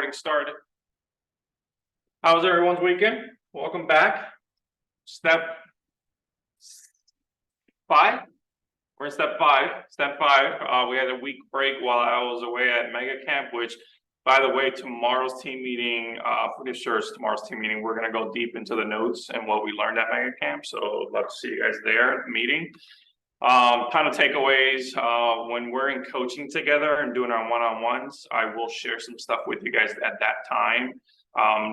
recording started. How was everyone's weekend? Welcome back. Step 5. We're in step 5. Step 5. We had a week break while I was away at Mega Camp, which, by the way, tomorrow's team meeting, pretty sure it's tomorrow's team meeting. We're going to go deep into the notes and what we learned at Mega Camp. So I'd love to see you guys there at the meeting. Kind of takeaways, when we're in coaching together and doing our one-on-ones, I will share some stuff with you guys at that time.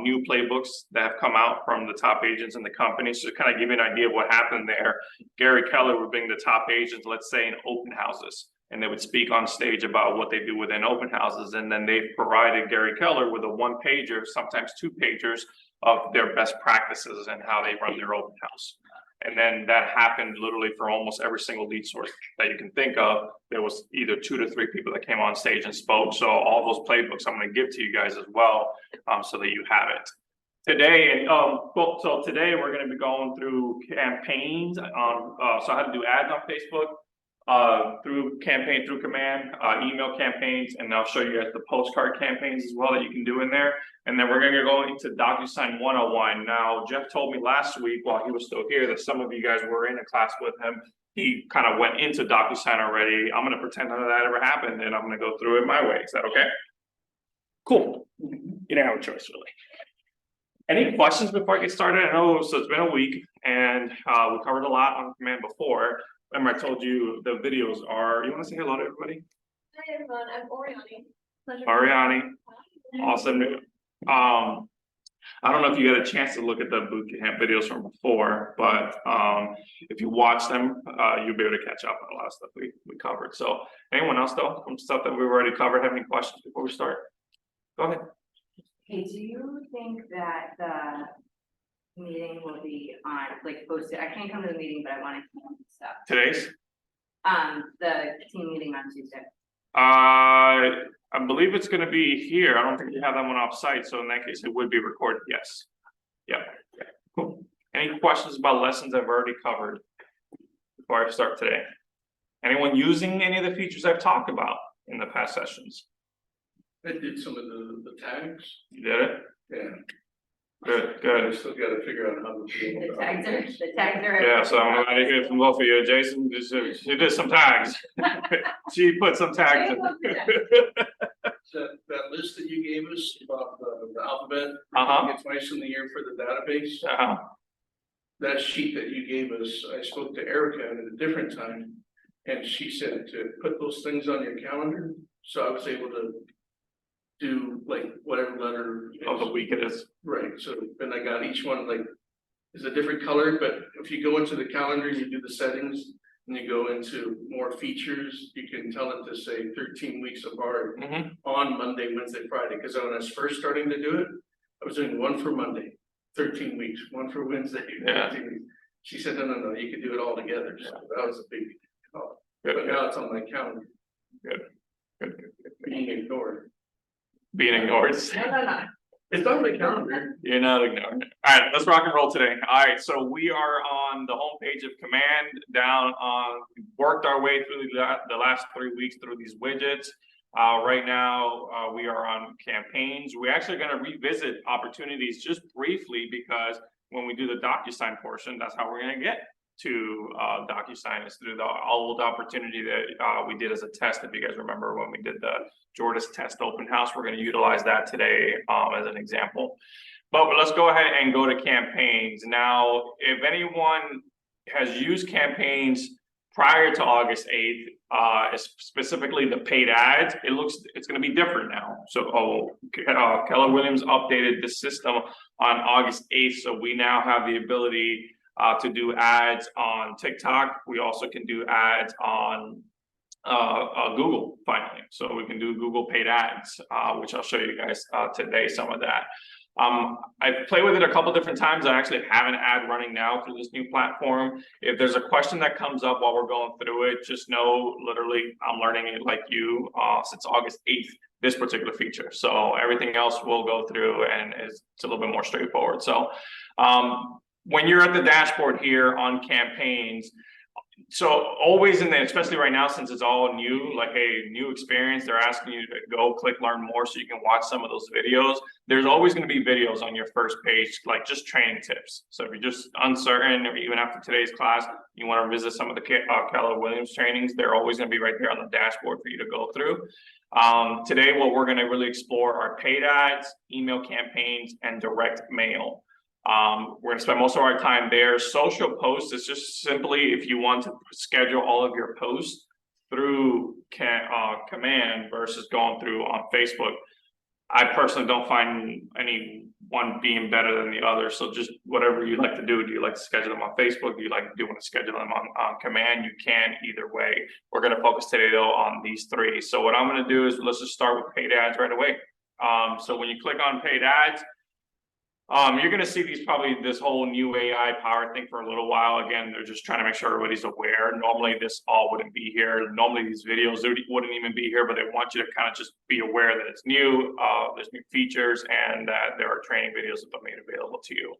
New playbooks that have come out from the top agents in the company. So to kind of give you an idea of what happened there, Gary Keller would bring the top agents, let's say in open houses, and they would speak on stage about what they do within open houses. And then they provided Gary Keller with a 1-pager, sometimes 2-pagers of their best practices and how they run their open house. And then that happened literally for almost every single lead source that you can think of. There was either 2 to 3 people that came on stage and spoke. So all those playbooks I'm going to give to you guys as well, so that you have it. Today, so today we're going to be going through campaigns on, so how to do ads on Facebook, through campaign, through command, email campaigns, and I'll show you guys the postcard campaigns as well that you can do in there. And then we're going to go into DocuSign 101. Now, Jeff told me last week while he was still here that some of you guys were in a class with him. He kind of went into DocuSign already. I'm going to pretend none of that ever happened, and I'm going to go through it my way. Is that okay? Cool. You didn't have a choice, really. Any questions before I get started? I know, so it's been a week, and we covered a lot on command before. Remember, I told you the videos are. You want to say hello to everybody? Hi everyone, I'm Oriani. Pleasure. Oriani, awesome. I don't know if you got a chance to look at the Bootcamp videos from before, but if you watch them, you'll be able to catch up on a lot of stuff we covered. So, anyone else though, from stuff that we've already covered, have any questions before we start? Go ahead. Hey, do you think that the meeting will be on, like, posted? I can't come to the meeting, but I want to come on stuff. Today's? The team meeting on Tuesday. I believe it's going to be here. I don't think you have that one off site, so in that case, it would be recorded. Yes. Yeah. Cool. Any questions about lessons I've already covered before I start today? Anyone using any of the features I've talked about in the past sessions? I did some of the tags. You did it? Yeah. Good. I still got to figure out how to do The tags are. Yeah, so I'm glad to hear from both of you. Jason, she did some tags. She put some tags in. That list that you gave us about the alphabet, it's twice in the year for the database. That sheet that you gave us, I spoke to Erica at a different time, and she said to put those things on your calendar. So I was able to do like whatever letter of the week it is. Right. So then I got each one like is a different color, but if you go into the calendar, you do the settings and you go into more features, you can tell it to say 13 weeks apart on Monday, Wednesday, Friday. Because when I was first starting to do it, I was doing one for Monday, 13 weeks, one for Wednesday, 13 weeks. She said, no, you can do it all together. So that was a big call. But now it's on my calendar. Good. Being ignored. Being ignored. No. It's on my calendar. You're not ignoring it. All right, let's rock and roll today. All right, so we are on the homepage of command down on, we worked our way through the last 3 weeks through these widgets. Right now, we are on campaigns. We're actually going to revisit opportunities just briefly because when we do the DocuSign portion, that's how we're going to get to DocuSign is through the old opportunity that we did as a test. If you guys remember when we did the Jordas test open house, we're going to utilize that today as an example. But let's go ahead and go to campaigns. Now, if anyone has used campaigns prior to August 8th, specifically the paid ads, it's going to be different now. So Keller Williams updated the system on August 8th. So we now have the ability to do ads on TikTok. We also can do ads on Google finally. So we can do Google paid ads, which I'll show you guys today, some of that. I've played with it a couple different times. I actually have an ad running now through this new platform. If there's a question that comes up while we're going through it, just know literally I'm learning it like you since August 8th, this particular feature. So everything else we'll go through and it's a little bit more straightforward. So when you're at the dashboard here on campaigns, So always in there, especially right now, since it's all new, like a new experience, they're asking you to go click learn more so you can watch some of those videos. There's always going to be videos on your first page, like just training tips. So if you're just uncertain, or even after today's class, you want to visit some of the Keller Williams trainings, they're always going to be right there on the dashboard for you to go through. Today, what we're going to really explore are paid ads, email campaigns, and direct mail. We're gonna spend most of our time there. Social posts is just simply if you want to schedule all of your posts through command versus going through on Facebook. I personally don't find any one being better than the other. So just whatever you like to do. Do you like to schedule them on Facebook? Do you want to schedule them on command? You can either way. We're gonna focus today though on these three. So what I'm gonna do is let's just start with paid ads right away. So when you click on paid ads, you're going to see this whole new AI power thing for a little while. Again, they're just trying to make sure everybody's aware. Normally this all wouldn't be here. Normally these videos wouldn't even be here, but they want you to kind of just be aware that it's new, there's new features, and that there are training videos that are made available to you.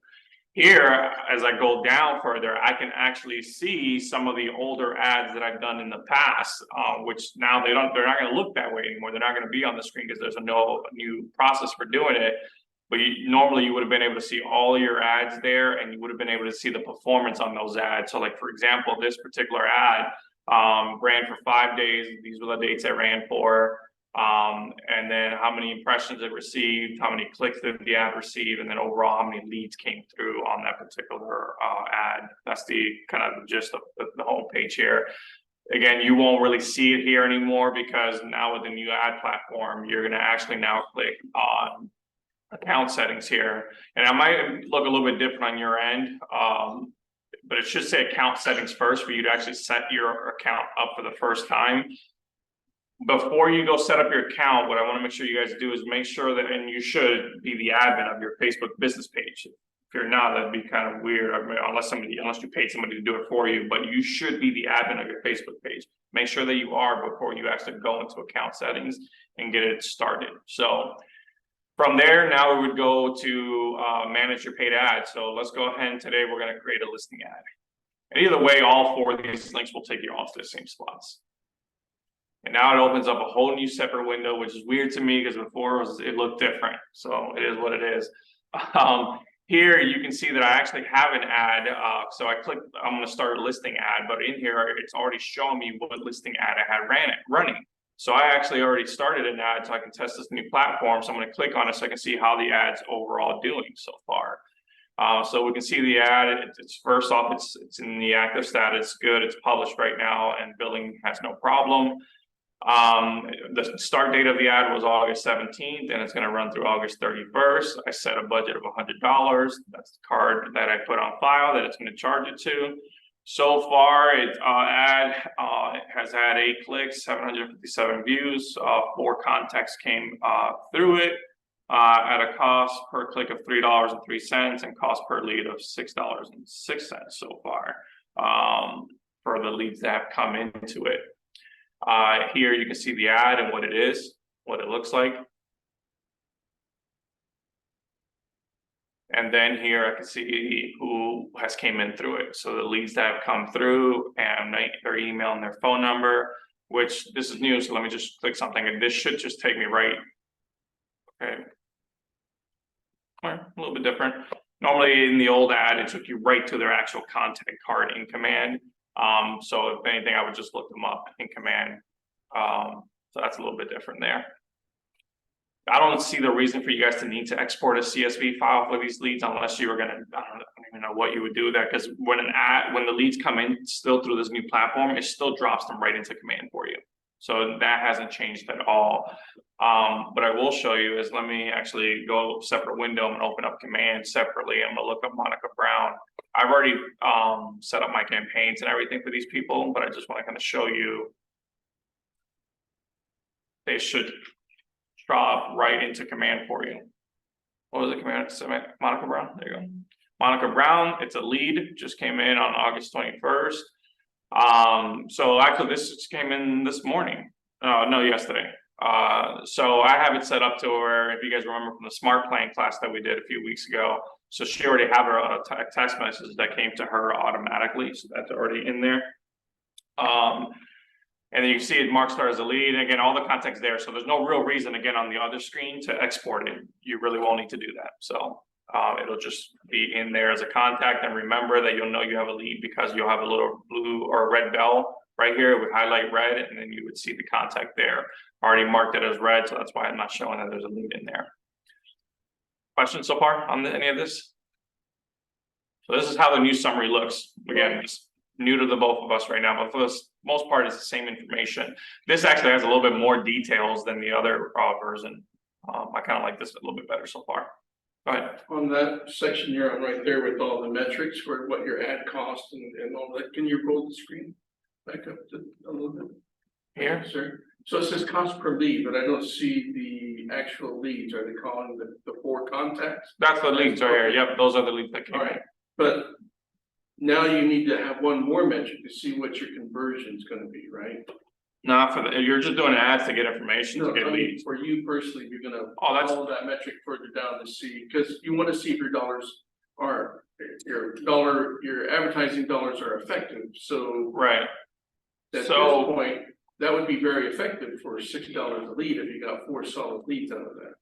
Here, as I go down further, I can actually see some of the older ads that I've done in the past, which now they're not going to look that way anymore. They're not going to be on the screen because there's a new process for doing it. But normally you would have been able to see all your ads there, and you would have been able to see the performance on those ads. So like, for example, this particular ad ran for 5 days. These were the dates it ran for. And then how many impressions it received, how many clicks did the ad receive, and then overall how many leads came through on that particular ad. That's the kind of gist of the whole page here. Again, you won't really see it here anymore because now with the new ad platform, you're going to actually now click on account settings here, and it might look a little bit different on your end, but it should say account settings first for you to actually set your account up for the first time. Before you go set up your account, what I want to make sure you guys do is make sure that, and you should be the admin of your Facebook business page. If you're not, that'd be kind of weird, unless you paid somebody to do it for you, but you should be the admin of your Facebook page. Make sure that you are before you actually go into account settings and get it started. So from there, now we would go to manage your paid ads. So let's go ahead and today we're going to create a listing ad. And either way, all four of these links will take you off to the same spots. And now it opens up a whole new separate window, which is weird to me because before it looked different. So it is what it is. Here you can see that I actually have an ad. So I clicked, I'm going to start a listing ad, but in here it's already showing me what listing ad I had running. So I actually already started an ad so I can test this new platform. So I'm going to click on it so I can see how the ad's overall doing so far. So we can see the ad. It's first off, it's in the active status. Good. It's published right now and billing has no problem. The start date of the ad was August 17th and it's going to run through August 31st. I set a budget of $100. That's the card that I put on file that it's going to charge it to. So far, ad has had 8 clicks, 757 views, 4 contacts came through it at a cost per click of $3.03 and cost per lead of $6.06 so far for the leads that have come into it. Here you can see the ad and what it is, what it looks like. And then here I can see who has came in through it. So the leads that have come through and their email and their phone number, which this is new. So let me just click something and this should just take me right. Okay. A little bit different. Normally in the old ad, it took you right to their actual contact card in command. So if anything, I would just look them up in command. So that's a little bit different there. I don't see the reason for you guys to need to export a CSV file for these leads unless you were gonna, I don't even know what you would do with that, because when the leads come in still through this new platform, it still drops them right into command for you. So that hasn't changed at all. What I will show you is, let me actually go separate window. I'm gonna open up command separately. I'm gonna look up Monica Brown. I've already set up my campaigns and everything for these people, but I just want to kind of show you. They should drop right into command for you. What was the command? Monica Brown. There you go. Monica Brown. It's a lead. Just came in on August 21st. So actually, this just came in this morning. No, yesterday. So I have it set up to where, if you guys remember from the Smart Plan class that we did a few weeks ago, so she already have a text message that came to her automatically. So that's already in there. And then you see it marked star as a lead, and again, all the context there, so there's no real reason, again, on the other screen to export it. You really won't need to do that, so. It'll just be in there as a contact, and remember that you'll know you have a lead because you'll have a little blue or red bell right here. It would highlight red, and then you would see the contact there. Already marked it as red, so that's why I'm not showing that there's a lead in there. Questions so far on any of this? So this is how the new summary looks. Again, it's new to the both of us right now, but for the most part, it's the same information. This actually has a little bit more details than the other version. I kind of like this a little bit better so far. Go ahead. On that section you're on right there with all the metrics for what your ad cost and all that, can you roll the screen back up a little bit? Here? Sir, so it says cost per lead, but I don't see the actual leads. Are they calling the 4 contacts? That's the leads right here. Yep, those are the leads that came All in. right, but now you need to have one more metric to see what your conversion is gonna be, right? Not for the, you're just doing ads to get information, to No, get I mean, leads. for you personally, you're gonna Oh, that's- follow that metric further down to see, because you wanna see if your dollars are, your advertising dollars are effective, so. Right. At this So- point, that would be very effective for $6 a lead if you got 4 solid leads out of that.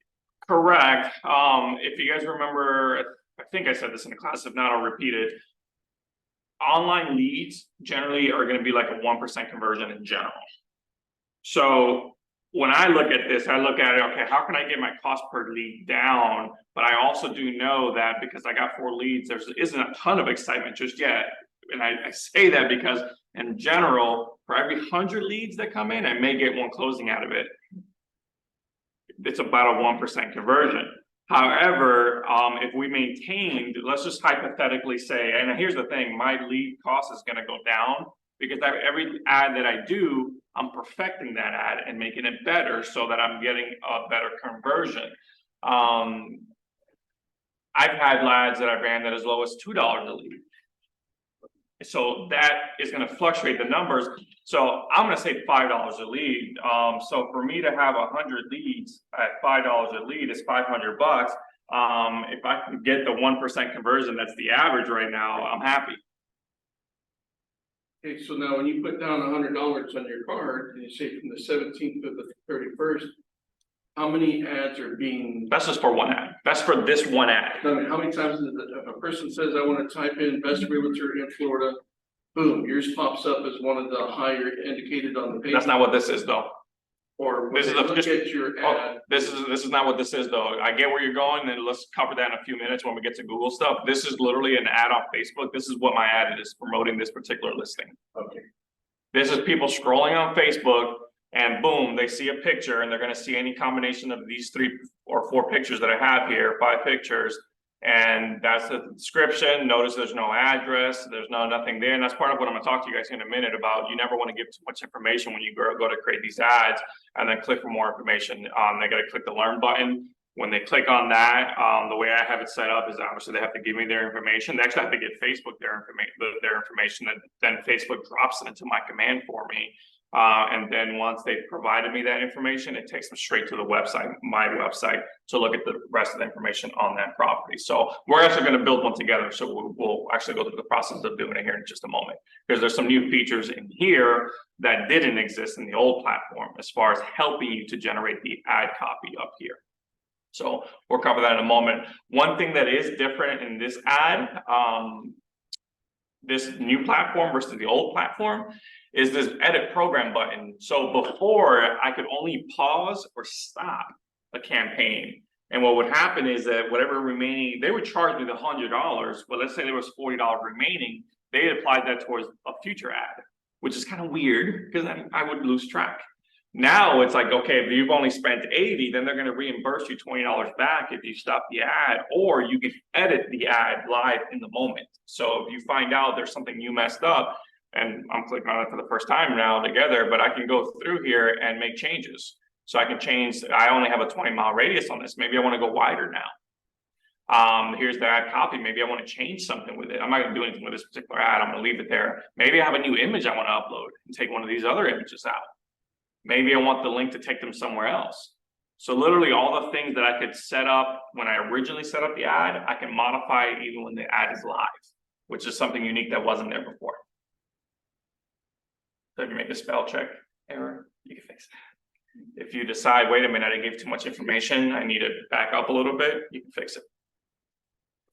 Correct. If you guys remember, I think I said this in the class, if not, I'll repeat it. Online leads generally are gonna be like a 1% conversion in general. So when I look at this, I look at it, okay, how can I get my cost per lead down? But I also do know that because I got 4 leads, there isn't a ton of excitement just yet. And I say that because in general, for every 100 leads that come in, I may get 1 closing out of it. It's about a 1% conversion. However, if we maintained, let's just hypothetically say, and here's the thing, my lead cost is gonna go down because every ad that I do, I'm perfecting that ad and making it better so that I'm getting a better conversion. I've had ads that I ran that as low as $2 a lead. So that is gonna fluctuate the numbers. So I'm gonna say $5 a lead. So for me to have 100 leads at $5 a lead is $500. If I can get the 1% conversion, that's the average right now, I'm happy. Okay, so now when you put down $100 on your card, and you say from the 17th to the 31st, how many ads are being? That's just for one ad. That's for this one ad. I mean, how many times is it, if a person says, I wanna type in best realtor in Florida, boom, yours pops up as one of the higher indicated on the page? That's not what this is though. Or when this they is a- look just- at your Oh, ad, this is not what this is though. I get where you're going, and let's cover that in a few minutes when we get to Google stuff. This is literally an ad on Facebook. This is what my ad is promoting this particular listing. okay, This is people scrolling on Facebook and boom, they see a picture and they're gonna see any combination of these 3 or 4 pictures that I have here, 5 pictures. And that's the description. Notice there's no address, there's nothing there. And that's part of what I'm gonna talk to you guys in a minute about. You never wanna give too much information when you go to create these ads and then click for more information. They gotta click the learn button. When they click on that, the way I have it set up is obviously they have to give me their information. They actually have to get Facebook their information, that then Facebook drops it into my command for me. And then once they've provided me that information, it takes them straight to the website, my website, to look at the rest of the information on that property. So we're actually going to build one together. So we'll actually go through the process of doing it here in just a moment, because there's some new features in here that didn't exist in the old platform as far as helping you to generate the ad copy up here. So we'll cover that in a moment. One thing that is different in this ad, this new platform versus the old platform, is this edit program button. So before, I could only pause or stop a campaign. And what would happen is that whatever remaining, they would charge me the $100, but let's say there was $40 remaining, they applied that towards a future ad, which is kind of weird because then I would lose track. Now it's like, okay, if you've only spent 80, then they're going to reimburse you $20 back if you stop the ad, or you can edit the ad live in the moment. So if you find out there's something you messed up, and I'm clicking on it for the first time now together, but I can go through here and make changes. So I can change, I only have a 20-mile radius on this. Maybe I want to go wider now. Here's the ad copy. Maybe I want to change something with it. I'm not going to do anything with this particular ad. I'm going to leave it there. Maybe I have a new image I want to upload and take one of these other images out. Maybe I want the link to take them somewhere else. So literally all the things that I could set up when I originally set up the ad, I can modify it even when the ad is live, which is something unique that wasn't there before. So if you make a spell check error, you can fix it. If you decide, wait a minute, I gave too much information, I need to back up a little bit, you can fix it.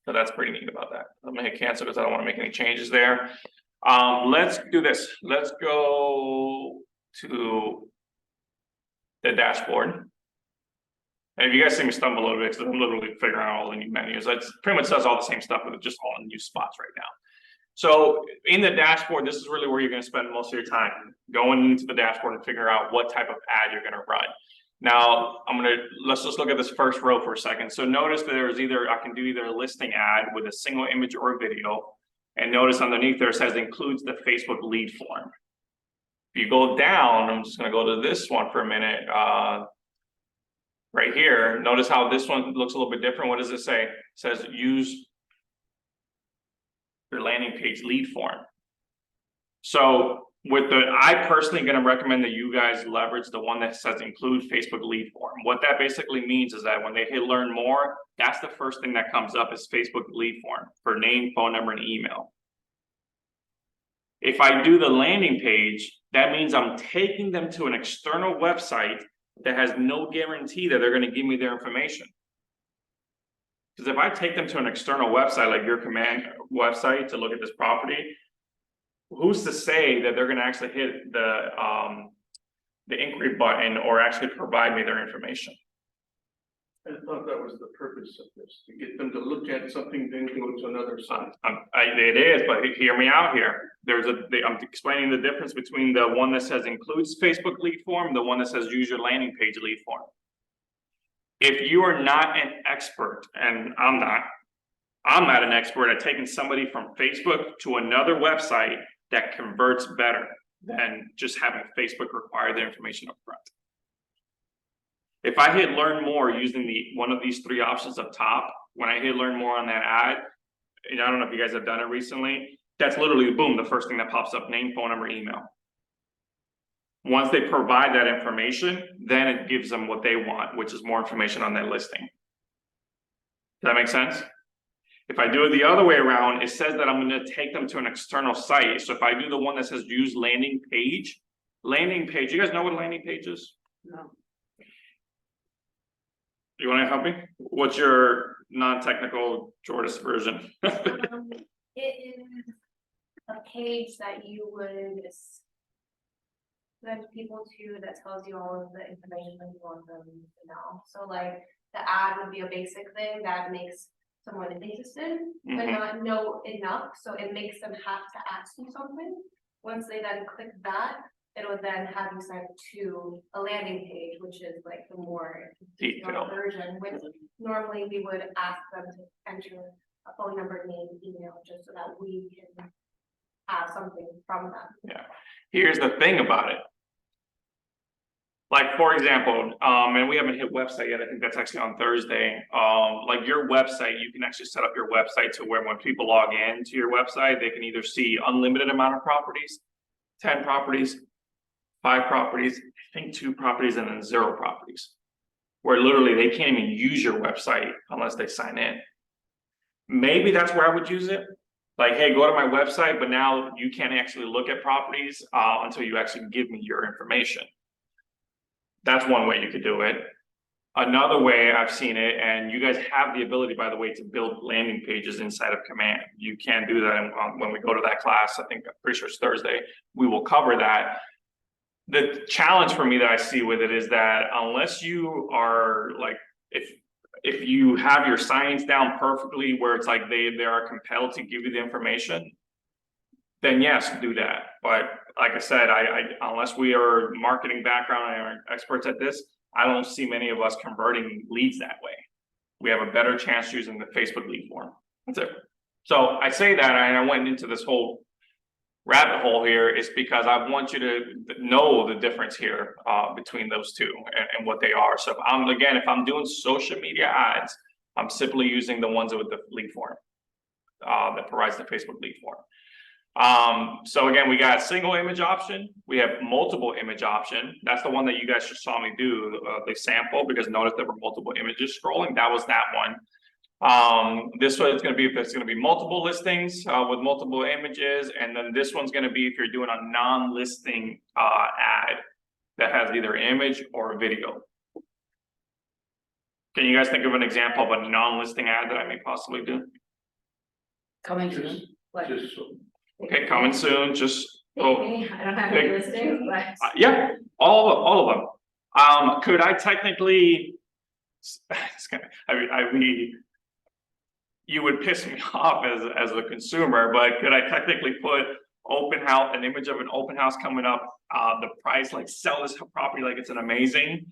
So that's pretty neat about that. I'm gonna hit cancel because I don't want to make any changes there. Let's do this. Let's go to the dashboard. And if you guys see me stumble a little bit, because I'm literally figuring out all the new menus, it's pretty much does all the same stuff, but it's just all in new spots right now. So in the dashboard, this is really where you're going to spend most of your time going into the dashboard and figure out what type of ad you're going to run. Now let's just look at this first row for a second. So notice there's I can do either a listing ad with a single image or a video. And notice underneath there it says includes the Facebook lead form. If you go down, I'm just going to go to this one for a minute. Right here, notice how this one looks a little bit different. What does it say? It says use your landing page lead form. So I personally going to recommend that you guys leverage the one that says include Facebook lead form. What that basically means is that when they hit learn more, that's the first thing that comes up is Facebook lead form for name, phone number, and email. If I do the landing page, that means I'm taking them to an external website that has no guarantee that they're going to give me their information. Because if I take them to an external website like your command website to look at this property, who's to say that they're going to actually hit the inquiry button or actually provide me their information? I thought that was the purpose of this, to get them to look at something, then go to another site. It is, but hear me out here. I'm explaining the difference between the one that says includes Facebook lead form, and the one that says use your landing page lead form. If you are not an expert, and I'm not an expert at taking somebody from Facebook to another website that converts better than just having Facebook require the information up front. If I hit learn more using one of these three options up top, when I hit learn more on that ad, and I don't know if you guys have done it recently, that's literally boom, the first thing that pops up, name, phone number, email. Once they provide that information, then it gives them what they want, which is more information on that listing. Does that make sense? If I do it the other way around, it says that I'm going to take them to an external site. So if I do the one that says use landing page, you guys know what a landing page is? No. You want to help me? What's your non-technical Jordas version? It is a page that you would send people to that tells you all of the information that you want them to know. So like the ad would be a basic thing that makes someone interested, but not know enough. So it makes them have to ask you something. Once they then click that, it will then have you sent to a landing page, which is like the more detailed version, which normally we would ask them to enter a phone number, name, email, just so that we can have something from them. Yeah. Here's the thing about it. Like, for example, and we haven't hit website yet. I think that's actually on Thursday. Like your website, you can actually set up your website to where when people log in to your website, they can either see unlimited amount of properties, 10 properties, 5 properties, I think 2 properties, and then 0 properties, where literally they can't even use your website unless they sign in. Maybe that's where I would use it. Like, hey, go to my website, but now you can't actually look at properties until you actually give me your information. That's one way you could do it. Another way I've seen it, and you guys have the ability, by the way, to build landing pages inside of Command. You can do that when we go to that class. I'm pretty sure it's Thursday. We will cover that. The challenge for me that I see with it is that unless you are like, if you have your science down perfectly, where it's like they are compelled to give you the information, then yes, do that. But like I said, unless we are marketing background and are experts at this, I don't see many of us converting leads that way. We have a better chance using the Facebook lead form. That's it. So I say that, and I went into this whole rabbit hole here is because I want you to know the difference here between those two and what they are. So if I'm doing social media ads, I'm simply using the ones with the lead form that provides the Facebook lead form. So again, we got single image option. We have multiple image option. That's the one that you guys just saw me do the sample, because notice there were multiple images scrolling. That was that one. This one is gonna be if there's gonna be multiple listings, with multiple images, and then this one's gonna be if you're doing a non-listing, ad that has either image or video. Can you guys think of an example of a non-listing ad that I may possibly do? Coming Just- soon. Like, Just, Okay, coming soon, just, oh, I don't have any listings, but. yeah, all of them. Could I technically? It's gonna, I mean. You would piss me off as a consumer, but could I technically put open house, an image of an open house coming up, the price, like sell this property like it's an amazing.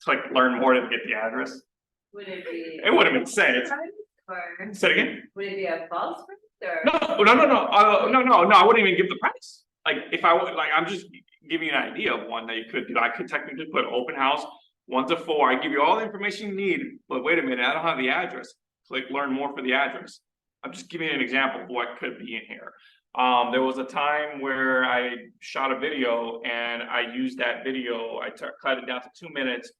Click learn more to get the address. Would it be? It would have been said. Or Say it again. would it be a false price or? No, I wouldn't even give the price. Like, if I would, like, I'm just giving you an idea of one that you could do. I could technically put open house 1 to 4. I give you all the information you need, but wait a minute, I don't have the address. Click learn more for the address. I'm just giving you an example of what could be in here. There was a time where I shot a video and I used that video, I cut it down to 2 minutes.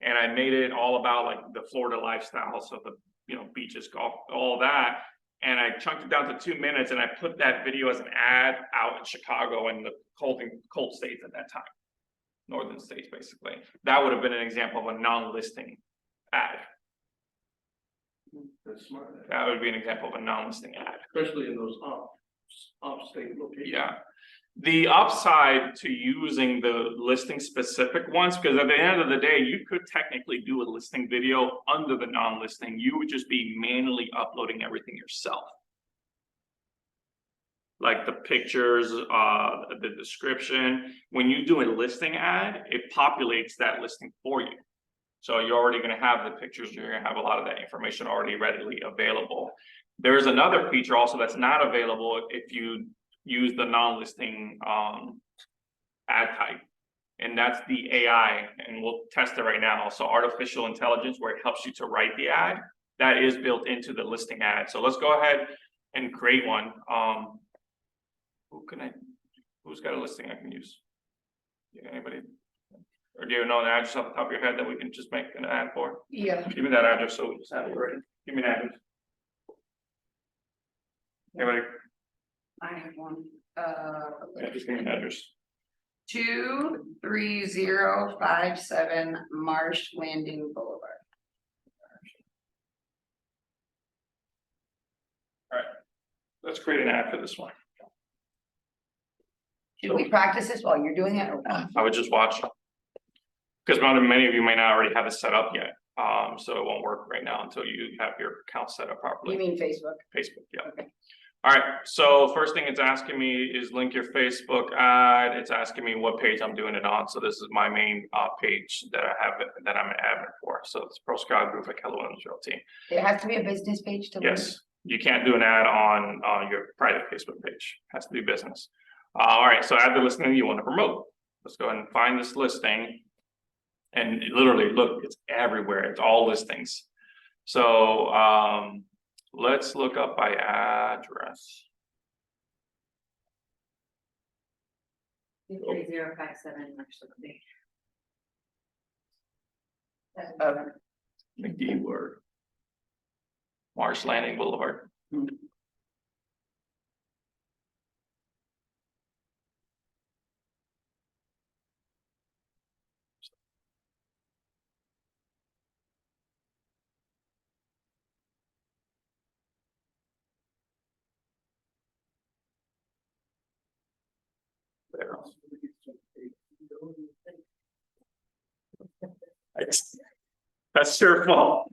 And I made it all about like the Florida lifestyle, so the beaches, golf, all that. And I chunked it down to 2 minutes, and I put that video as an ad out in Chicago and the cold states at that time, northern states basically. That would have been an example of a non-listing ad. that's smart, That would be an example of a non-listing ad. especially in those off-state locations. Yeah. The upside to using the listing specific ones, because at the end of the day, you could technically do a listing video under the non-listing. You would just be manually uploading everything yourself. Like the pictures, the description. When you do a listing ad, it populates that listing for you. So you're already gonna have the pictures, you're gonna have a lot of that information already readily available. There's another feature also that's not available if you use the non-listing ad type, and that's the AI, and we'll test it right now. So artificial intelligence, where it helps you to write the ad, that is built into the listing ad. So let's go ahead and create one. Who's got a listing I can use? Yeah, anybody? Or do you know an address off the top of your head that we can just make an ad for? Yeah. Give me that address so we just have it ready. Give me an address. Anybody? I have one, Yeah, just give me an address. 23057 Marsh Landing Boulevard. Let's create an ad for this one. Should we practice this while you're doing it or what? I would just watch. Because many of you may not already have it set up yet. So it won't work right now until you have your account set up properly. You mean Facebook? Facebook, yeah. Okay. All right, so first thing it's asking me is link your Facebook ad. It's asking me what page I'm doing it on. So this is my main page that I have that I'm an admin for. So it's Pro Scout Group at Keller Williams Realty. It has to be a business page to. Yes, you can't do an ad on your private Facebook page. It has to be business. All right, so add the listing you want to promote. Let's go ahead and find this listing. And literally, look, it's everywhere. It's all listings. So let's look up by address. 23057 Marsh Landing. McD word. Marsh Landing Boulevard. There. That's your fault.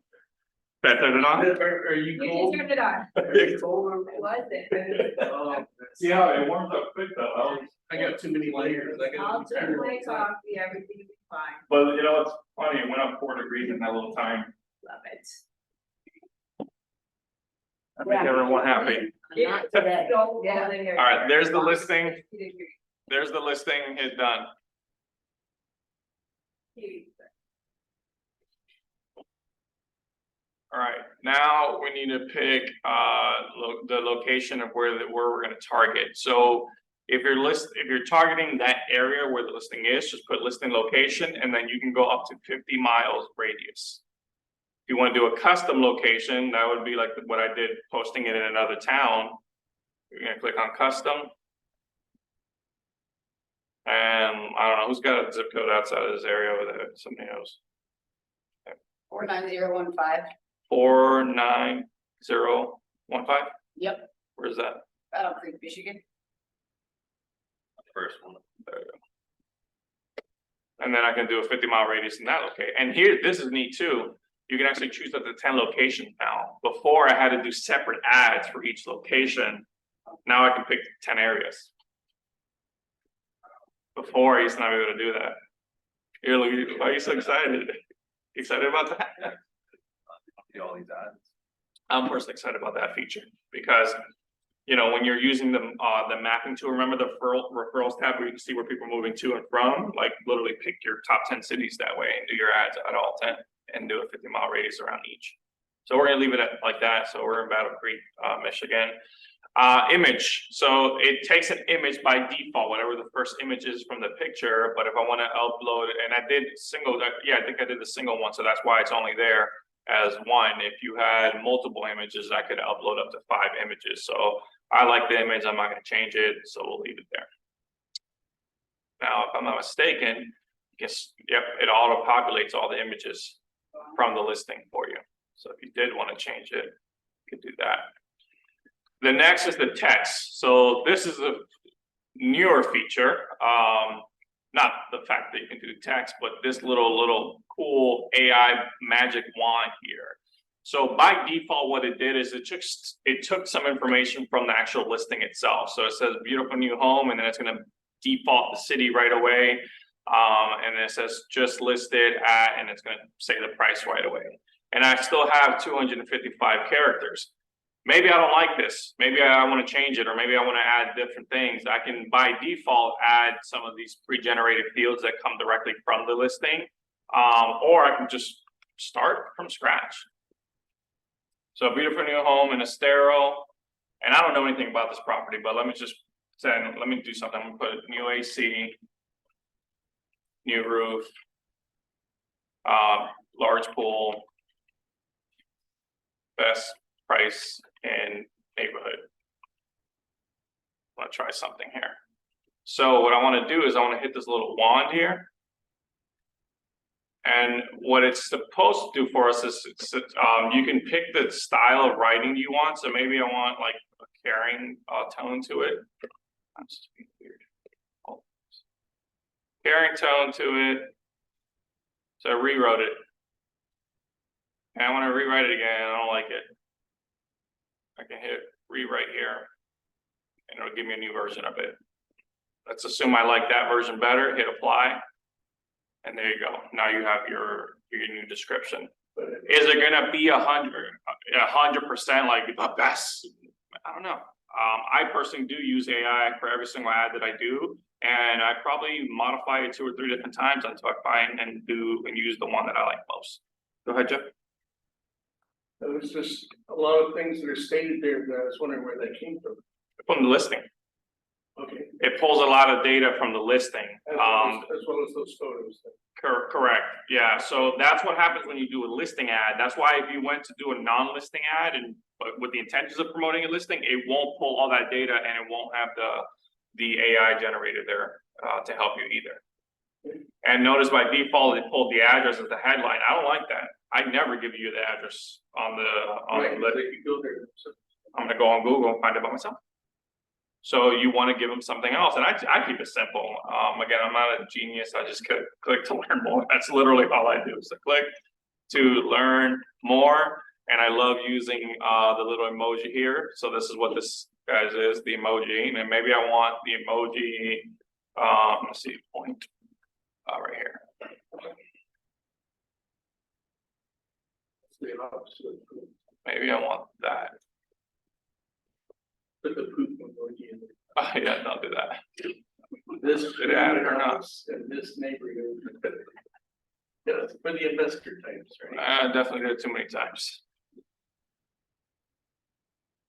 That turned it on? Are you cold? turned it on. Are you cold? Was it? Oh, See how it warms up quick though. I got too many layers. I I'll got. drink my coffee, everything will be fine. But you know, it's funny, it went up 4 degrees in that little time. Love it. I make everyone happy. Not today. So Yeah. cold in here. All right, there's the listing. There's the listing, hit done. All right, now we need to pick the location of where we're gonna target. So if you're targeting that area where the listing is, just put listing location, and then you can go up to 50 miles radius. If you want to do a custom location, that would be like what I did, posting it in another town. You're gonna click on custom. And I don't know, who's got a zip code outside of this area over there? Somebody else. 49015. 49015? Yep, Where's that? Battle Creek, Michigan. First one. There you go. And then I can do a 50-mile radius in that location. And here, this is neat too. You can actually choose up to 10 locations now. Before I had to do separate ads for each location. Now I can pick 10 areas. Before I used to not be able to do that. You're like, why are you so excited? You excited about that? All these ads. I'm personally excited about that feature because, you know, when you're using the mapping tool, remember the referrals tab where you can see where people are moving to and from, like literally pick your top 10 cities that way and do your ads at all 10 and do a 50-mile radius around each. So we're gonna leave it at like that. So we're in Battle Creek, Michigan. Image, so it takes an image by default, whatever the first image is from the picture, but if I want to upload, and I did single, yeah, I think I did the single one, so that's why it's only there as one. If you had multiple images, I could upload up to 5 images, so I like the image, I'm not going to change it, so we'll leave it there. Now, if I'm not mistaken, guess, yep, it auto-populates all the images from the listing for you, so if you did want to change it, you could do that. The next is the text. So this is a newer feature. Not the fact that you can do text, but this little cool AI magic wand here. So by default, what it did is it took some information from the actual listing itself. So it says beautiful new home, and then it's going to default the city right away. And it says just listed at, and it's going to say the price right away. And I still have 255 characters. Maybe I don't like this. Maybe I want to change it, or maybe I want to add different things. I can by default add some of these pre-generated fields that come directly from the listing, or I can just start from scratch. So beautiful new home in a sterile, and I don't know anything about this property, but let me just say, let me do something. I'm gonna put new AC, new roof, large pool, best price in neighborhood. I'm gonna try something here. So what I want to do is I want to hit this little wand here. And what it's supposed to do for us is you can pick the style of writing you want. So maybe I want like a caring tone to it. I'm just being weird. Oh. Caring tone to it. So I rewrote it. And I want to rewrite it again. I don't like it. I can hit rewrite here, and it'll give me a new version of it. Let's assume I like that version better, hit apply, and there you go. Now you have your new description. Is it gonna be 100% like the best? I don't know. I personally do use AI for every single ad that I do, and I probably modify it 2 or 3 different times until I find and use the one that I like most. Go ahead, Jeff. It was just a lot of things that are stated there that I was wondering where that came from. From the listing. Okay. It pulls a lot of data from the listing. As well as those photos. Correct. Yeah. So that's what happens when you do a listing ad. That's why if you went to do a non-listing ad but with the intentions of promoting a listing, it won't pull all that data, and it won't have the AI generated there to help you either. And notice by default, it pulled the address as the headline. I don't like that. I never give you the address on the list. I'm gonna go on Google and find it by myself. So you want to give them something else, and I keep it simple. Again, I'm not a genius. I just click to learn more. That's literally all I do. So click to learn more, and I love using the little emoji here. So this is what this guys is, the emoji, and maybe I want the emoji. Let's see, point right here. Maybe I want that. Put the poop emoji in there. Oh, yeah, don't do that. This Did it add it or not? house and this neighborhood. Yeah, it's for the investor types, right? I definitely did it too many times.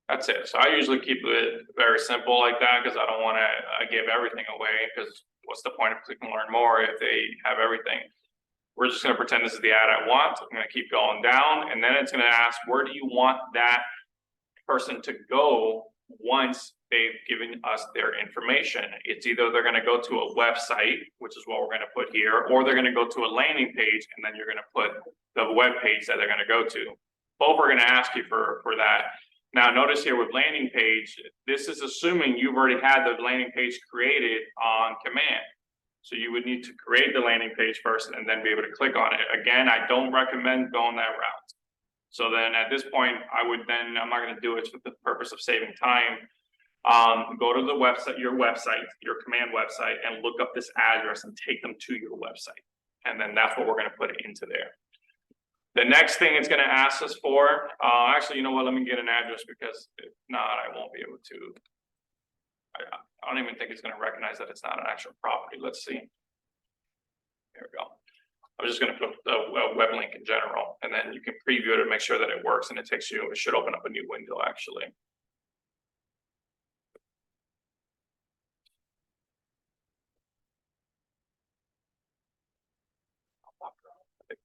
That's it. So I usually keep it very simple like that because I don't want to give everything away, because what's the point of clicking learn more if they have everything? We're just gonna pretend this is the ad I want. I'm gonna keep going down, and then it's gonna ask, where do you want that person to go once they've given us their information? It's either they're gonna go to a website, which is what we're gonna put here, or they're gonna go to a landing page, and then you're gonna put the web page that they're gonna go to. Both are gonna ask you for that. Now, notice here with landing page, this is assuming you've already had the landing page created on command. So you would need to create the landing page first and then be able to click on it. Again, I don't recommend going that route. So then at this point, I'm not gonna do it for the purpose of saving time. Go to the website, your command website, and look up this address and take them to your website. And then that's what we're gonna put into there. The next thing it's gonna ask us for, actually, you know what, let me get an address, because if not, I won't be able to. I don't even think it's gonna recognize that it's not an actual property. Let's see. There we go. I'm just gonna put the web link in general, and then you can preview it and make sure that it works, and it should open up a new window actually.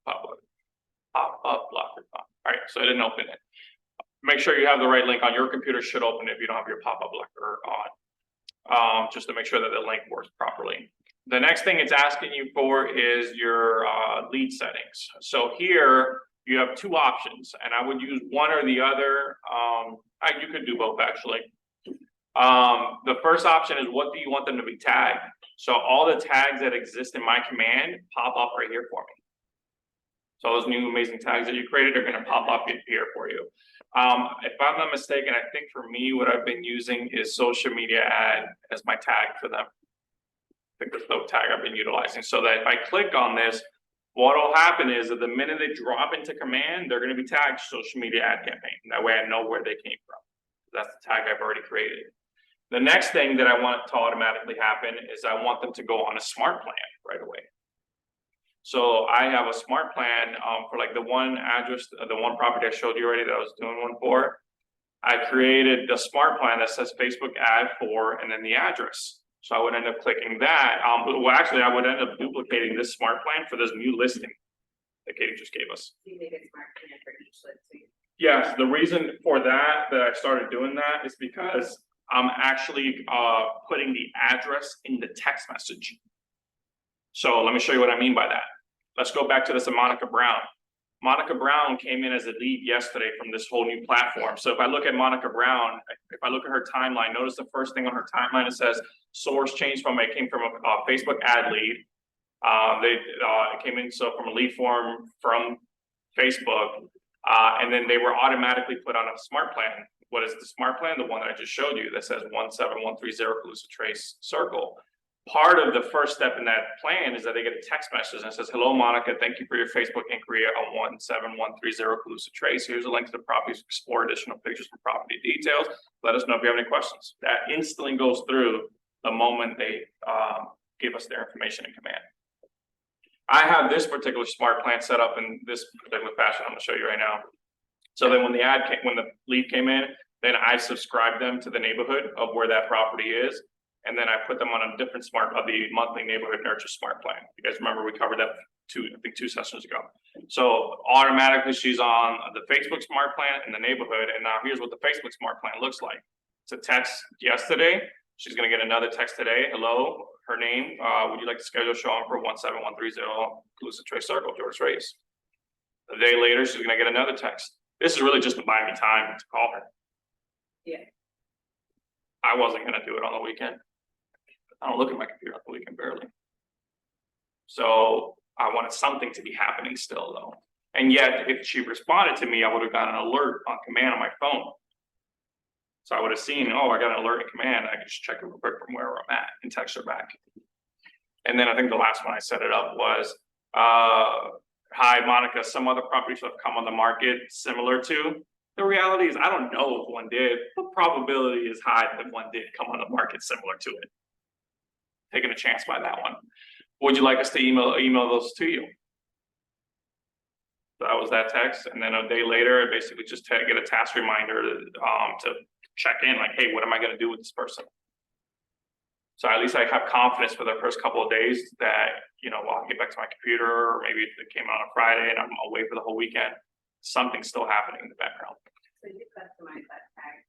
Pop up blocker. All right, so I didn't open it. Make sure you have the right link on your computer. Should open it if you don't have your pop-up blocker on, just to make sure that the link works properly. The next thing it's asking you for is your lead settings. So here you have two options, and I would use one or the other. You could do both actually. The first option is, what do you want them to be tagged? So all the tags that exist in my command pop up right here for me. So those new amazing tags that you created are gonna pop up here for you. If I'm not mistaken, I think for me, what I've been using is social media ad as my tag for them. I think that's the tag I've been utilizing, so that if I click on this, what will happen is that the minute they drop into command, they're gonna be tagged social media ad campaign. That way I know where they came from. That's the tag I've already created. The next thing that I want to automatically happen is I want them to go on a smart plan right away. So I have a smart plan for like the one address, the one property I showed you already that I was doing one for. I created the smart plan that says Facebook ad for, and then the address. So I would end up clicking that. Well, actually, I would end up duplicating this smart plan for this new listing that Katie just gave us. You make a smart plan for each listing. Yes, the reason for that I started doing that is because I'm actually putting the address in the text message. So let me show you what I mean by that. Let's go back to this of Monica Brown. Monica Brown came in as a lead yesterday from this whole new platform. So if I look at Monica Brown, if I look at her timeline, notice the first thing on her timeline, it says source changed from, it came from a Facebook ad lead. It came in from a lead form from Facebook, and then they were automatically put on a smart plan. What is the smart plan? The one that I just showed you that says 17130 Calusa Trace Circle. Part of the first step in that plan is that they get a text message and it says, "Hello, Monica. Thank you for your Facebook inquiry on 17130 Calusa Trace. Here's a link to the properties. Explore additional pictures for property details. Let us know if you have any questions." That instantly goes through the moment they give us their information in command. I have this particular smart plan set up in this particular fashion. I'm going to show you right now. So then when the lead came in, then I subscribed them to the neighborhood of where that property is. And then I put them on a different the monthly neighborhood nurture smart plan. You guys remember we covered that I think two sessions ago. So automatically she's on the Facebook smart plan in the neighborhood. And now here's what the Facebook smart plan looks like. It's a text yesterday. She's gonna get another text today. Hello, her name. Would you like to schedule a showing for 17130 Calusa Trace Circle, Jordas, Reyes? A day later, she's gonna get another text. This is really just to buy me time to call her. Yeah. I wasn't gonna do it on the weekend. I don't look at my computer on the weekend barely. So I wanted something to be happening still though. And yet if she responded to me, I would have gotten an alert on command on my phone. So I would have seen, oh, I got an alert in command. I could just check it real quick from where I'm at and text her back. And then I think the last one I set it up was, hi, Monica, some other properties have come on the market similar to. The reality is I don't know if one did. The probability is high that one did come on the market similar to it. Taking a chance by that one. Would you like us to email those to you? So that was that text, and then a day later, I basically just get a task reminder to check in, like, hey, what am I going to do with this person? So at least I have confidence for the first couple of days that, you know, I'll get back to my computer, or maybe if it came out on a Friday and I'm away for the whole weekend, something's still happening in the background. So you customize that tag,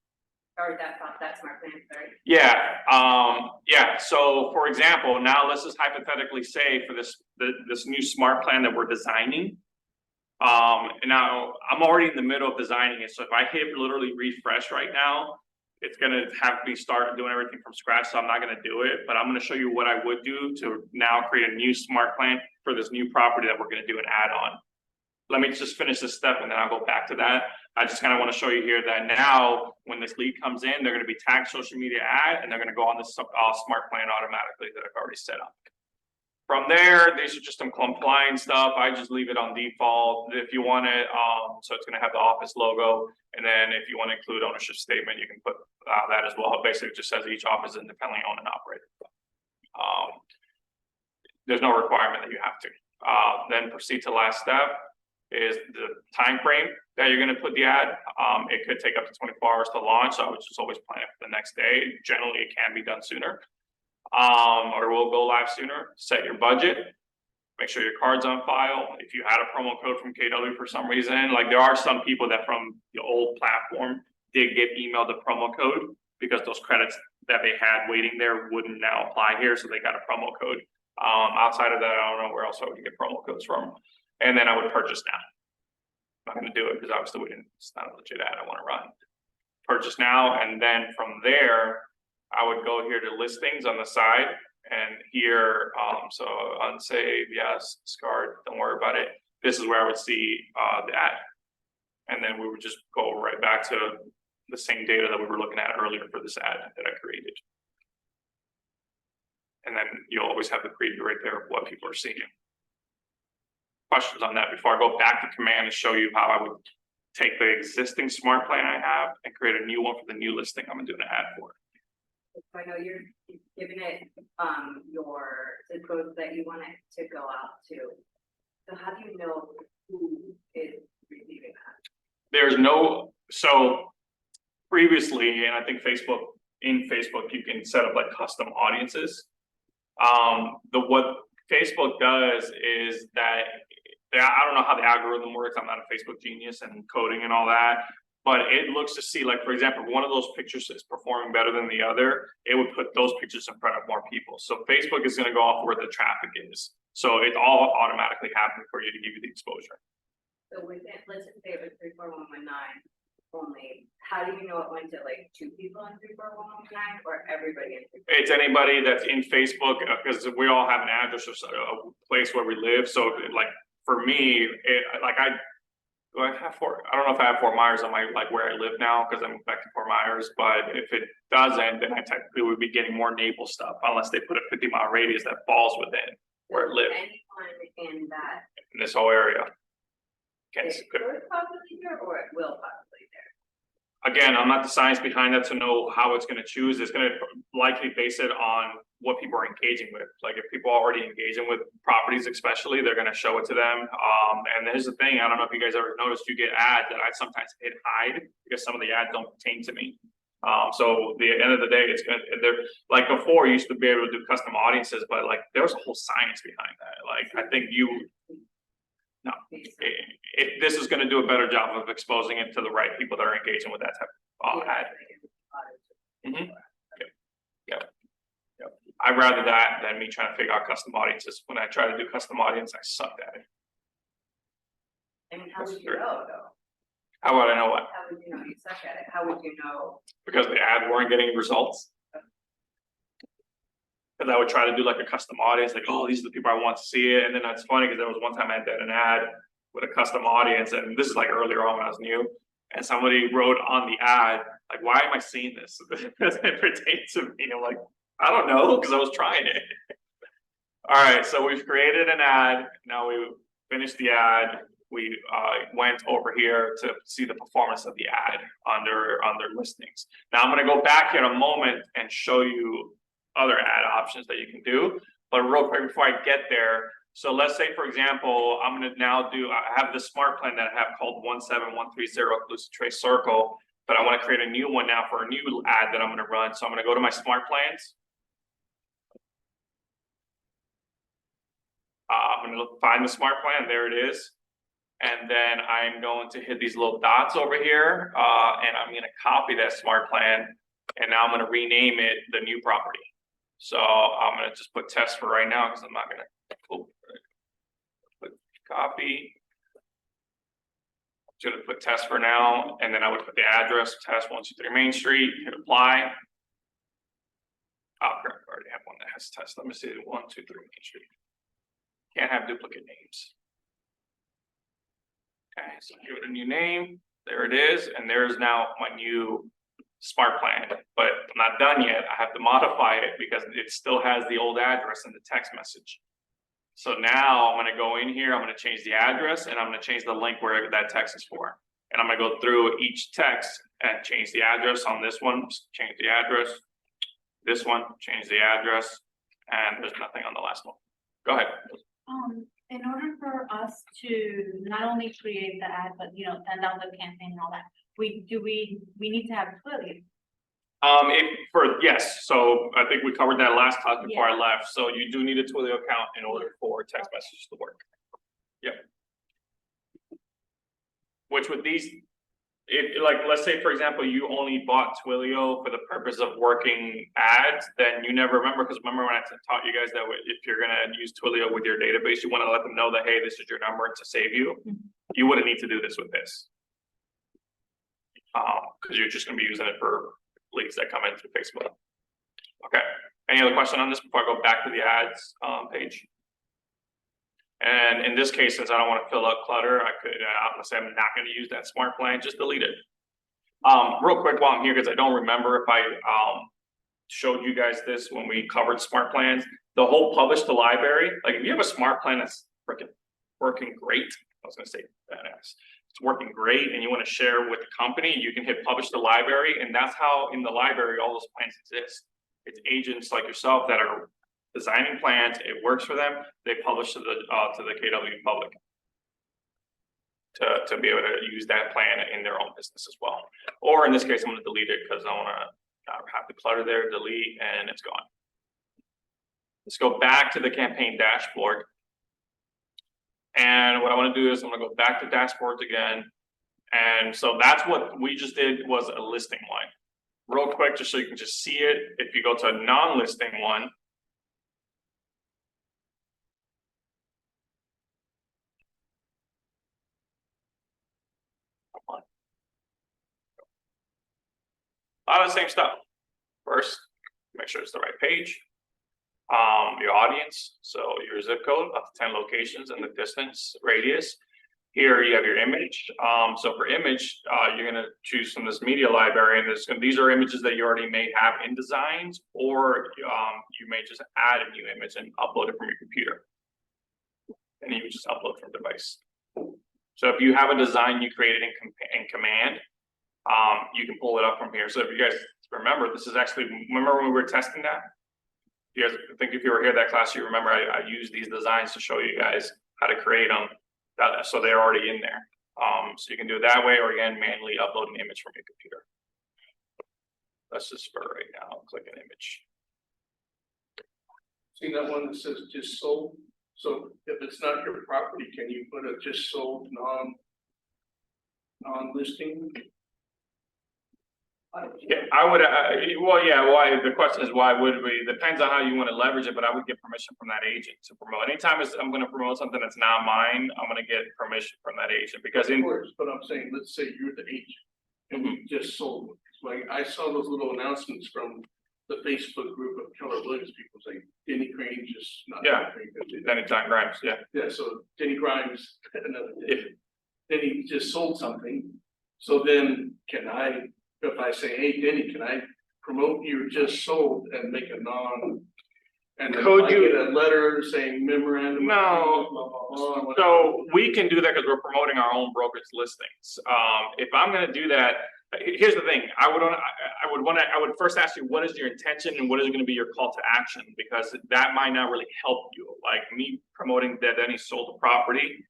or that smart plan, sorry. Yeah, so for example, now let's just hypothetically say for this new smart plan that we're designing. And now I'm already in the middle of designing it, so if I hit literally refresh right now, it's gonna have me start doing everything from scratch, so I'm not gonna do it, but I'm gonna show you what I would do to now create a new smart plan for this new property that we're gonna do an add-on. Let me just finish this step and then I'll go back to that. I just kind of want to show you here that now when this lead comes in, they're going to be tagged social media ad and they're going to go on this smart plan automatically that I've already set up. From there, these are just some compliance stuff. I just leave it on default. If you want it, so it's going to have the office logo. And then if you want to include ownership statement, you can put that as well. It basically just says each office is independently owned and operated. There's no requirement that you have to. Then proceed to last step is the time frame that you're going to put the ad. It could take up to 24 hours to launch, so I would just always plan it for the next day. Generally, it can be done sooner, or we'll go live sooner. Set your budget, make sure your card's on file. If you had a promo code from KW for some reason, like there are some people that from the old platform did get emailed the promo code because those credits that they had waiting there wouldn't now apply here, so they got a promo code. Outside of that, I don't know where else I would get promo codes from. And then I would purchase now. I'm not going to do it because obviously it's not a legit ad I want to run. Purchase now, and then from there, I would go here to listings on the side, and here, so unsave, yes, discard, don't worry about it. This is where I would see the ad. And then we would just go right back to the same data that we were looking at earlier for this ad that I created. And then you'll always have the preview right there of what people are seeing. Questions on that before I go back to command and show you how I would take the existing smart plan I have and create a new one for the new listing I'm gonna do an ad for. I know you're giving it, your zip code that you want it to go out to. So how do you know who is receiving that? There's no, so previously, and I think in Facebook, you can set up like custom audiences. What Facebook does is that, I don't know how the algorithm works. I'm not a Facebook genius and coding and all that, but it looks to see, like, for example, if one of those pictures is performing better than the other, it would put those pictures in front of more people. So Facebook is going to go off where the traffic is. So it all automatically happens for you to give you the exposure. So within, let's just say it was 34119 only, how do you know it went to like 2 people in 34119 or everybody in 34119? It's anybody that's in Facebook, because we all have an address or a place where we live. So like for me, I don't know if I have Fort Myers on my, like where I live now, because I moved back to Fort Myers, but if it doesn't, then I technically would be getting more Naples stuff unless they put a 50-mile radius that falls within where I live. Anyone in that, In this whole area. it could possibly there or it will possibly there? Again, I'm not the science behind that to know how it's going to choose. It's going to likely base it on what people are engaging with. Like if people are already engaging with properties, especially, they're going to show it to them. And there's the thing, I don't know if you guys ever noticed, you get ads that I sometimes hit hide because some of the ads don't pertain to me. So the end of the day, it's going to, they're like before you used to be able to do custom audiences, but like there was a whole science behind that. Like I think no, this is going to do a better job of exposing it to the right people that are engaging with that type of ad. Yep. I'd rather that than me trying to figure out custom audiences. When I try to do custom audience, I sucked at it. And how would you know though? How would I know what? How would you know you suck at it? How would you know? Because the ad weren't getting results. Because I would try to do like a custom audience, like, oh, these are the people I want to see it. And then that's funny because there was one time I did an ad with a custom audience, and this is like earlier on when I was new. And somebody wrote on the ad, like, why am I seeing this? It pertains to me. I'm like, I don't know, because I was trying it. All right, so we've created an ad. Now we finished the ad. We went over here to see the performance of the ad under listings. Now I'm going to go back here in a moment and show you other ad options that you can do. But real quick before I get there, so let's say, for example, I'm going to now I have this smart plan that I have called 17130 Occlusive Trace Circle, but I want to create a new one now for a new ad that I'm going to run. So I'm going to go to my smart plans. I'm gonna find the smart plan, there it is. And then I'm going to hit these little dots over here, and I'm gonna copy that smart plan. And now I'm gonna rename it the new property. So I'm gonna just put test for right now, because I'm not gonna, put copy. Just gonna put test for now, and then I would put the address, test 123 Main Street, hit apply. Oh, crap, I already have one that has test. Let me see, 123 Main Street. Can't have duplicate names. Okay, so give it a new name. There it is, and there's now my new smart plan. But I'm not done yet. I have to modify it because it still has the old address in the text message. So now I'm gonna go in here, I'm gonna change the address, and I'm gonna change the link wherever that text is for. And I'm gonna go through each text and change the address on this one, change the address. This one, change the address, and there's nothing on the last one. Go ahead. In order for us to not only create the ad, but send out the campaign and all that, we need to have Twilio. Yes, so I think we covered that last class before I left, so you do need a Twilio account in order for text messages to work. Yep. Which with these, like, let's say, for example, you only bought Twilio for the purpose of working ads, then you never remember, because remember when I taught you guys that if you're gonna use Twilio with your database, you wanna let them know that, hey, this is your number to save you. You wouldn't need to do this with this. Because you're just gonna be using it for leads that come in through Facebook. Okay, any other question on this before I go back to the ads page? And in this case, since I don't want to fill out clutter, I could, I'm gonna say I'm not gonna use that smart plan, just delete it. Real quick while I'm here, because I don't remember if I showed you guys this when we covered smart plans. The whole publish to library, like if you have a smart plan that's freaking working great, I was gonna say badass. It's working great and you want to share with the company, you can hit publish to library, and that's how in the library all those plans exist. It's agents like yourself that are designing plans, it works for them, they publish to the KW public to be able to use that plan in their own business as well. Or in this case, I'm going to delete it because I want to have the clutter there, delete, and it's gone. Let's go back to the campaign dashboard. And what I want to do is I'm going to go back to dashboards again. And so that's what we just did, was a listing one. Real quick, just so you can just see it. If you go to a non-listing one, a lot of the same stuff. First, make sure it's the right page. Your audience, so your zip code, up to 10 locations and the distance radius. Here you have your image. So for image, you're gonna choose from this media library, and these are images that you already may have in designs, or you may just add a new image and upload it from your computer. And you just upload from device. So if you have a design you created in Command, you can pull it up from here. So if you guys remember, this is actually, remember when we were testing that? You guys, I think if you were here that class, you remember I used these designs to show you guys how to create them. So they're already in there. So you can do it that way, or again, manually upload an image from your computer. Let's just for right now, click an image. See that one that says just sold? So if it's not your property, can you put a just sold non-listing? Yeah, I would, well, yeah, why, the question is why would we, depends on how you want to leverage it, but I would get permission from that agent to promote. Anytime I'm going to promote something that's not mine, I'm going to get permission from that agent, because Of course, but I'm saying, let's say you're the agent and you just sold. Like I saw those little announcements from the Facebook group of Keller Williams people saying Denny Crane just not. Yeah. Anytime Grimes, yeah. Yeah, so Denny Grimes, Denny just sold something. So then can I, if I say, hey, Denny, can I promote you just sold and make a and then Could I you- get a letter saying memorandum? No. Blah, blah, blah, So we can do that because we're promoting our own brokerage listings. If I'm going to do that, here's the thing. I would first ask you, what is your intention and what is going to be your call to action? Because that might not really help you. Like me promoting that Denny sold the property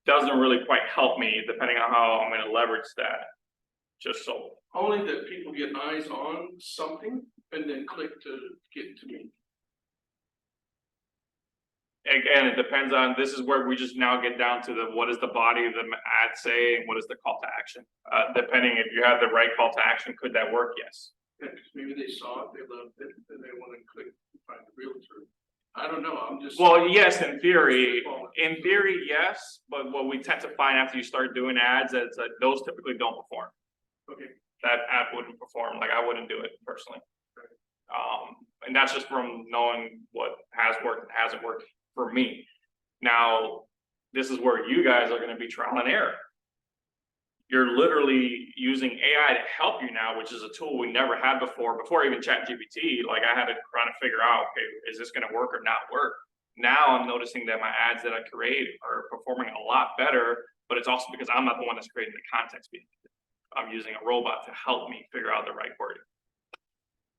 doesn't really quite help me, depending on how I'm going to leverage that. Just sold. Only that people get eyes on something and then click to get to me. again, it depends on, this is where we just now get down to what does the body of the ad say and what is the call to action? Depending if you have the right call to action, could that work? Yes. Yeah, 'cause maybe they saw it, they loved it, and they wanna click, find the realtor. I don't know, I'm just. Well, yes, in theory, yes, but what we tend to find after you start doing ads, is that those typically don't perform. Okay, That ad wouldn't perform, like I wouldn't do it personally. And that's just from knowing what has worked and hasn't worked for me. Now, this is where you guys are gonna be trial and error. You're literally using AI to help you now, which is a tool we never had before even ChatGPT. Like I had to kind of figure out, okay, is this gonna work or not work? Now I'm noticing that my ads that I create are performing a lot better, but it's also because I'm not the one that's creating the content speed. I'm using a robot to help me figure out the right wording.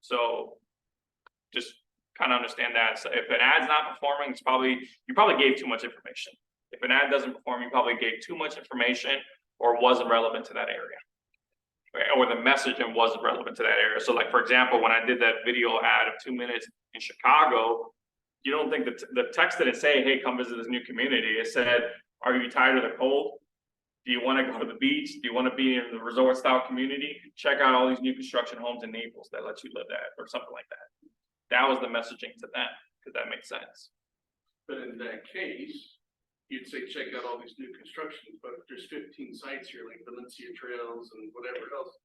So just kind of understand that. So if an ad's not performing, you probably gave too much information. If an ad doesn't perform, you probably gave too much information or wasn't relevant to that area. Right? Or the messaging wasn't relevant to that area. So like, for example, when I did that video ad of 2 minutes in Chicago, you don't think that the text didn't say, hey, come visit this new community. It said, are you tired of the cold? Do you want to go to the beach? Do you want to be in the resort style community? Check out all these new construction homes in Naples that let you live at, or something like that. That was the messaging to them, because that makes sense. but in that case, you'd say, check out all these new constructions, but if there's 15 sites here, like Valencia Trails and whatever else,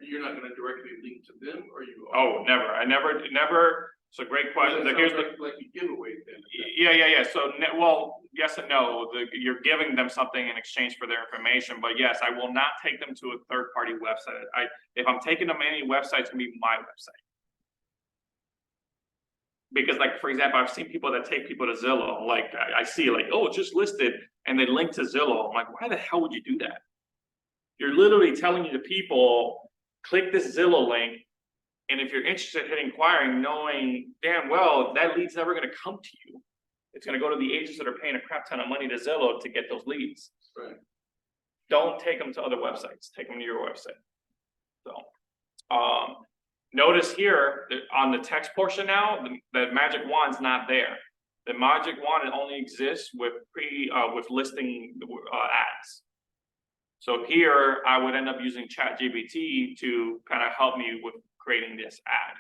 you're not gonna directly link to them, or you? Oh, never. I never. It's a great question. That Here's sounds the, like a giveaway then. yeah. So, well, yes and no. You're giving them something in exchange for their information, but yes, I will not take them to a third-party website. If I'm taking them to any website, it's gonna be my website. Because, like, for example, I've seen people that take people to Zillow. Like, I see, like, oh, it's just listed, and they link to Zillow. I'm like, why the hell would you do that? You're literally telling the people, click this Zillow link. And if you're interested in inquiring, knowing damn well that lead's never going to come to you. It's going to go to the agents that are paying a crap ton of money to Zillow to get those leads. Right. Don't take them to other websites. Take them to your website. So, notice here that on the text portion now, the magic wand's not there. The magic wand only exists with listing ads. So here I would end up using ChatGPT to kind of help me with creating this ad,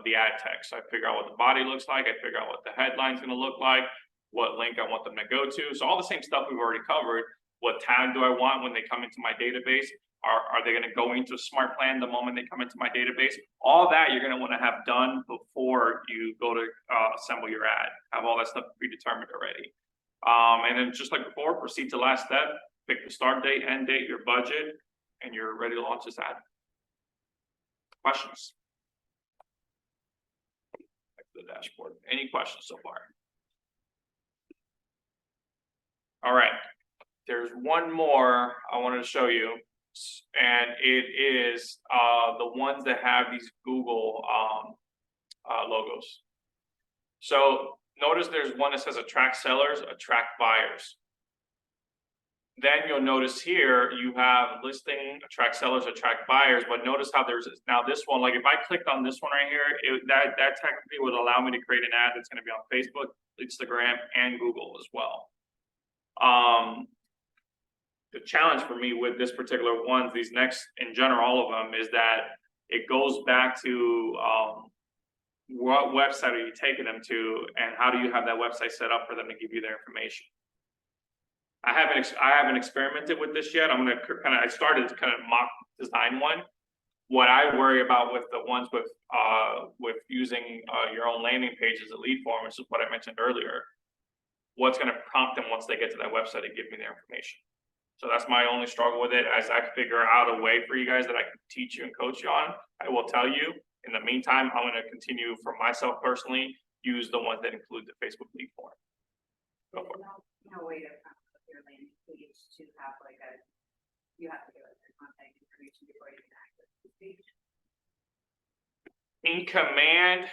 the ad text. I figure out what the body looks like. I figure out what the headline's going to look like, what link I want them to go to. So all the same stuff we've already covered. What tag do I want when they come into my database? Are they going to go into a smart plan the moment they come into my database? All that you're going to want to have done before you go to assemble your ad. Have all that stuff predetermined already. And then just like before, proceed to last step. Pick the start date, end date, your budget, and you're ready to launch this ad. Questions? Back to the dashboard. Any questions so far? All right. There's one more I wanted to show you, and it is the ones that have these Google logos. So notice there's one that says attract sellers, attract buyers. Then you'll notice here you have listing, attract sellers, attract buyers, but notice how there's now this one, like if I clicked on this one right here, that technically would allow me to create an ad that's going to be on Facebook, Instagram, and Google as well. The challenge for me with this particular one, these next, in general, all of them, is that it goes back to what website are you taking them to, and how do you have that website set up for them to give you their information. I haven't experimented with this yet. I started to kind of mock design one. What I worry about with the ones with using your own landing page as a lead form, which is what I mentioned earlier. What's going to prompt them once they get to that website to give me their information? So that's my only struggle with it. As I figure out a way for you guys that I can teach you and coach you on, I will tell you. In the meantime, I'm going to continue for myself personally, use the ones that include the Facebook lead form. Go for it. No way to your landing page to have like you have to give us your contact information before you can access the page. In command,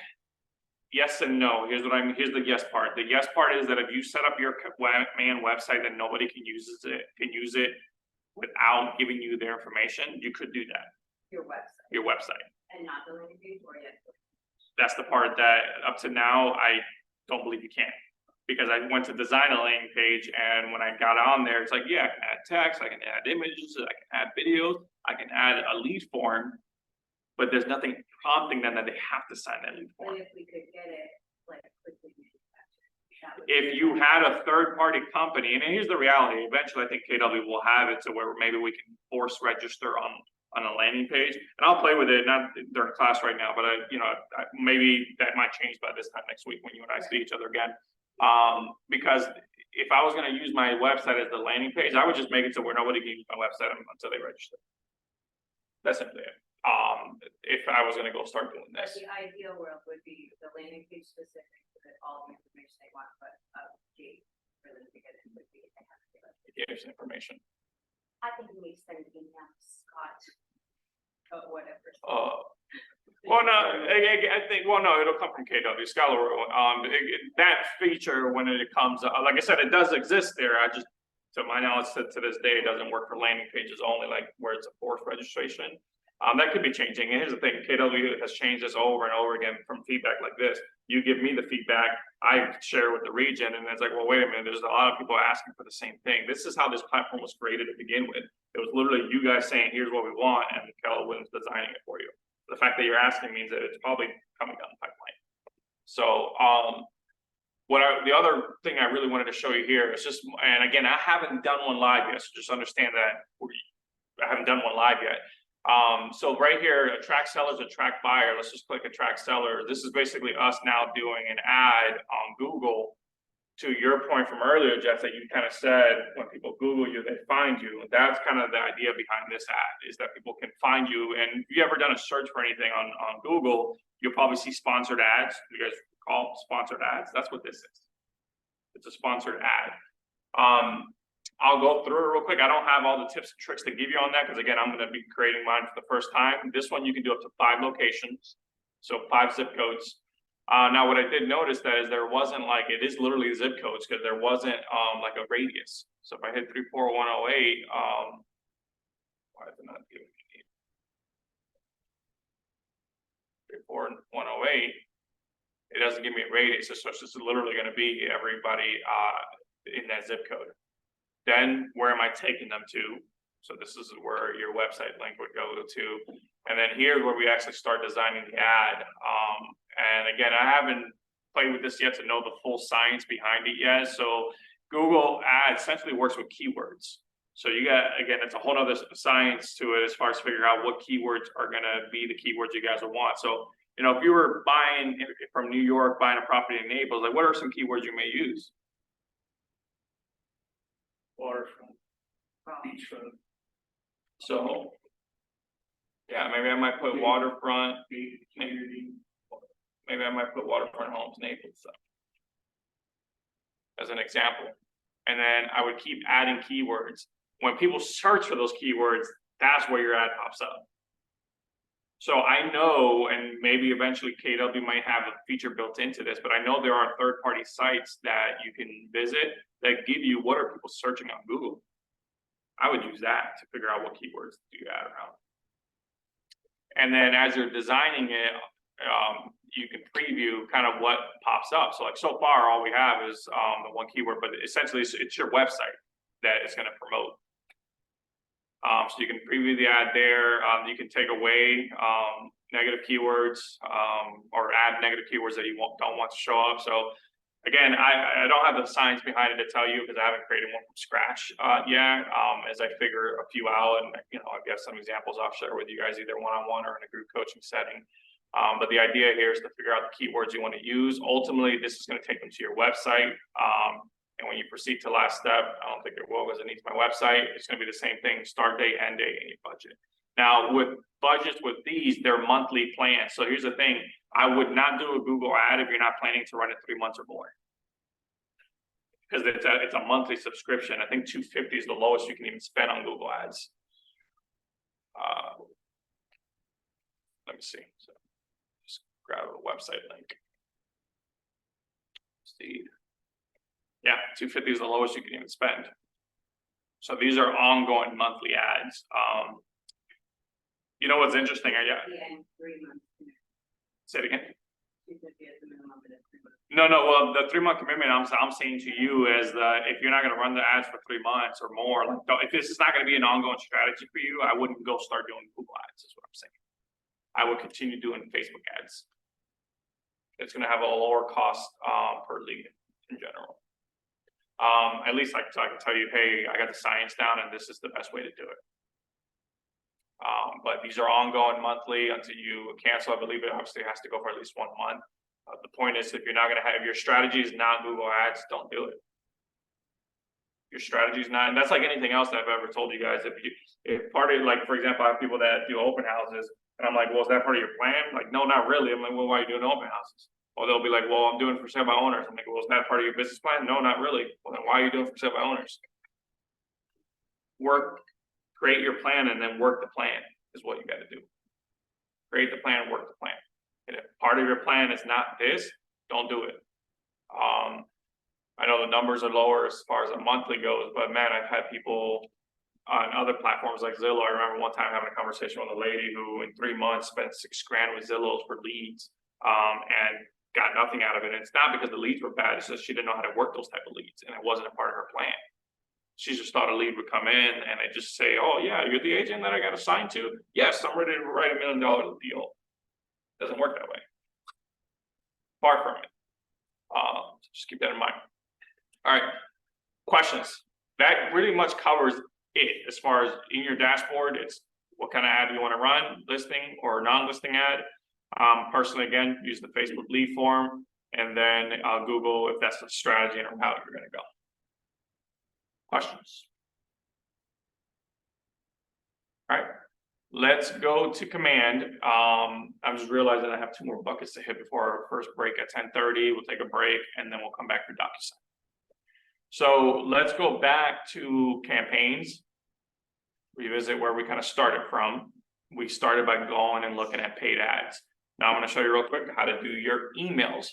yes and no. Here's the yes part. The yes part is that if you set up your command website that nobody can use it without giving you their information, you could do that. Your website. Your website. And not the landing page, or yes. That's the part that up to now I don't believe you can. Because I went to design a landing page, and when I got on there, it's like, yeah, I can add text, I can add images, I can add videos, I can add a lead form. But there's nothing prompting them that they have to sign that lead form. But if we could get it like quickly manufactured. that would If be you better. had a third-party company, and here's the reality, eventually I think KW will have it to where maybe we can force register on a landing page. And I'll play with it, not during class right now, but maybe that might change by this time next week when you and I see each other again. Because if I was gonna use my website as the landing page, I would just make it so where nobody can use my website until they register. That's simply it. If I was gonna go start doing But this. the ideal world would be the landing page specific with all the information they want, but gate for them to get in would be. They have to give us. Here's information. I think we send an email to Scott. But whatever. Well, no, I think, well, no, it'll come from KW, Scholar. That feature, when it comes, like I said, it does exist there. I just, to my knowledge, to this day, it doesn't work for landing pages only, like where it's a forced registration. That could be changing. And here's the thing, KW has changed this over and over again from feedback like this. You give me the feedback, I share with the region, and it's like, well, wait a minute, there's a lot of people asking for the same thing. This is how this platform was created to begin with. It was literally you guys saying, here's what we want, and Keller Williams designing it for you. The fact that you're asking means that it's probably coming down the pipeline. So, the other thing I really wanted to show you here is just, and again, I haven't done one live yet, so just understand that I haven't done one live yet. So right here, attract sellers, attract buyer. Let's just click attract seller. This is basically us now doing an ad on Google. To your point from earlier, Jeff, that you kind of said, when people Google you, they find you. And that's kind of the idea behind this ad, is that people can find you. And if you ever done a search for anything on Google, you'll probably see sponsored ads. You guys call sponsored ads? That's what this is. It's a sponsored ad. I'll go through it real quick. I don't have all the tips and tricks to give you on that, because again, I'm going to be creating mine for the first time. This one, you can do up to 5 locations. So 5 zip codes. Now what I did notice that is there wasn't like, it is literally zip codes, because there wasn't like a radius. So if I hit 34108, why is it not giving me 34108? It doesn't give me a radius. So it's just literally going to be everybody in that zip code. Then where am I taking them to? So this is where your website link would go to. And then here's where we actually start designing the ad. And again, I haven't played with this yet to know the full science behind it yet. So Google Ads essentially works with keywords. So you got, again, it's a whole other science to it as far as figuring out what keywords are gonna be the keywords you guys will want. So, you know, if you were buying from New York, buying a property in Naples, like what are some keywords you may use? Waterfront, beachfront, So, yeah, maybe I might put waterfront, community. maybe I might put waterfront homes, Naples, so, as an example. And then I would keep adding keywords. When people search for those keywords, that's where your ad pops up. So I know, and maybe eventually KW might have a feature built into this, but I know there are third-party sites that you can visit that give you what are people searching on Google. I would use that to figure out what keywords do you add around. And then as you're designing it, you can preview kind of what pops up. So like so far, all we have is the one keyword, but essentially it's your website that it's going to promote. So you can preview the ad there. You can take away negative keywords or add negative keywords that you don't want to show up. So again, I don't have the science behind it to tell you because I haven't created one from scratch yet. As I figure a few out, and you know, I've got some examples I'll share with you guys either one-on-one or in a group coaching setting. But the idea here is to figure out the keywords you want to use. Ultimately, this is going to take them to your website. And when you proceed to last step, I don't think it will because it needs my website. It's going to be the same thing, start date, end date, and your budget. Now with budgets with these, they're monthly plans. So here's the thing, I would not do a Google ad if you're not planning to run it 3 months or more. Because it's a monthly subscription. I think $250 is the lowest you can even spend on Google ads. Let me see. So just grab a website link. Steve. Yeah, $250 is the lowest you can even spend. So these are ongoing monthly ads. You know what's interesting? Yeah, 3 months. Say it again. 250 50 as the minimum and it's 3 months. No, well, the 3 month commitment, I'm saying to you is that if you're not gonna run the ads for 3 months or more, like, if this is not gonna be an ongoing strategy for you, I wouldn't go start doing Google ads, is what I'm saying. I would continue doing Facebook ads. It's gonna have a lower cost, per lead in general. At least I can tell you, hey, I got the science down and this is the best way to do it. But these are ongoing monthly until you cancel. I believe it obviously has to go for at least 1 month. The point is, if you're not gonna have your strategy is not Google ads, don't do it. Your strategy is not, and that's like anything else that I've ever told you guys. If part of, like, for example, I have people that do open houses, and I'm like, well, is that part of your plan? Like, no, not really. I'm like, well, why are you doing open houses? Or they'll be like, well, I'm doing for sale by owners. I'm like, well, is that part of your business plan? No, not really. Well, then why are you doing for sale by owners? Create your plan and then work the plan is what you got to do. Create the plan, work the plan. And if part of your plan is not this, don't do it. I know the numbers are lower as far as a monthly goes, but man, I've had people on other platforms like Zillow. I remember one time having a conversation with a lady who in 3 months spent $6 grand with Zillow for leads, and got nothing out of it. And it's not because the leads were bad, it's just she didn't know how to work those type of leads, and it wasn't a part of her plan. She just thought a lead would come in and they just say, oh yeah, you're the agent that I got assigned to? Yes, I'm ready to write $1 million deal. Doesn't work that way. Far from it. Just keep that in mind. All right, questions. That really much covers it as far as in your dashboard. It's what kind of ad you want to run, listing or non-listing ad. Personally, again, use the Facebook lead form, and then Google if that's the strategy and how you're going to go. Questions? All right, let's go to command. I'm just realizing I have 2 more buckets to hit before our first break at 10:30. We'll take a break and then we'll come back for DocuSign. So let's go back to campaigns, revisit where we kind of started from. We started by going and looking at paid ads. Now I'm going to show you real quick how to do your emails,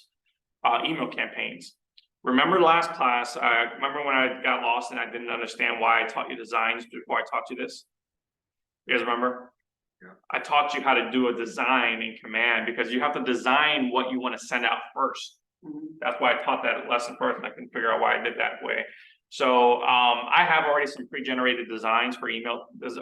email campaigns. Remember last class, I remember when I got lost and I didn't understand why I taught you designs before I taught you this? You guys remember? Yeah. I taught you how to do a design in command because you have to design what you want to send out first. That's why I taught that lesson first, and I couldn't figure out why I did that way. So I have already some pre-generated designs for email that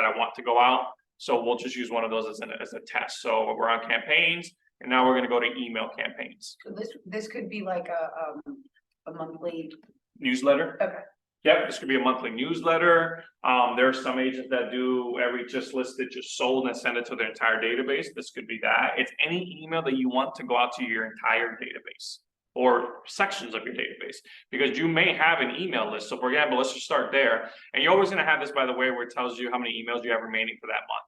I want to go out. So we'll just use one of those as a test. So we're on campaigns, and now we're going to go to email campaigns. So this could be like a monthly. Newsletter. Okay. Yep, this could be a monthly newsletter. There are some agents that do every just listed, just sold, and send it to their entire database. This could be that. It's any email that you want to go out to your entire database or sections of your database, because you may have an email list. So for example, let's just start there. And you're always going to have this, by the way, where it tells you how many emails you have remaining for that month.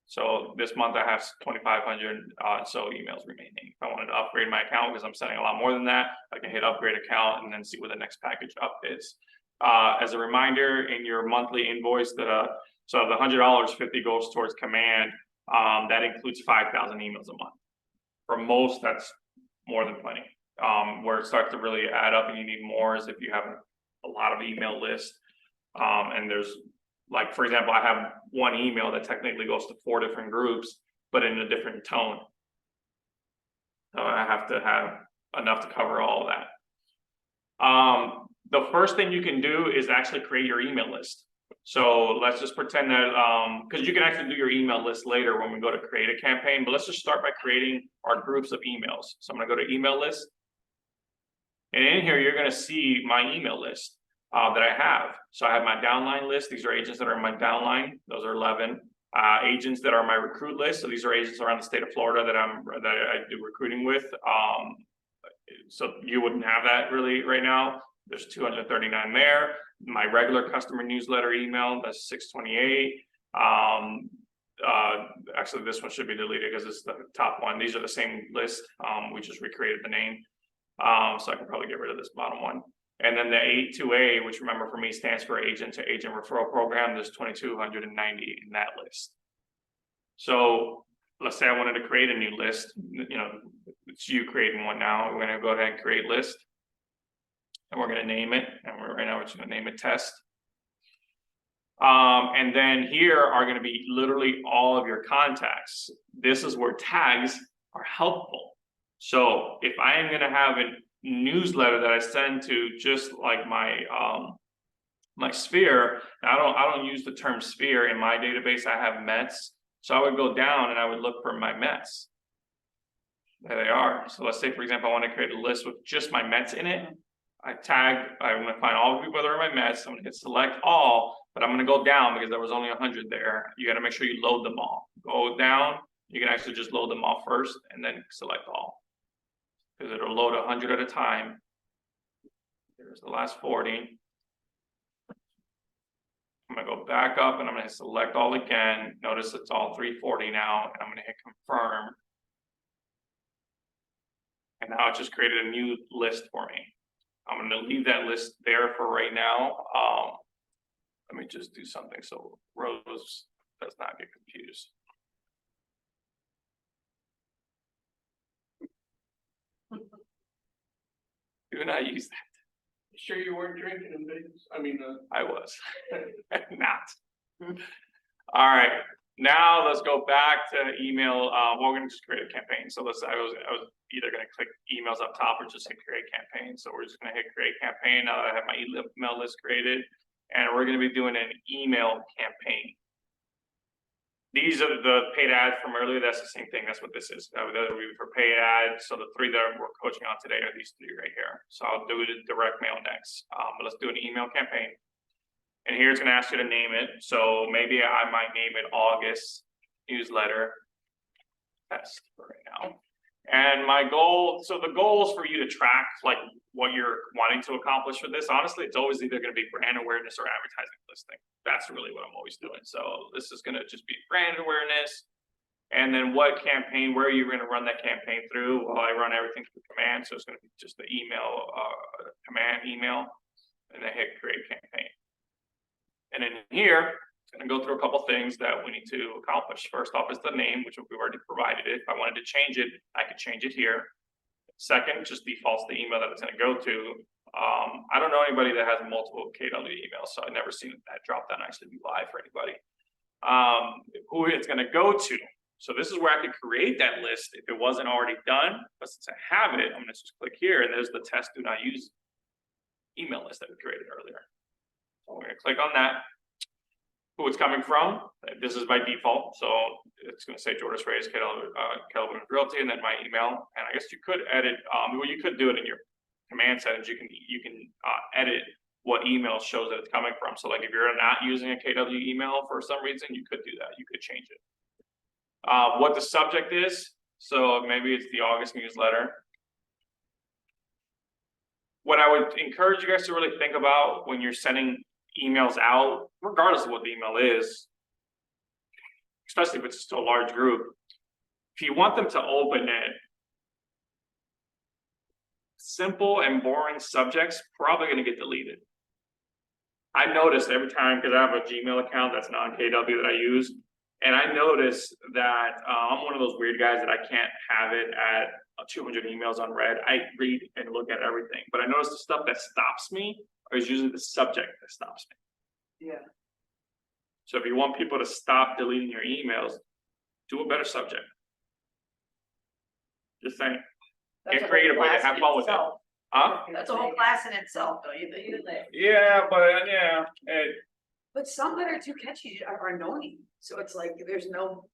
So this month I have 2,500 so emails remaining. If I wanted to upgrade my account, because I'm sending a lot more than that, I can hit upgrade account and then see what the next package up is. As a reminder, in your monthly invoice, so the $100, 50 goes towards command. That includes 5,000 emails a month. For most, that's more than plenty. Where it starts to really add up and you need more is if you have a lot of email lists. And there's, like, for example, I have one email that technically goes to 4 different groups, but in a different tone. So I have to have enough to cover all of that. The first thing you can do is actually create your email list. So let's just pretend that, because you can actually do your email list later when we go to create a campaign, but let's just start by creating our groups of emails. So I'm going to go to email list. And in here, you're going to see my email list that I have. So I have my downline list. These are agents that are in my downline. Those are 11. Agents that are my recruit list. So these are agents around the state of Florida that I do recruiting with. So you wouldn't have that really right now. There's 239 there. My regular customer newsletter email, that's 628. Actually, this one should be deleted because it's the top one. These are the same list. We just recreated the name. So I can probably get rid of this bottom one. And then the 82A, which remember for me stands for agent to agent referral program. There's 2,290 in that list. So let's say I wanted to create a new list. You know, it's you creating one now. We're going to go ahead and create list. And we're going to name it. And right now we're just going to name it test. And then here are going to be literally all of your contacts. This is where tags are helpful. So if I am gonna have a newsletter that I send to just like my sphere, I don't use the term sphere in my database, I have Mets. So I would go down and I would look for my Mets. There they are. So let's say, for example, I want to create a list with just my Mets in it. I'm gonna find all the people that are in my Mets, I'm gonna hit select all, but I'm gonna go down because there was only 100 there. You gotta make sure you load them all. Go down, you can actually just load them all first and then select all. Because it'll load 100 at a time. There's the last 40. I'm gonna go back up and I'm gonna select all again. Notice it's all 340 now, and I'm gonna hit confirm. And now it just created a new list for me. I'm gonna leave that list there for right now. Let me just do something so Rose does not get confused. Do not use that. Sure you weren't drinking in Vegas? I mean, I was not. All right, now let's go back to email. We're gonna just create a campaign. So I was either gonna click emails up top or just hit create campaign. So we're just gonna hit create campaign. Now that I have my email list created, and we're gonna be doing an email campaign. These are the paid ads from earlier. That's the same thing. That's what this is. That would be for paid ads. So the 3 that we're coaching on today are these 3 right here. So I'll do it in direct mail next. But let's do an email campaign. And here it's going to ask you to name it. So maybe I might name it August newsletter test for right now. And my goal, so the goal is for you to track like what you're wanting to accomplish with this. Honestly, it's always either going to be brand awareness or advertising listing. That's really what I'm always doing. So this is going to just be brand awareness. And then what campaign, where are you going to run that campaign through? Well, I run everything through command. So it's going to be just the email, command email, and then hit create campaign. And in here, it's going to go through a couple things that we need to accomplish. First off is the name, which we've already provided it. If I wanted to change it, I could change it here. Second, just defaults the email that it's going to go to. I don't know anybody that has multiple KW emails, so I've never seen that drop down actually be live for anybody. Who it's going to go to. So this is where I could create that list if it wasn't already done. But since I have it, I'm going to just click here, and there's the test do not use email list that we created earlier. So we're going to click on that. Who it's coming from, this is by default, so it's going to say Jordas, Reyes, Kelvin Realty, and then my email. And I guess you could edit. Well, you could do it in your command settings. You can edit what email shows that it's coming from. So, like if you're not using a KW email for some reason, you could do that. You could change it. What the subject is. So maybe it's the August newsletter. What I would encourage you guys to really think about when you're sending emails out, regardless of what the email is, especially if it's just a large group, if you want them to open it, simple and boring subjects probably going to get deleted. I noticed every time, because I have a Gmail account that's non-KW that I use, and I noticed that I'm one of those weird guys that I can't have it at 200 emails unread. I read and look at everything, but I noticed the stuff that stops me is usually the subject that stops me. Yeah. So if you want people to stop deleting your emails, do a better subject. Just saying. Get creative with it. Have fun with it. Huh? That's a whole class in itself, though. Yeah, but yeah. But some that are too catchy are annoying, so it's like there's no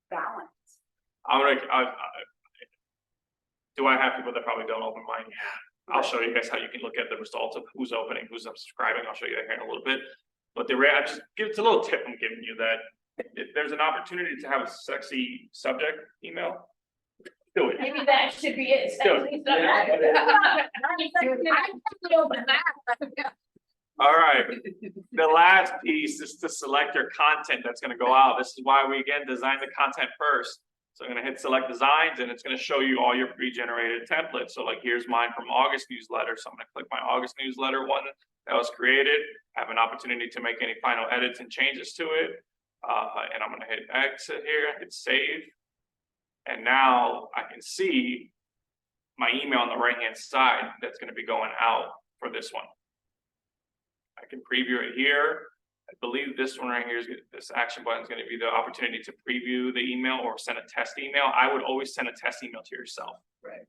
balance. Do I have people that probably don't open mine? Yeah. I'll show you guys how you can look at the results of who's opening, who's unsubscribing. I'll show you that here in a little bit. But it's a little tip I'm giving you that if there's an opportunity to have a sexy subject email, do it. Maybe that should be it. Do it. All right. The last piece is to select your content that's going to go out. This is why we again design the content first. So I'm going to hit select designs, and it's going to show you all your pre-generated templates. So like here's mine from August newsletter. So I'm going to click my August newsletter one that was created. Have an opportunity to make any final edits and changes to it. And I'm going to hit exit here, hit save. And now I can see my email on the right-hand side that's going to be going out for this one. I can preview it here. I believe this one right here is this action button is going to be the opportunity to preview the email or send a test email. I would always send a test email to yourself. Right.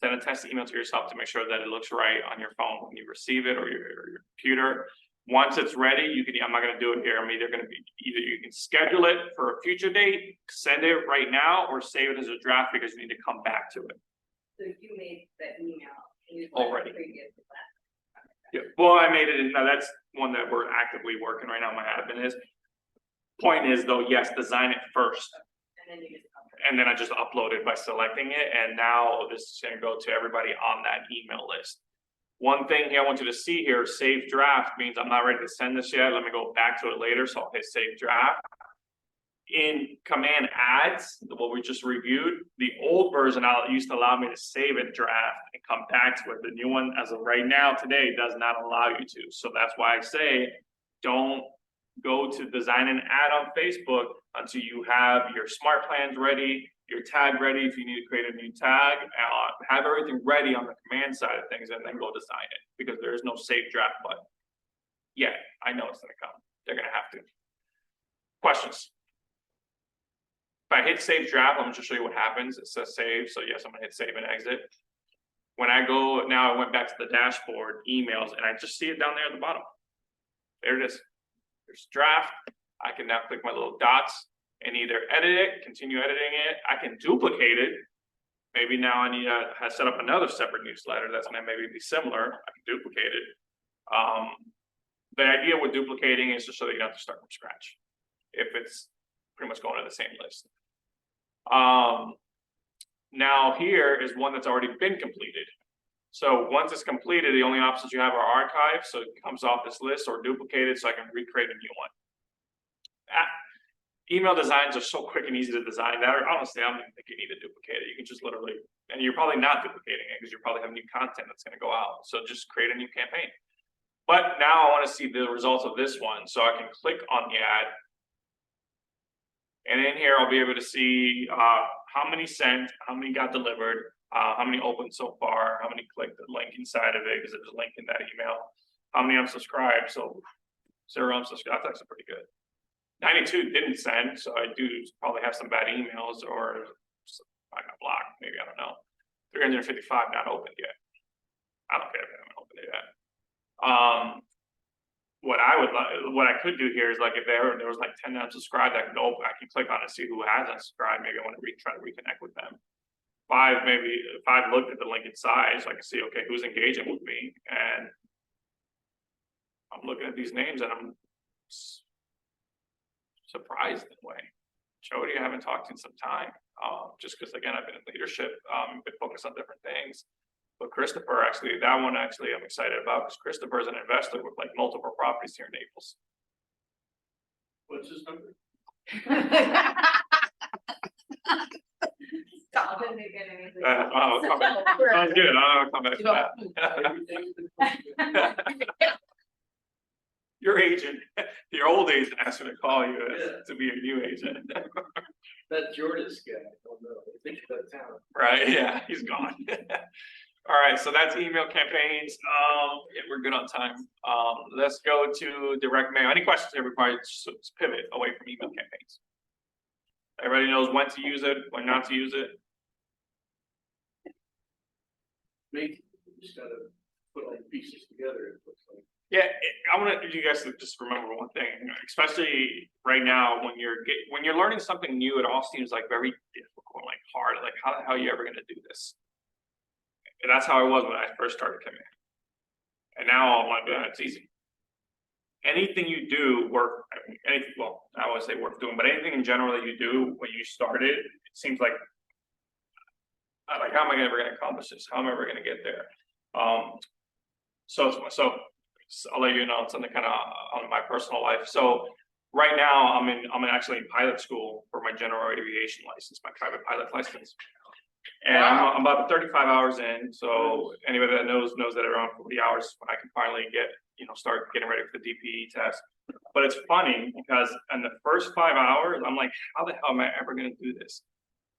Send a test email to yourself to make sure that it looks right on your phone when you receive it or your computer. Once it's ready, I'm not gonna do it here. I'm either gonna be, either you can schedule it for a future date, send it right now, or save it as a draft because you need to come back to it. So you made the email. Already. Previous to that. Yeah, well, I made it, now that's one that we're actively working right now, my admin is. Point is though, yes, design it first, And then you just. and then I just upload it by selecting it, and now this is gonna go to everybody on that email list. One thing here I want you to see here, save draft means I'm not ready to send this yet, let me go back to it later, so I'll hit save draft. In command adds, what we just reviewed, the old version used to allow me to save a draft and come back to it. The new one, as of right now, today, does not allow you to. So that's why I say, don't go to design an ad on Facebook until you have your smart plans ready, your tag ready, if you need to create a new tag, have everything ready on the command side of things, and then go design it, because there is no save draft button. Yeah, I know it's gonna come. They're gonna have to. Questions? If I hit save draft, I'm just show you what happens. It says save, so yes, I'm gonna hit save and exit. When I go, now I went back to the dashboard, emails, and I just see it down there at the bottom. There it is. There's draft. I can now click my little dots and either edit it, continue editing it. I can duplicate it. Maybe now I need to set up another separate newsletter that's gonna maybe be similar. I can duplicate it. The idea with duplicating is just so that you don't have to start from scratch. If it's pretty much going to the same list. Now here is one that's already been completed. So once it's completed, the only options you have are archive, so it comes off this list, or duplicated, so I can recreate a new one. Email designs are so quick and easy to design that, honestly, I don't even think you need to duplicate it. You can just literally, and you're probably not duplicating it because you probably have new content that's going to go out. So just create a new campaign. But now I want to see the results of this one, so I can click on the ad. And in here, I'll be able to see how many sent, how many got delivered, how many opened so far, how many clicked the link inside of it because there's a link in that email, how many unsubscribed. So 0 unsubscribed, that's pretty good. 92 didn't send, so I do probably have some bad emails, or I got blocked, maybe, I don't know. 355 not opened yet. I don't care if I haven't opened it yet. What I could do here is, like, if there was like 10 unsubscribed, I can click on it and see who has unsubscribed. Maybe I want to try to reconnect with them. 5, maybe if I've looked at the link inside, so I can see, okay, who's engaging with me, and I'm looking at these names and I'm surprised in a way. Jody, I haven't talked in some time, just because, again, I've been in leadership, been focused on different things. But Christopher, actually, that one actually I'm excited about, because Christopher is an investor with like multiple properties here in Naples. What's his number? Stop it, they get anything. I'll come back. Sounds good. I'll come back to that. Your agent, your old agent asked me to call you to be your new agent. That Jordas guy, I don't know, I think he's out of town. Right, yeah, he's gone. All right, so that's email campaigns. Yeah, we're good on time. Let's go to direct mail. Any questions here before I pivot away from email campaigns? Everybody knows when to use it, when not to use it. Maybe you just gotta put all the pieces together, it looks like. Yeah, I want you guys to just remember one thing, especially right now when you're learning something new. It all seems like very difficult, like hard. Like, how the hell are you ever going to do this? And that's how I was when I first started coming. And now I'm like, it's easy. Anything you do well, I wouldn't say worth doing, but anything in general that you do when you started, it seems like how am I ever going to accomplish this? How am I ever going to get there? So I'll let you know something kind of on my personal life. So right now I'm actually in pilot school for my general aviation license, my private pilot license. And I'm about 35 hours in. So anybody that knows that around 40 hours when I can finally start getting ready for the DPE test. But it's funny because in the first 5 hours, I'm like, how the hell am I ever going to do this?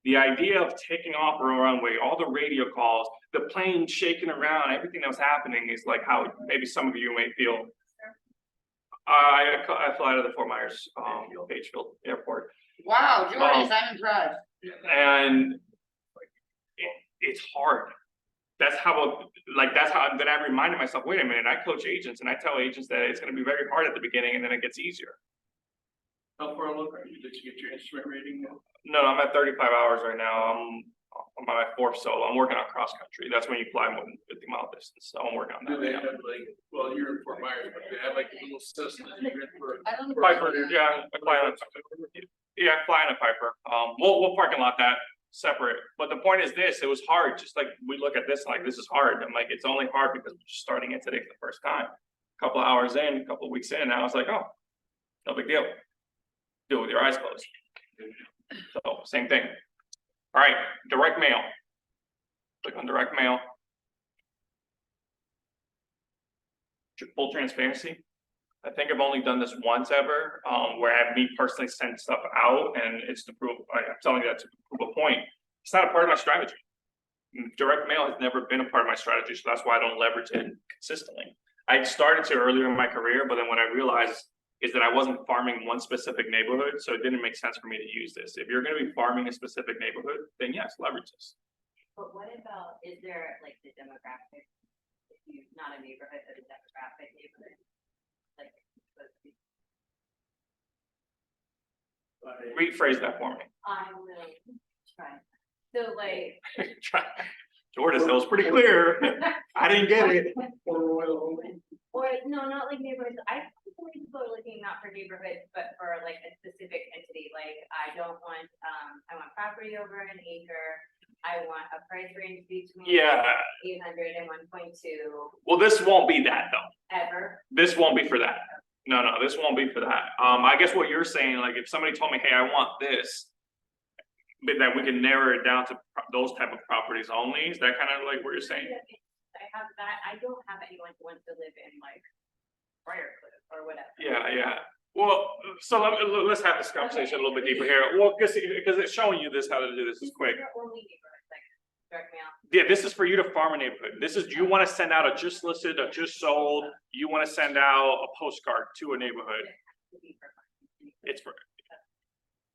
The idea of taking off a runway, all the radio calls, the plane shaking around, everything that was happening is like how maybe some of you may feel. I fly out of the Fort Myers, Pagefield Airport. Wow, Jordas, I'm impressed. And it's hard. that's how, then I reminded myself, wait a minute, I coach agents and I tell agents that it's gonna be very hard at the beginning and then it gets easier. How far along are you? Did you get your instrument rating now? No, I'm at 35 hours right now. I'm on my fourth solo. I'm working on cross country. That's when you fly more than 50-mile distance. So I'm working on Do that they right now. have like, well, you're in Fort Myers, but they have like a little system that you're in for. I don't know. Piper, yeah, I fly on yeah, I fly on a Piper. We'll parking lot that separate. But the point is this, it was hard. Just like we look at this, like this is hard. I'm like, it's only hard because we're just starting it today for the first time. A couple of hours in, a couple of weeks in, I was like, oh, no big deal. Do it with your eyes closed. So same thing. All right, direct mail. Click on direct mail. Full transparency. I think I've only done this once ever, where I have me personally sent stuff out and it's to prove, I'm telling you that to prove a point. It's not a part of my strategy. Direct mail has never been a part of my strategy, so that's why I don't leverage it consistently. I started to earlier in my career, but then what I realized is that I wasn't farming one specific neighborhood, so it didn't make sense for me to use this. If you're gonna be farming a specific neighborhood, then yes, leverage this. But what about, is there like the demographic, if you, not a neighborhood, but a demographic neighborhood? Like, Rephrase that for me. I'm really trying. So like. Jordas, that was pretty clear. I didn't get it. Or, no, not like neighborhoods, I think people are looking not for neighborhoods, but for like a specific entity, like, I don't want, I want property over an acre. I want a price range between. Yeah. 800 and 1.2 Well, this won't be that though. ever. This won't be for that. No, this won't be for that. I guess what you're saying, like if somebody told me, hey, I want this, but that we can narrow it down to those type of properties only, is that kind of like what you're saying? I have that, I don't have anyone who wants to live in like Briarcliff or whatever. Yeah. Well, so let's have this conversation a little bit deeper here. Well, because it's showing you this, how to do this is quick. These are only neighborhoods, like direct mail. Yeah, this is for you to farm a neighborhood. This is, you want to send out a just listed, a just sold, you want to send out a postcard to a neighborhood. To be for fun. It's for,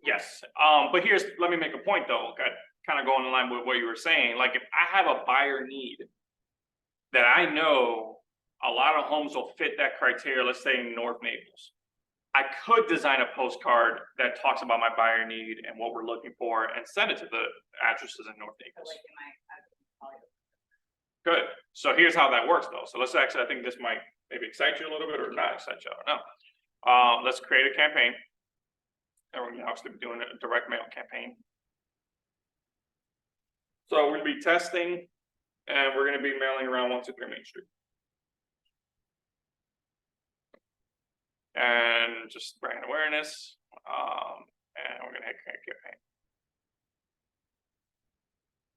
yes, but let me make a point though, kind of going in line with what you were saying. Like if I have a buyer need that I know a lot of homes will fit that criteria, let's say in North Naples, I could design a postcard that talks about my buyer need and what we're looking for and send it to the addresses in North So Naples. like in my, Good. So here's how that works though. So let's actually, I think this might maybe excite you a little bit or not excite you, I don't know. Let's create a campaign. And we're gonna actually be doing a direct mail campaign. So we're gonna be testing and we're gonna be mailing around 123 Main Street. And just brand awareness, and we're gonna hit create campaign.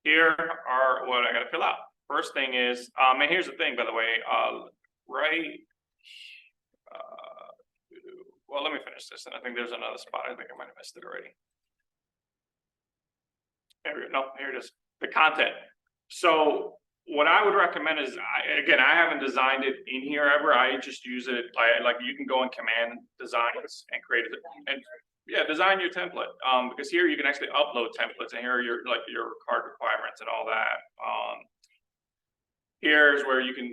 Here are what I gotta fill out. First thing is, and here's the thing, by the way, well, let me finish this, and I think there's another spot, I think I might have missed it already. Here it is, the content. So what I would recommend is, I haven't designed it in here ever, I just use it, like you can go in command designs and create it, and yeah, design your template, because here you can actually upload templates, and here are your card requirements and all that. Here's where you can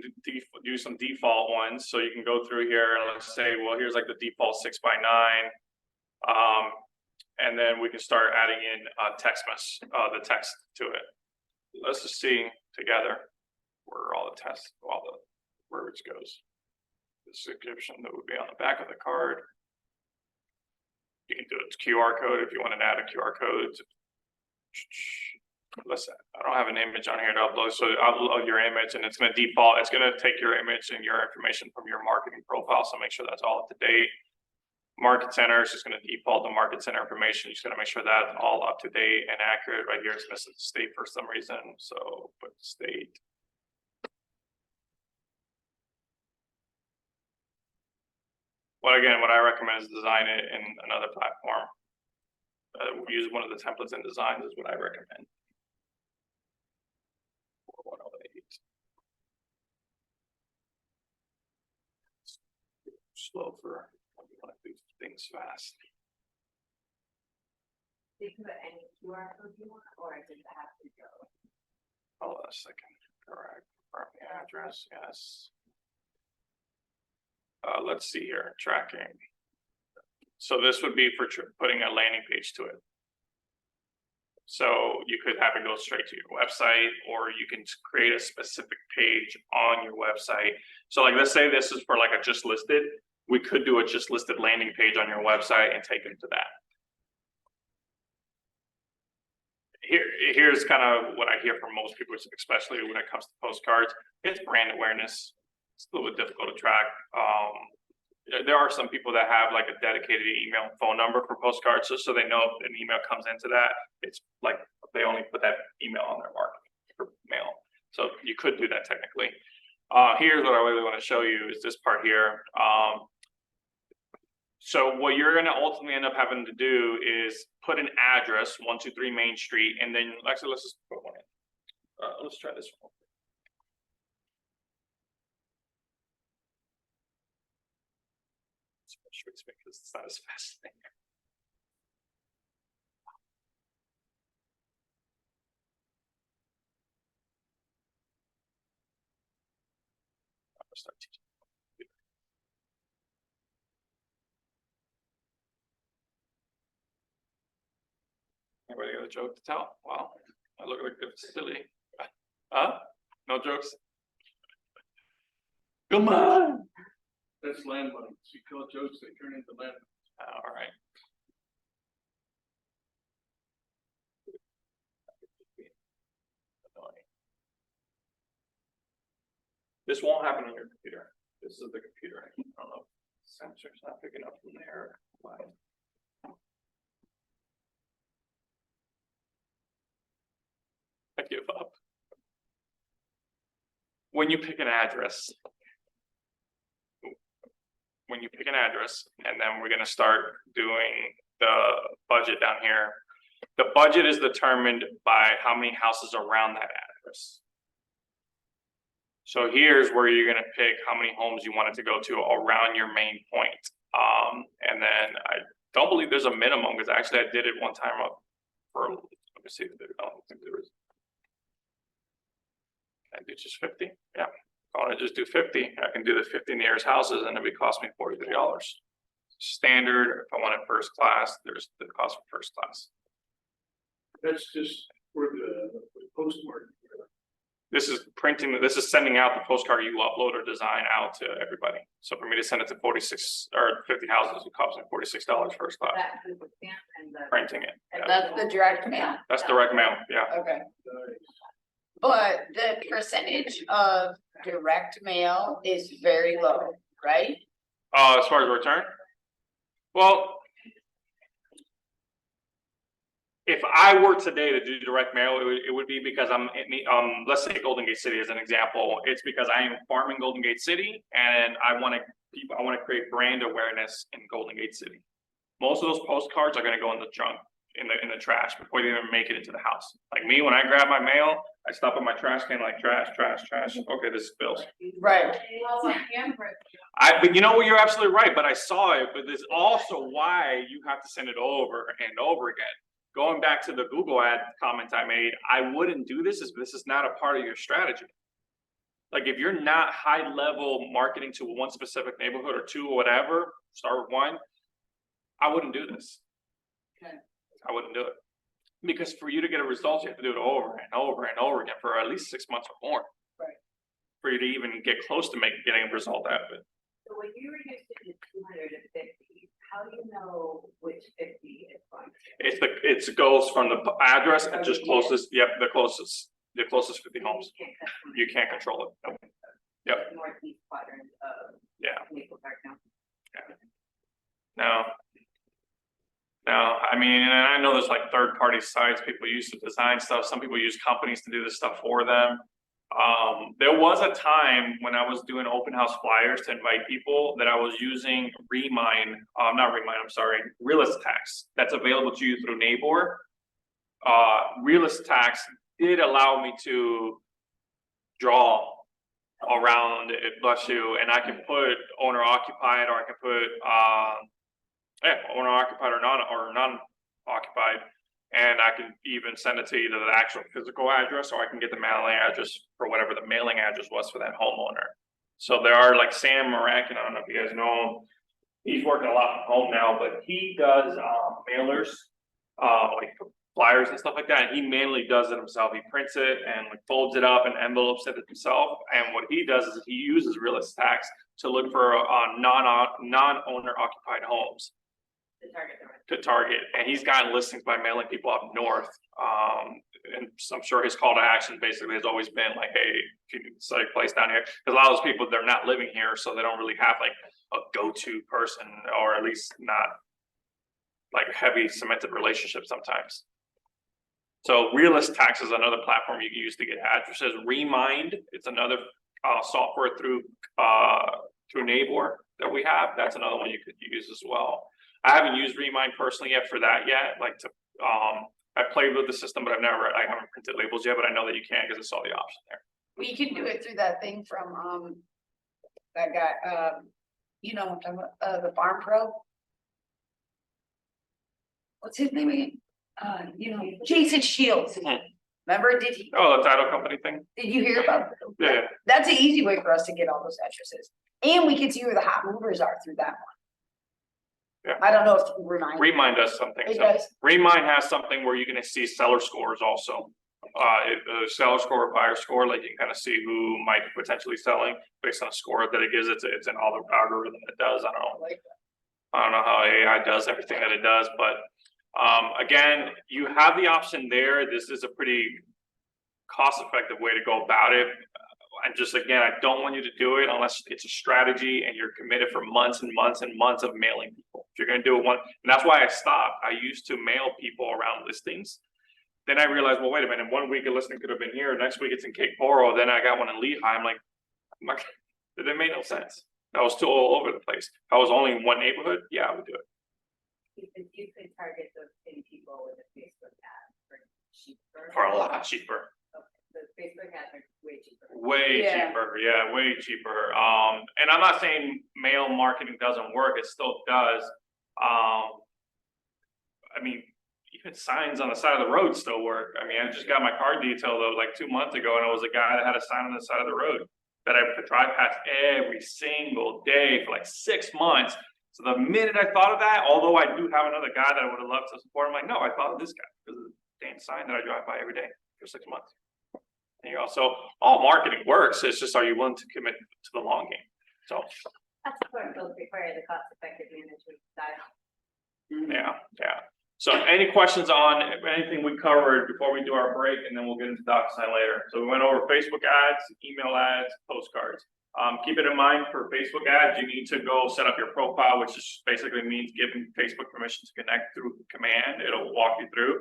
do some default ones, so you can go through here and let's say, well, here's like the default 6x9, and then we can start adding in the text to it. Let's just see together where all the text, all the words goes. The description that would be on the back of the card. You can do it QR code if you want to add a QR code. Listen, I don't have an image on here to upload, so upload your image and it's going to default. It's going to take your image and your information from your marketing profile, so make sure that's all up to date. Market Center is just going to default the Market Center information. You're just going to make sure that's all up to date and accurate. Right here, it's missing the state for some reason, so put state. Well, again, what I recommend is design it in another platform. Use one of the templates and designs is what I recommend. 4108. Slow for when you want to do things fast. you can put any QR code you want, or does it have to go? Hold on a second. Correct, confirm the address, yes. Let's see here, tracking. So this would be for putting a landing page to it. So you could have it go straight to your website, or you can create a specific page on your website. So like, let's say this is for like a just listed, we could do a just listed landing page on your website and take them to that. Here's kind of what I hear from most people, especially when it comes to postcards. It's brand awareness. It's a little bit difficult to track. There are some people that have like a dedicated email and phone number for postcards, so they know if an email comes into that, it's like they only put that email on their market for mail. So you could do that technically. Here's what I really want to show you is this part here. So what you're going to ultimately end up having to do is put an address, 123 Main Street, and then actually let's just put one in. Let's try this one. Because it's not as fast. I'm gonna start teaching. Anybody got a joke to tell? Wow, I look like a silly. Huh? No jokes? Come on. That's landmines. You tell jokes, they turn into landmines. All right. This won't happen on your computer. This is the computer. I don't know. Sensor's not picking up from there. Why? I give up. When you pick an address, and then we're going to start doing the budget down here. The budget is determined by how many houses around that address. So here's where you're going to pick how many homes you want it to go to around your main point. And then I don't believe there's a minimum, because actually I did it one time for, let me see, I don't think there was. Can I do just 50? Yeah. If I want to just do 50, I can do the 50 nearest houses, and it would cost me $43. Standard. If I want it first class, there's the cost for first class. That's just for the postmark. This is printing. This is sending out the postcard you upload or design out to everybody. So for me to send it to 46 or 50 houses, it costs me $46 first class. That is the stamp and the. Printing it. And Yeah. that's the direct mail, That's direct mail. Yeah. okay. But the percentage of direct mail is very low, right? As far as return, well, if I were today to do direct mail, it would be because let's say Golden Gate City as an example. It's because I am farming Golden Gate City, and I want to create brand awareness in Golden Gate City. Most of those postcards are going to go in the junk, in the trash, before they even make it into the house. Like me, when I grab my mail, I stop at my trash can like trash. Okay, this is bills. Right. But you know what, you're absolutely right. But I saw it. But there's also why you have to send it over and over again. Going back to the Google ad comment I made, I wouldn't do this if this is not a part of your strategy. Like if you're not high level marketing to one specific neighborhood or two or whatever, start with one, I wouldn't do this. Okay. I wouldn't do it. Because for you to get a result, you have to do it over and over and over again for at least 6 months or more. Right. For you to even get close to getting a result out of it. So when you reduce it to 250, how do you know which 50 is going to? It goes from the address and just closest, the closest 50 homes. You can't control it. Nope. Yep. Northeast quadrant of. Yeah. Naples Park now. Yeah. No, I mean, and I know there's like third-party sites people use to design stuff. Some people use companies to do this stuff for them. There was a time when I was doing open house flyers to invite people that I was using Realist Tax that's available to you through Neighbor. Realist Tax did allow me to draw around it, bless you, and I can put owner occupied, or I can put owner occupied or non occupied. And I can even send it to either the actual physical address, or I can get the mailing address for whatever the mailing address was for that homeowner. So there are like Sam Marakin, I don't know if you guys know him. He's working a lot from home now, but he does mailers, like flyers and stuff like that. And he manually does it himself. He prints it and like folds it up and envelopes it himself. And what he does is he uses real estate tax to look for non-owner occupied homes to target. And he's gotten listings by mailing people up north. And so I'm sure his call to action basically has always been like, hey, can you sell your place down here? Because a lot of those people, they're not living here, so they don't really have like a go-to person, or at least not like heavy cemented relationships sometimes. So Realist Tax is another platform you can use to get addresses. Remind, it's another software through Neighbor that we have. That's another one you could use as well. I haven't used Remind personally yet for that yet. Like to I played with the system, but I haven't printed labels yet, but I know that you can because I saw the option there. Well, you can do it through that thing from, that guy, you know, the Farm Pro. What's his name again? You know, Jason Shields. Remember, did Oh, the title company thing? you hear about? Yeah. That's an easy way for us to get all those addresses. And we can see where the hot movers are through that one. Yeah. I don't know if Remind does something. It So does. Remind has something where you can see seller scores also. Seller score or buyer score, like you can kind of see who might be potentially selling based on a score that it gives. It's in all the algorithm it does. I don't know how AI does everything that it does, but again, you have the option there. This is a pretty cost-effective way to go about it. And just again, I don't want you to do it unless it's a strategy and you're committed for months and months and months of mailing people. If you're going to do it one, and that's why I stopped. I used to mail people around listings. Then I realized, well, wait a minute. 1 week a listing could have been here. Next week it's in Cape Coral. Then I got one in Lehigh. I'm like, it made no sense. I was still all over the place. If I was only in one neighborhood, yeah, I would do it. You could target those same people with a Facebook ad for cheaper. For a lot cheaper. The Facebook ads are way cheaper. Way Yeah. cheaper, yeah, way cheaper. And I'm not saying mail marketing doesn't work, it still does. I mean, even signs on the side of the road still work. I mean, I just got my car detailed though, like 2 months ago, and it was a guy that had a sign on the side of the road that I could drive past every single day for like 6 months. So the minute I thought of that, although I do have another guy that I would have loved to support, I'm like, no, I thought of this guy because of the damn sign that I drive by every day for 6 months. And so all marketing works. It's just, are you willing to commit to the long game? So That's where those require the cost-effective management style. yeah. So any questions on anything we covered before we do our break, and then we'll get into DocuSign later. So we went over Facebook ads, email ads, postcards. Keep it in mind for Facebook ads, you need to go set up your profile, which is basically means giving Facebook permission to connect through command. It'll walk you through,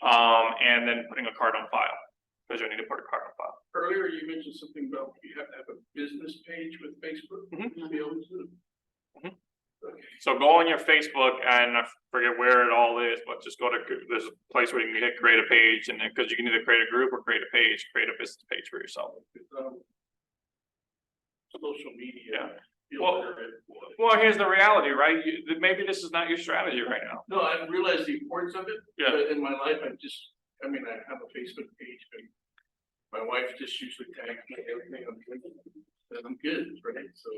and then putting a card on file, because you need to put a card on file. Earlier, you mentioned something about you have to have a business page with Facebook to be able to. Okay. So go on your Facebook, and I forget where it all is, but just go to, there's a place where you can hit create a page, and then because you can either create a group or create a page, create a business page for yourself. Social media. Well, here's the reality, right? Maybe this is not your strategy right now. No, I realize the importance of it. Yeah. But in my life, I have a Facebook page, but my wife just usually tags me everything I'm doing. And I'm good, right? So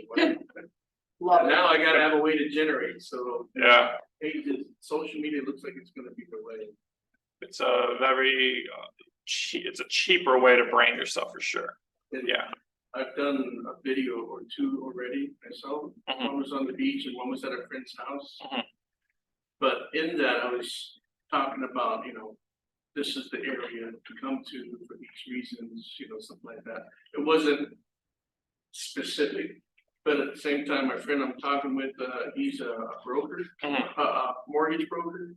now I gotta have a way to generate, so. Yeah. Pages, social media looks like it's gonna be the way. It's a very it's a cheaper way to brand yourself for sure. And Yeah. I've done a video or two already myself. Mhm. One was on the beach and one was at a friend's house. Mhm. But in that, I was talking about, this is the area to come to for these reasons, something like that. It wasn't specific, but at the same time, my friend I'm talking with, he's a broker, Mhm. a mortgage broker.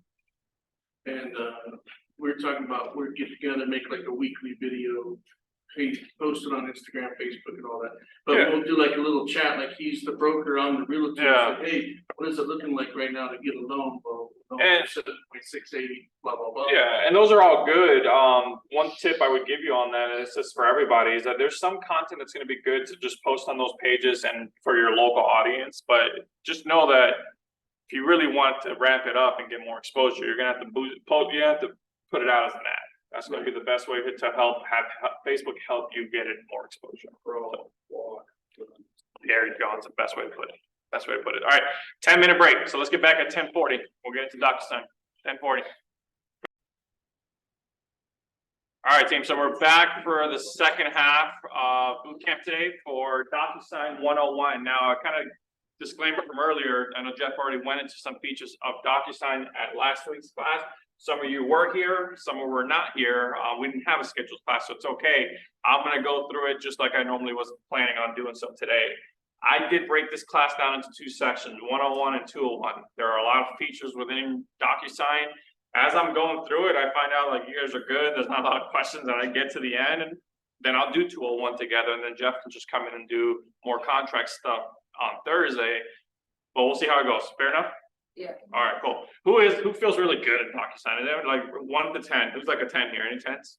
And we're talking about, we're get together, make like a weekly video, post it on Instagram, Facebook and all that. But Yeah. we'll do like a little chat, like he's the broker, I'm the realtor. Yeah. Say, hey, what is it looking like right now to get a loan? Well, And- 7.680, blah, blah, blah. Yeah, and those are all good. One tip I would give you on that, and this is for everybody, is that there's some content that's going to be good to just post on those pages and for your local audience. But just know that if you really want to ramp it up and get more exposure, you're gonna have to put it out as an ad. That's gonna be the best way to help Facebook help you get it more exposure. There you go, it's the best way to put it. Best way to put it. All right, 10-minute break. So let's get back at 10:40. We'll get into DocuSign. 10:40. All right, team. So we're back for the second half of Bootcamp today for DocuSign 101. Now, a kind of disclaimer from earlier. I know Jeff already went into some features of DocuSign at last week's class. Some of you were here, some of you were not here. We didn't have a scheduled class, so it's okay. I'm gonna go through it just like I normally was planning on doing so today. I did break this class down into two sections, 101 and 201. There are a lot of features within DocuSign. As I'm going through it, I find out like you guys are good. There's not a lot of questions, and I get to the end, and then I'll do 201 together, and then Jeff can just come in and do more contract stuff on Thursday. But we'll see how it goes. Fair enough? Yeah. All right, cool. Who feels really good at DocuSign? Is there like 1 to 10? Who's like a 10 here? Any 10s?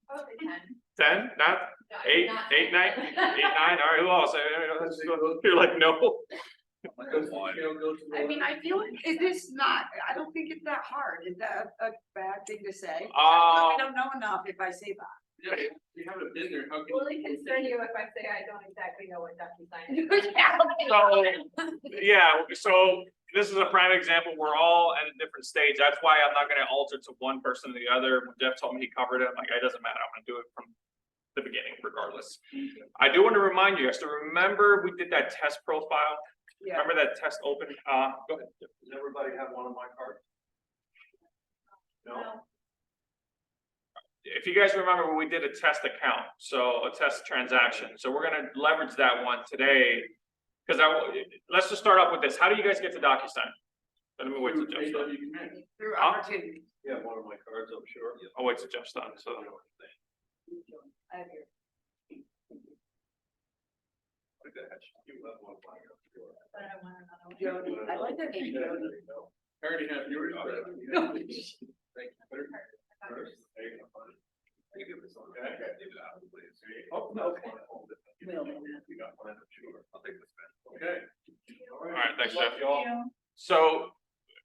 Probably 10. 10? Not? No, 8, not 8, 9, 8, 9. 10. All right, who else? You're like, no. I mean, I feel like, is this not, I don't think it's that hard. Is that a bad thing to say? I don't know enough if I say that. Yeah, if you haven't been there, how can Will it concern you if I say I don't exactly know what DocuSign is? So this is a prime example. We're all at a different stage. That's why I'm not gonna alter to one person or the other. When Jeff told me he covered it, I'm like, it doesn't matter. I'm gonna do it from the beginning regardless. I do want to remind you guys to remember we did that test profile. Yeah. Remember that test open? Go ahead. Does everybody have one of my cards? No? If you guys remember, we did a test account, so a test transaction. So we're gonna leverage that one today. Because let's just start off with this. How do you guys get to DocuSign? Let me wait till Jeff's done. Through Huh? opportunity. You have one of my cards, I'm sure. I'll wait till Jeff's done, so. I have your- You have one of my cards, I'm sure. but I want another one. Jody, I like that name, Jody. I already have yours. Thank you. First, there you go. You give this one, okay? Leave it out, please. Oh, no. You got one, I'm sure. I'll take this pen. Okay. All right, thanks, Jeff. Y'all. So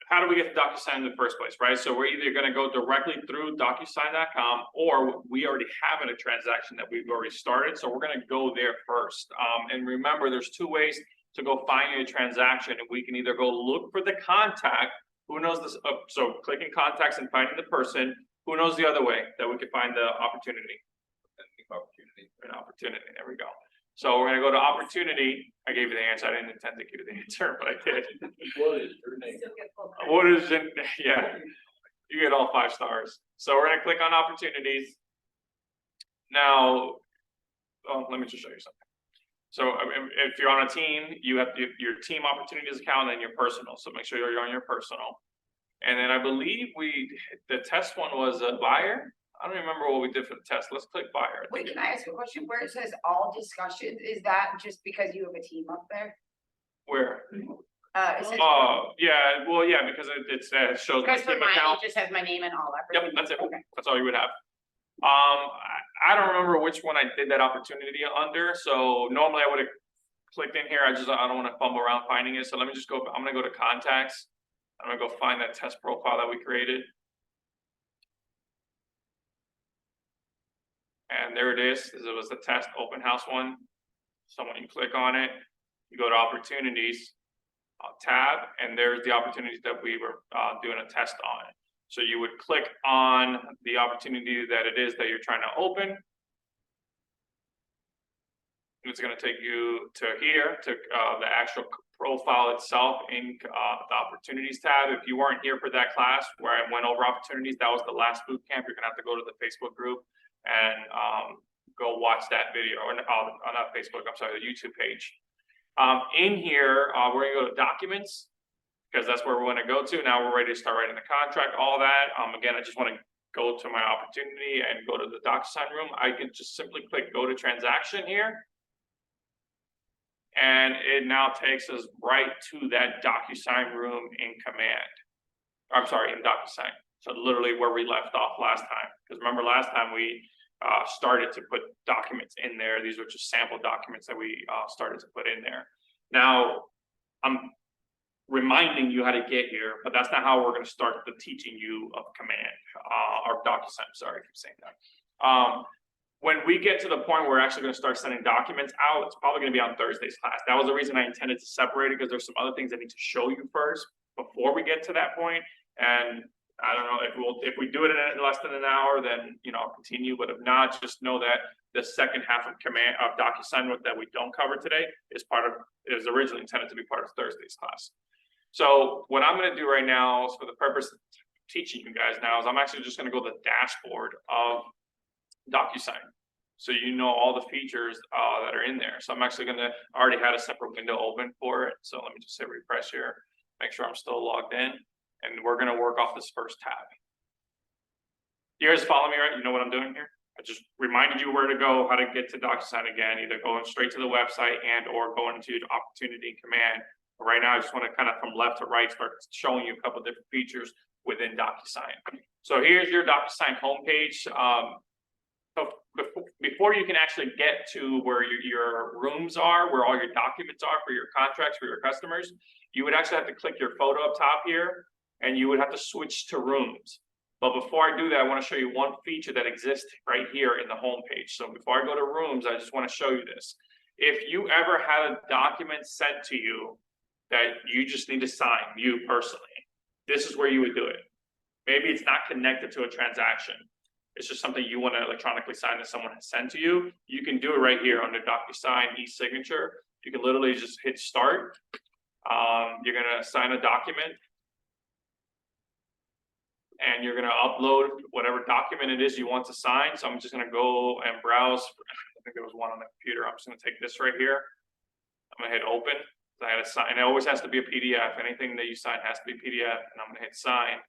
how do we get to DocuSign in the first place, right? So we're either gonna go directly through DocuSign.com, or we already have a transaction that we've already started, so we're gonna go there first. And remember, there's two ways to go find a transaction, and we can either go look for the contact, who knows this, so clicking contacts and finding the person, who knows the other way that we could find the opportunity. An opportunity, there we go. So we're gonna go to opportunity. I gave you the answer. I didn't intend to give you the answer, but I did. What is your name? Still get full What is it? Yeah, you get all 5 stars. So we're gonna click on opportunities. Now, let me just show you something. So if you're on a team, you have your team opportunities account and your personal. So make sure you're on your personal. And then I believe the test one was a buyer. I don't remember what we did for the test. Let's click buyer. Wait, can I ask a question? Where it says all discussions, is that just because you have a team up there? Where? It says, Oh, yeah, well, yeah, because it shows my because for team mine, account. it just has my name and all Yep, everything. that's it. Okay. That's all you would have. I don't remember which one I did that opportunity under, so normally I would have clicked in here. I don't want to fumble around finding it, so let me just go, I'm gonna go to contacts. I'm gonna go find that test profile that we created. And there it is. It was the test open house one. So when you click on it, you go to opportunities tab, and there's the opportunities that we were doing a test on. So you would click on the opportunity that it is that you're trying to open. And it's gonna take you to here, to the actual profile itself in the opportunities tab. If you weren't here for that class where I went over opportunities, that was the last boot camp. You're gonna have to go to the Facebook group and go watch that video, or not Facebook, I'm sorry, the YouTube page. In here, we're gonna go to documents, because that's where we're gonna go to. Now we're ready to start writing the contract, all that. Again, I just wanna go to my opportunity and go to the DocuSign room. I can just simply click go to transaction here. And it now takes us right to that DocuSign room in command. I'm sorry, in DocuSign. So literally where we left off last time. Because remember last time we started to put documents in there. These were just sample documents that we started to put in there. Now, reminding you how to get here, but that's not how we're gonna start the teaching you of command, or DocuSign, sorry, I keep saying that. When we get to the point where we're actually gonna start sending documents out, it's probably gonna be on Thursday's class. That was the reason I intended to separate it, because there's some other things I need to show you first before we get to that point. And I don't know, if we do it in less than an hour, then, you know, I'll continue, but if not, just know that the second half of DocuSign that we don't cover today is originally intended to be part of Thursday's class. So what I'm gonna do right now is, for the purpose of teaching you guys now, is I'm actually just gonna go to the dashboard of DocuSign. So you know all the features that are in there. So I'm actually I already had a separate window open for it. So let me just hit refresh here, make sure I'm still logged in, and we're gonna work off this first tab. You guys follow me, right? You know what I'm doing here? I just reminded you where to go, how to get to DocuSign again, either going straight to the website and or going to opportunity command. But right now, I just want to kind of from left to right start showing you a couple different features within DocuSign. So here's your DocuSign homepage. So before you can actually get to where your rooms are, where all your documents are for your contracts for your customers, you would actually have to click your photo up top here, and you would have to switch to rooms. But before I do that, I want to show you one feature that exists right here in the home page. So before I go to rooms, I just want to show you this. If you ever had a document sent to you that you just need to sign, you personally, this is where you would do it. Maybe it's not connected to a transaction. It's just something you want to electronically sign that someone has sent to you. You can do it right here under DocuSign e-signature. You can literally just hit start. You're going to sign a document. And you're going to upload whatever document it is you want to sign. So I'm just going to go and browse. I think there was one on the computer. I'm just going to take this right here. I'm going to hit open. I had to sign. It always has to be a PDF. Anything that you sign has to be PDF. And I'm going to hit sign.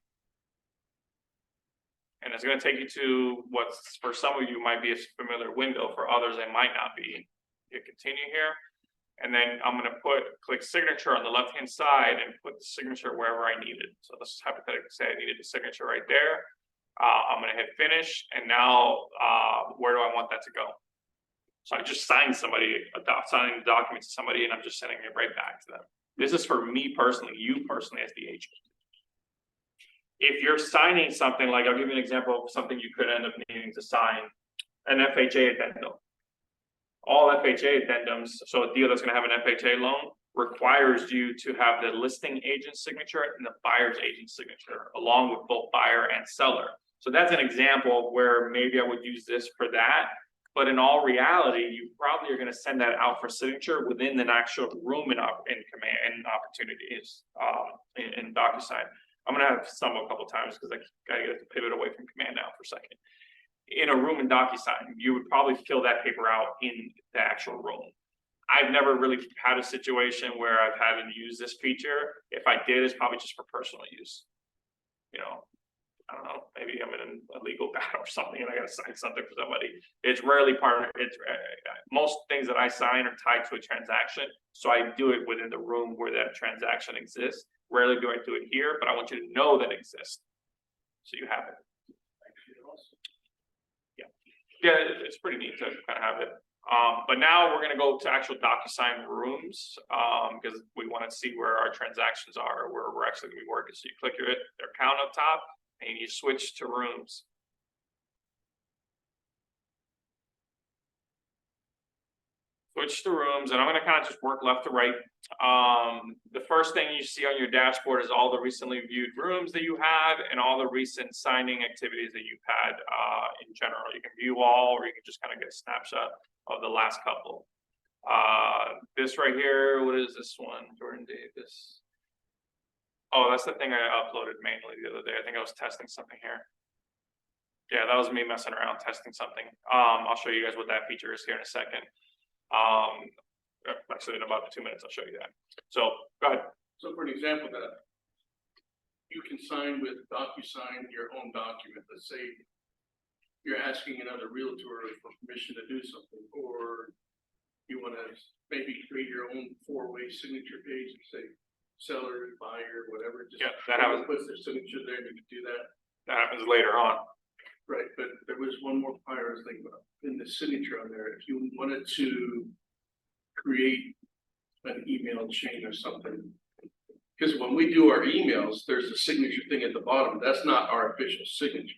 And it's going to take you to what's, for some of you, might be a familiar window. For others, it might not be. You continue here. And then I'm going to click signature on the left-hand side and put the signature wherever I need it. So let's hypothetically say I needed the signature right there. I'm going to hit finish. And now where do I want that to go? So I just signed signing the document to somebody, and I'm just sending it right back to them. This is for me personally, you personally as the agent. If you're signing something, like I'll give you an example of something you could end up needing to sign, an FHA addendum. All FHA addendums, so a deal that's going to have an FHA loan, requires you to have the listing agent signature and the buyer's agent signature, along with both buyer and seller. So that's an example of where maybe I would use this for that. But in all reality, you probably are going to send that out for signature within an actual room in command and opportunities in DocuSign. I'm going to have some a couple times because I got to get to pivot away from command now for a second. In a room in DocuSign, you would probably fill that paper out in the actual room. I've never really had a situation where I've had to use this feature. If I did, it's probably just for personal use. You know, I don't know, maybe I'm in a legal battle or something and I got to sign something for somebody. It's rarely most things that I sign are tied to a transaction. So I do it within the room where that transaction exists. Rarely do I do it here, but I want you to know that it exists. So you have it. Yeah, it's pretty neat to kind of have it. But now we're going to go to actual DocuSign rooms because we want to see where our transactions are, where we're actually going to be working. So you click their account up top and you switch to rooms. Switch to rooms, and I'm going to kind of just work left to right. The first thing you see on your dashboard is all the recently viewed rooms that you have and all the recent signing activities that you've had in general. You can view all, or you can just kind of get a snapshot of the last couple. This right here, what is this one? Jordan Davis. Oh, that's the thing I uploaded manually the other day. I think I was testing something here. Yeah, that was me messing around testing something. I'll show you guys what that feature is here in a second. Actually, in about 2 minutes, I'll show you that. So go ahead. So for an example of that, you can sign with DocuSign your own document. Let's say you're asking another realtor for permission to do something, or you want to maybe create your own four-way signature page and say seller, buyer, whatever. Just that happens. Puts their signature there, and you can do that. That happens later on. Right, but there was one more part I was thinking about in the signature on there. If you wanted to create an email chain or something, Because when we do our emails, there's a signature thing at the bottom. That's not our official signature.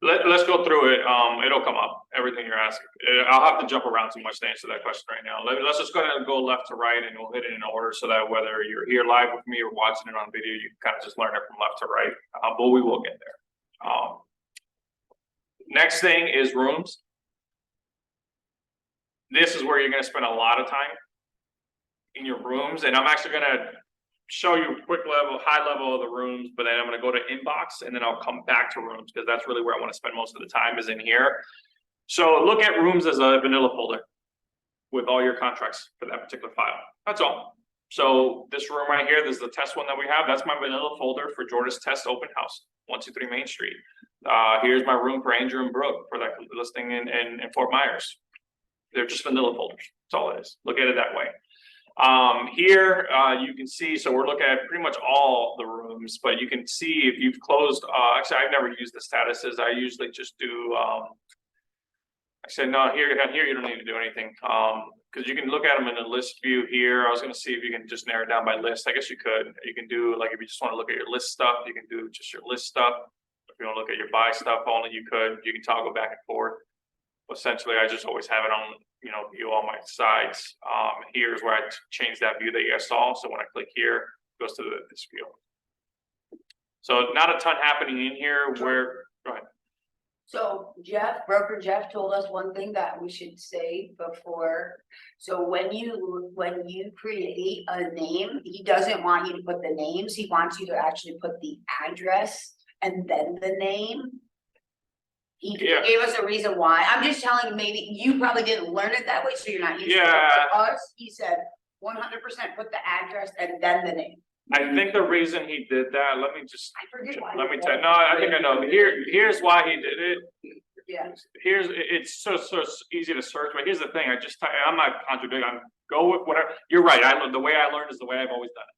Let's go through it. It'll come up, everything you're asking. I'll have to jump around too much to answer that question right now. Let's just go ahead and go left to right and we'll hit it in order so that whether you're here live with me or watching it on video, you can kind of just learn it from left to right. But we will get there. Next thing is rooms. This is where you're gonna spend a lot of time in your rooms, and I'm actually gonna show you quick level, high level of the rooms, but then I'm gonna go to inbox and then I'll come back to rooms because that's really where I want to spend most of the time is in here. So look at rooms as a vanilla folder with all your contracts for that particular file. That's all. So this room right here, this is the test one that we have. That's my vanilla folder for Jordas Test Open House, 123 Main Street. Here's my room for Andrew and Brooke for that listing in Fort Myers. They're just vanilla folders. That's all it is. Look at it that way. Here you can see, so we're looking at pretty much all the rooms, but you can see if you've closed, actually I've never used the statuses. I usually just do, I said, no, here you don't need to do anything. Because you can look at them in the list view here. I was gonna see if you can just narrow it down by list. I guess you could. You can do, like, if you just want to look at your list stuff, you can do just your list stuff. If you want to look at your buy stuff only, you could. You can toggle back and forth. Essentially, I just always have it on, view all my sides. Here's where I change that view that you guys saw. So when I click here, it goes to this view. So not a ton happening in here where, go ahead. So broker Jeff told us one thing that we should say before. So when you create a name, he doesn't want you to put the names. He wants you to actually put the address and then the name. He gave us a reason why. I'm just telling you, maybe you probably didn't learn it that way, so you're not used to it. For us, he said 100% put the address and then the name. I think the reason he did that, let me just, I forget why. let me tell, no, I think I know. Here's why he did it. Yeah. It's so easy to search, but here's the thing, I'm not contradicting, I'm go with whatever, you're right, the way I learned is the way I've always done it.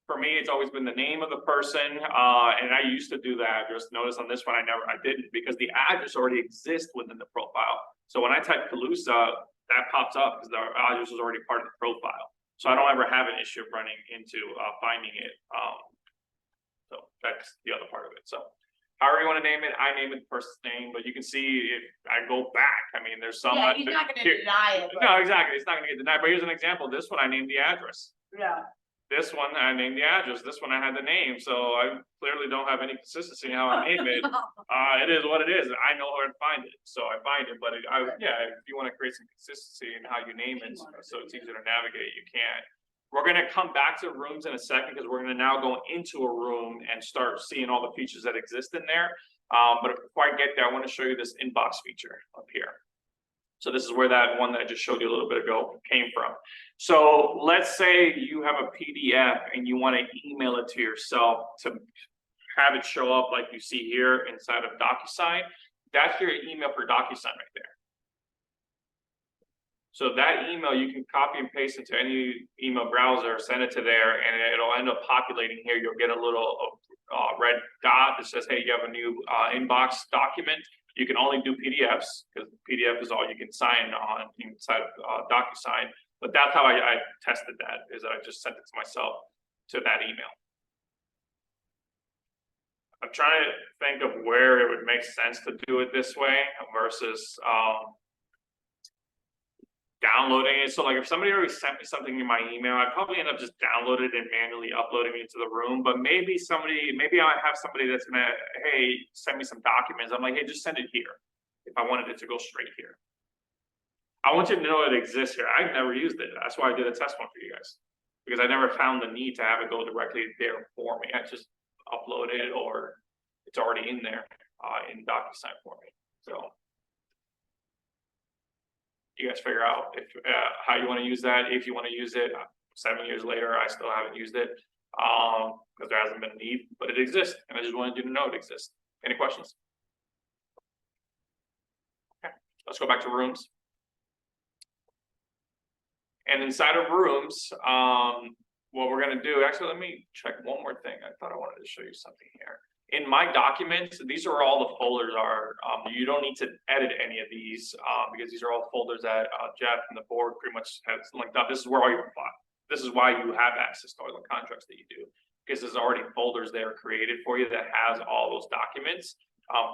For me, it's always been the name of the person, and I used to do the address. Notice on this one, I didn't, because the address already exists within the profile. So when I type Calusa, that pops up because the address is already part of the profile. So I don't ever have an issue of running into finding it. So that's the other part of it. So however you want to name it, I name it the person's name, but you can see if I go back, I mean, there's some. Yeah, he's not gonna deny it. But... No, exactly. It's not gonna get denied, but here's an example. This one, I named the address. Yeah. This one, I named the address. This one, I had the name. So I clearly don't have any consistency in how I name it. It is what it is. I know where to find it. So I find it, but if you want to create some consistency in how you name it, so it's easier to navigate, you can. We're going to come back to rooms in a second because we're going to now go into a room and start seeing all the features that exist in there. But before I get there, I want to show you this inbox feature up here. So this is where that one that I just showed you a little bit ago came from. So let's say you have a PDF and you want to email it to yourself to have it show up like you see here inside of DocuSign. That's your email for DocuSign right there. So that email you can copy and paste into any email browser, send it to there, and it'll end up populating here. You'll get a little red dot that says, hey, you have a new inbox document. You can only do PDFs because PDF is all you can sign on inside of DocuSign. But that's how I tested that, is that I just sent it to myself to that email. I'm trying to think of where it would make sense to do it this way versus downloading it. So like if somebody already sent me something in my email, I'd probably end up just downloading it and manually uploading it into the room. But maybe I have somebody that's gonna, hey, send me some documents. I'm like, hey, just send it here if I wanted it to go straight here. I want you to know it exists here. I've never used it. That's why I did a test one for you guys, because I never found the need to have it go directly there for me. I just upload it, or it's already in there in DocuSign for me. So you guys figure out if how you want to use that. If you want to use it, 7 years later, I still haven't used it because there hasn't been a need, but it exists, and I just wanted you to know it exists. Any questions? Okay, let's go back to rooms. And inside of rooms, what we're going to do, actually, let me check one more thing. I thought I wanted to show you something here. In my documents, these are all the folders are, you don't need to edit any of these because these are all folders that Jeff and the board pretty much has linked up. This is where all your This is why you have access to all the contracts that you do, because there's already folders there created for you that has all those documents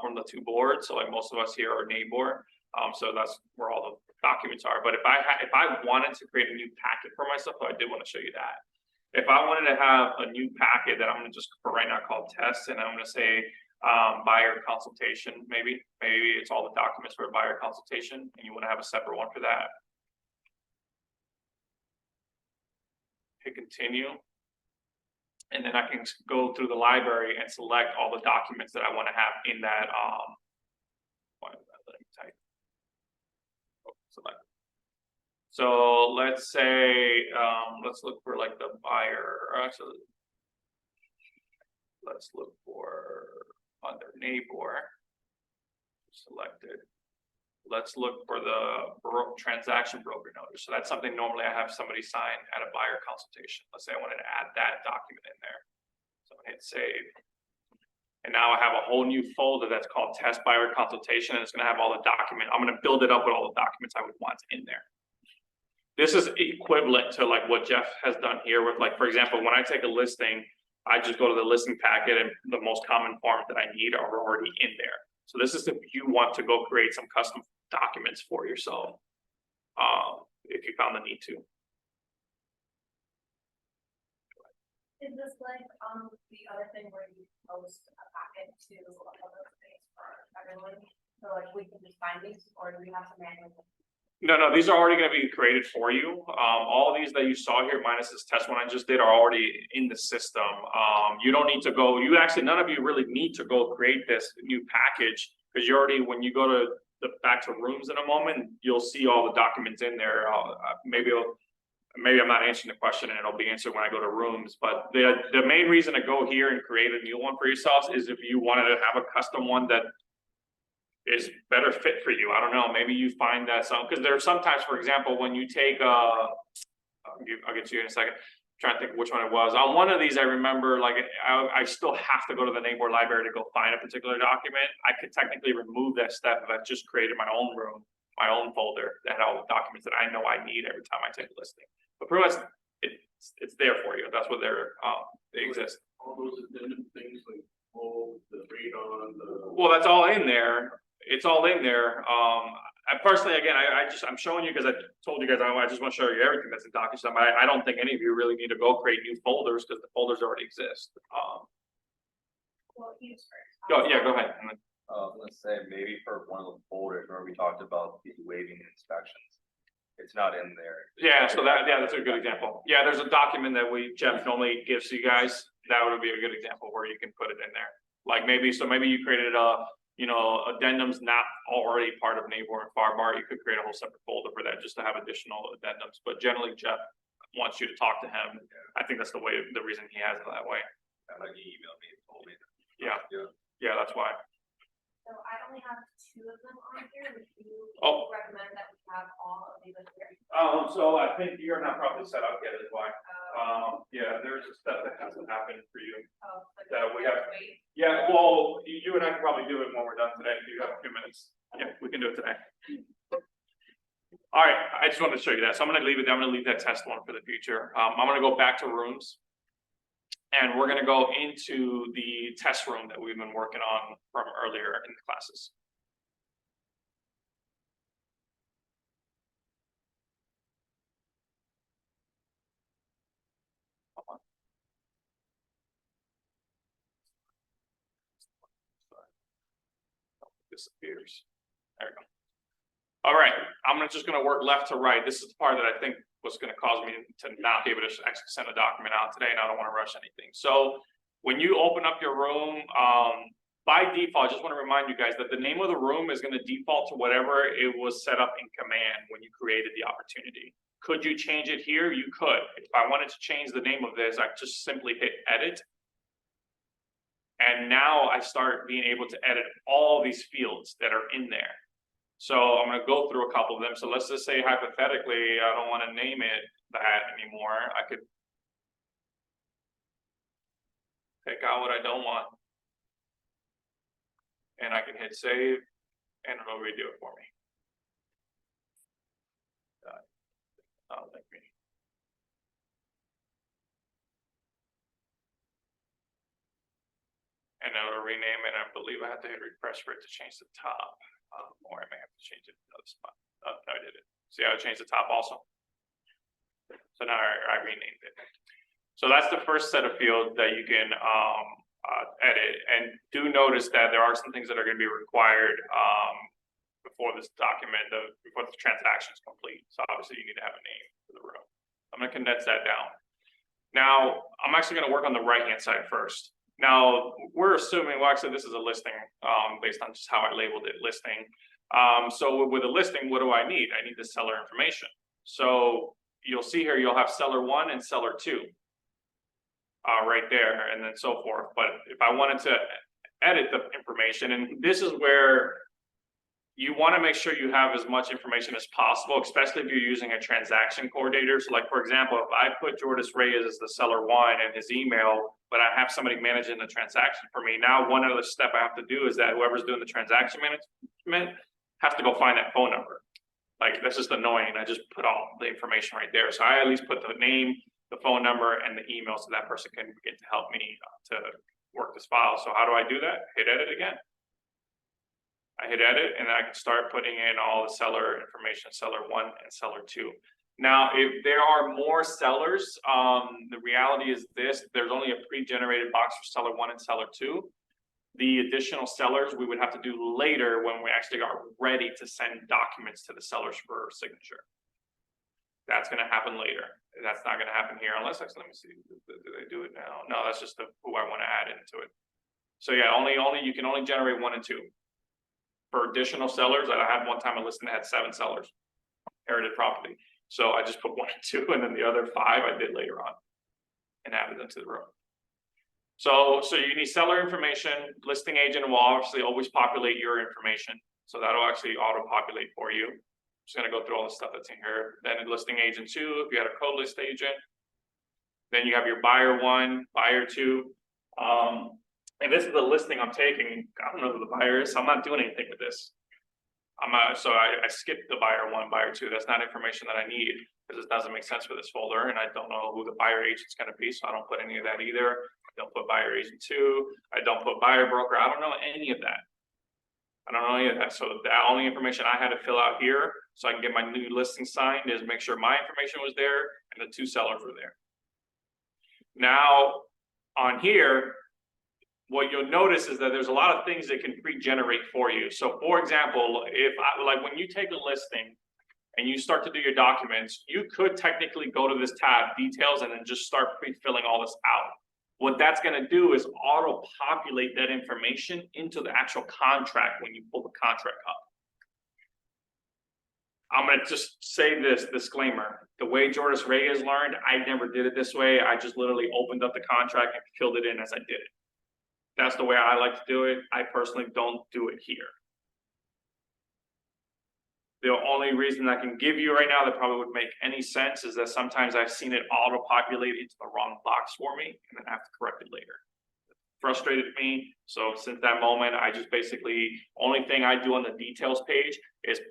from the two boards. So like most of us here are neighbor, so that's where all the documents are. But if I wanted to create a new packet for myself, I did want to show you that. If I wanted to have a new packet that I'm gonna just for right now call test, and I'm gonna say buyer consultation, maybe it's all the documents for a buyer consultation, and you want to have a separate one for that. Hit continue. And then I can go through the library and select all the documents that I want to have in that select. So let's say let's look for like the buyer, actually let's look for under neighbor selected. Let's look for the transaction broker notice. So that's something normally I have somebody sign at a buyer consultation. Let's say I wanted to add that document in there. So I hit save. And now I have a whole new folder that's called test buyer consultation, and it's gonna have all the document. I'm gonna build it up with all the documents I would want in there. This is equivalent to like what Jeff has done here with, like, for example, when I take a listing, I just go to the listing packet and the most common forms that I need are already in there. So this is if you want to go create some custom documents for yourself, if you found the need to. Is this like, the other thing where you post a packet to a public space for everyone? So like we can just find these, or do we have to manually? No, these are already gonna be created for you. All these that you saw here, minus this test one I just did, are already in the system. You don't need to go, none of you really need to go create this new package, because you already, when you go to back to rooms in a moment, you'll see all the documents in there. Maybe I'm not answering the question and it'll be answered when I go to rooms, but the main reason to go here and create a new one for yourselves is if you wanted to have a custom one that is better fit for you. I don't know, maybe you find that because there are sometimes, for example, when you take I'll get to you in a second. I'm trying to think which one it was. On one of these, I remember like I still have to go to the neighbor library to go find a particular document. I could technically remove that step if I just created my own room, my own folder that had all the documents that I know I need every time I take a listing. But pretty much it's there for you. That's what they exist. All those addendum things like the radon, Well, that's all in there. It's all in there. I personally, again, I'm showing you because I told you guys I just want to show you everything that's in DocuSign. I don't think any of you really need to go create new folders because the folders already exist. Well, use first. Go ahead. Let's say maybe for one of the folders where we talked about the waiving inspections, it's not in there. Yeah, so that's a good example. Yeah, there's a document that Jeff normally gives you guys. That would be a good example where you can put it in there. Like maybe you created addendums not already part of neighbor and far bar. You could create a whole separate folder for that just to have additional addendums. But generally, Jeff wants you to talk to him. I think that's the reason he has it that way. Like he emailed me and told me. Yeah, that's why. So I only have 2 of them on here. Would you Oh. recommend that we have all of these here? So I think you're not probably set up yet, is why. Yeah, there's a step that has to happen for you. That we have. Wait. Yeah, well, you and I can probably do it when we're done today. You have a few minutes. Yeah, we can do it today. All right, I just wanted to show you that. So I'm gonna leave it. I'm gonna leave that test one for the future. I'm gonna go back to rooms. And we're gonna go into the test room that we've been working on from earlier in the classes. Disappears. There we go. All right, I'm just gonna work left to right. This is the part that I think was gonna cause me to not be able to actually send a document out today, and I don't wanna rush anything. So when you open up your room, by default, I just wanna remind you guys that the name of the room is gonna default to whatever it was set up in command when you created the opportunity. Could you change it here? You could. If I wanted to change the name of this, I just simply hit edit. And now I start being able to edit all these fields that are in there. So I'm gonna go through a couple of them. So let's just say hypothetically, I don't wanna name it that anymore. I could pick out what I don't want. And I can hit save and it'll redo it for me. And it'll rename it. I believe I have to hit refresh for it to change the top. Or I may have to change it to another spot. Oh, no, I did it. See how I changed the top also? So now I renamed it. So that's the first set of fields that you can edit. And do notice that there are some things that are going to be required before this document, before the transaction is complete. So obviously you need to have a name for the room. I'm going to condense that down. Now, I'm actually going to work on the right-hand side first. Now, we're assuming, well, actually, this is a listing based on just how I labeled it, listing. So with a listing, what do I need? I need the seller information. So you'll see here, you'll have seller 1 and seller 2 right there, and then so forth. But if I wanted to edit the information, and this is where you want to make sure you have as much information as possible, especially if you're using a transaction coordinator. So like, for example, if I put Jordas Reyes as the seller 1 and his email, but I have somebody managing the transaction for me, now one other step I have to do is that whoever's doing the transaction management has to go find that phone number. Like, that's just annoying. I just put all the information right there. So I at least put the name, the phone number, and the email so that person can get to help me to work this file. So how do I do that? Hit edit again. I hit edit and I can start putting in all the seller information, seller 1 and seller 2. Now, if there are more sellers, the reality is this: there's only a pre-generated box for seller 1 and seller 2. The additional sellers we would have to do later when we actually are ready to send documents to the sellers for signature. That's going to happen later. That's not going to happen here unless, let me see, do they do it now? No, that's just who I want to add into it. So yeah, you can only generate 1 and 2. For additional sellers, I had one time a listing that had 7 sellers, inherited property. So I just put 1 and 2, and then the other 5 I did later on and added them to the row. So you need seller information. Listing agent will obviously always populate your information. So that'll actually auto-populate for you. I'm just gonna go through all the stuff that's in here. Then listing agent 2, if you had a co-list agent. Then you have your buyer 1, buyer 2. And this is the listing I'm taking. I don't know who the buyer is, so I'm not doing anything with this. So I skipped the buyer 1, buyer 2. That's not information that I need because it doesn't make sense for this folder, and I don't know who the buyer agent's going to be, so I don't put any of that either. I don't put buyer agent 2. I don't put buyer broker. I don't know any of that. So the only information I had to fill out here, so I can get my new listing signed, is make sure my information was there and the 2 sellers were there. Now on here, what you'll notice is that there's a lot of things that can pre-generate for you. So for example, when you take a listing and you start to do your documents, you could technically go to this tab, details, and then just start pre-filling all this out. What that's going to do is auto-populate that information into the actual contract when you pull the contract up. I'm going to just say this disclaimer. The way Jordas Reyes learned, I never did it this way. I just literally opened up the contract and filled it in as I did it. That's the way I like to do it. I personally don't do it here. The only reason I can give you right now that probably would make any sense is that sometimes I've seen it auto-populate into the wrong box for me and then have to correct it later. It frustrated me. So since that moment, I just basically, only thing I do on the details page is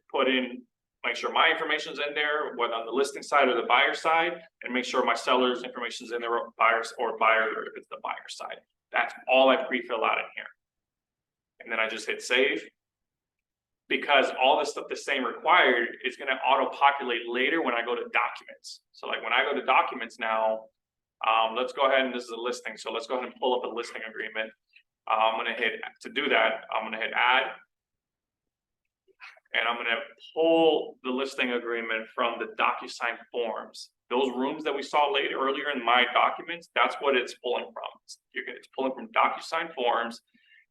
make sure my information's in there, whether on the listing side or the buyer side, and make sure my seller's information's in there, buyer if it's the buyer side. That's all I pre-fill out in here. And then I just hit save. Because all this stuff the same required is going to auto-populate later when I go to documents. So like when I go to documents now, let's go ahead, and this is a listing. So let's go ahead and pull up a listing agreement. I'm going to hit, to do that, I'm going to hit add. And I'm going to pull the listing agreement from the DocuSign forms. Those rooms that we saw earlier in my documents, that's what it's pulling from. It's pulling from DocuSign forms,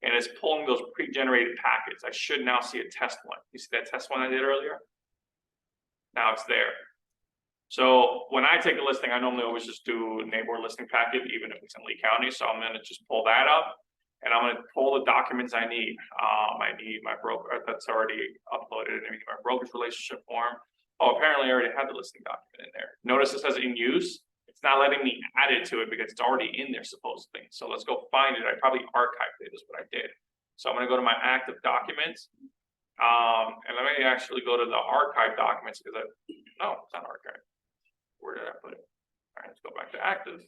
and it's pulling those pre-generated packets. I should now see a test one. You see that test one I did earlier? Now it's there. So when I take a listing, I normally always just do a neighborhood listing packet, even if it's in Lee County. So I'm going to just pull that up. And I'm going to pull the documents I need. I need my broker that's already uploaded. I need my broker's relationship form. Oh, apparently I already had the listing document in there. Notice it says in use. It's not letting me add it to it because it's already in there supposedly. So let's go find it. I probably archived it is what I did. So I'm going to go to my active documents. And let me actually go to the archive documents because no, it's not archived. Where did I put it? All right, let's go back to active.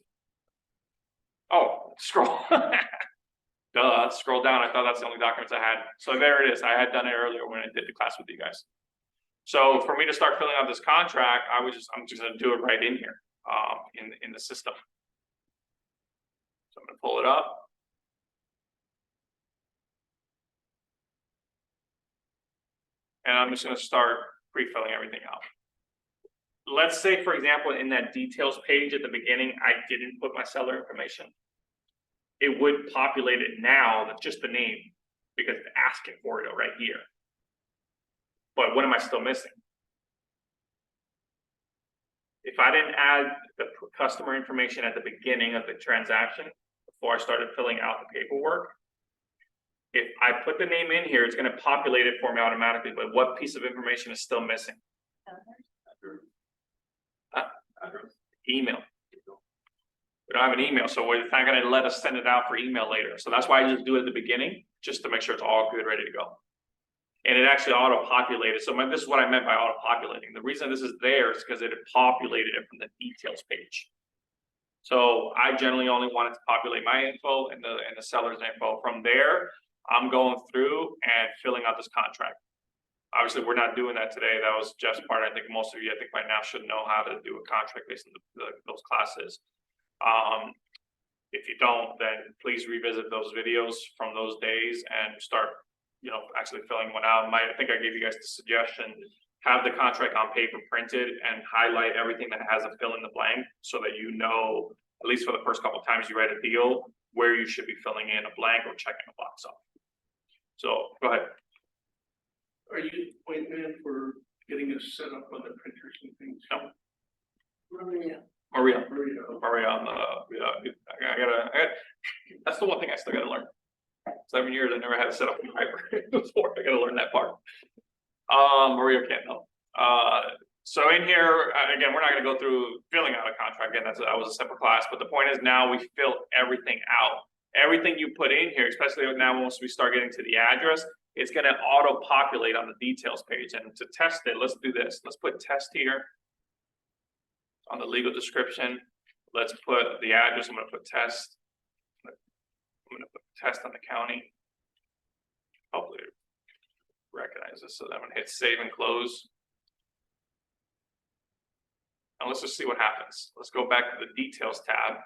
Oh, scroll. Duh, scroll down, I thought that's the only documents I had. So there it is. I had done it earlier when I did the class with you guys. So for me to start filling out this contract, I'm just gonna do it right in here, in the system. So I'm gonna pull it up. And I'm just gonna start pre-filling everything out. Let's say, for example, in that details page at the beginning, I didn't put my seller information. It would populate it now, that's just the name, because it's asking for it right here. But what am I still missing? If I didn't add the customer information at the beginning of the transaction, before I started filling out the paperwork, if I put the name in here, it's gonna populate it for me automatically, but what piece of information is still missing? Email. We don't have an email, so it's not gonna let us send it out for email later. So that's why I just do it at the beginning, just to make sure it's all good, ready to go. And it actually auto-populated. So this is what I meant by auto-populating. The reason this is there is because it had populated it from the details page. So I generally only wanted to populate my info and the seller's info. From there, I'm going through and filling out this contract. Obviously, we're not doing that today. That was Jeff's part. I think most of you, I think by now should know how to do a contract based on those classes. If you don't, then please revisit those videos from those days and start, actually filling one out. I think I gave you guys the suggestion, have the contract on paper printed and highlight everything that has a fill in the blank so that at least for the first couple of times you write a deal, where you should be filling in a blank or checking a box off. So go ahead. Are you the point man for getting us set up on the printers and things? No. Maria. Maria on the, that's the one thing I still gotta learn. 7 years, I never had to set up a typer before. I gotta learn that part. Maria can't help. So in here, again, we're not gonna go through filling out a contract. Again, that was a separate class, but the point is now we fill everything out. Everything you put in here, especially now once we start getting to the address, it's gonna auto-populate on the details page. And to test it, let's do this. Let's put test here on the legal description. Let's put the address. I'm gonna put test. I'm gonna put test on the county. Hopefully it recognizes. So then I'm gonna hit save and close. And let's just see what happens. Let's go back to the details tab.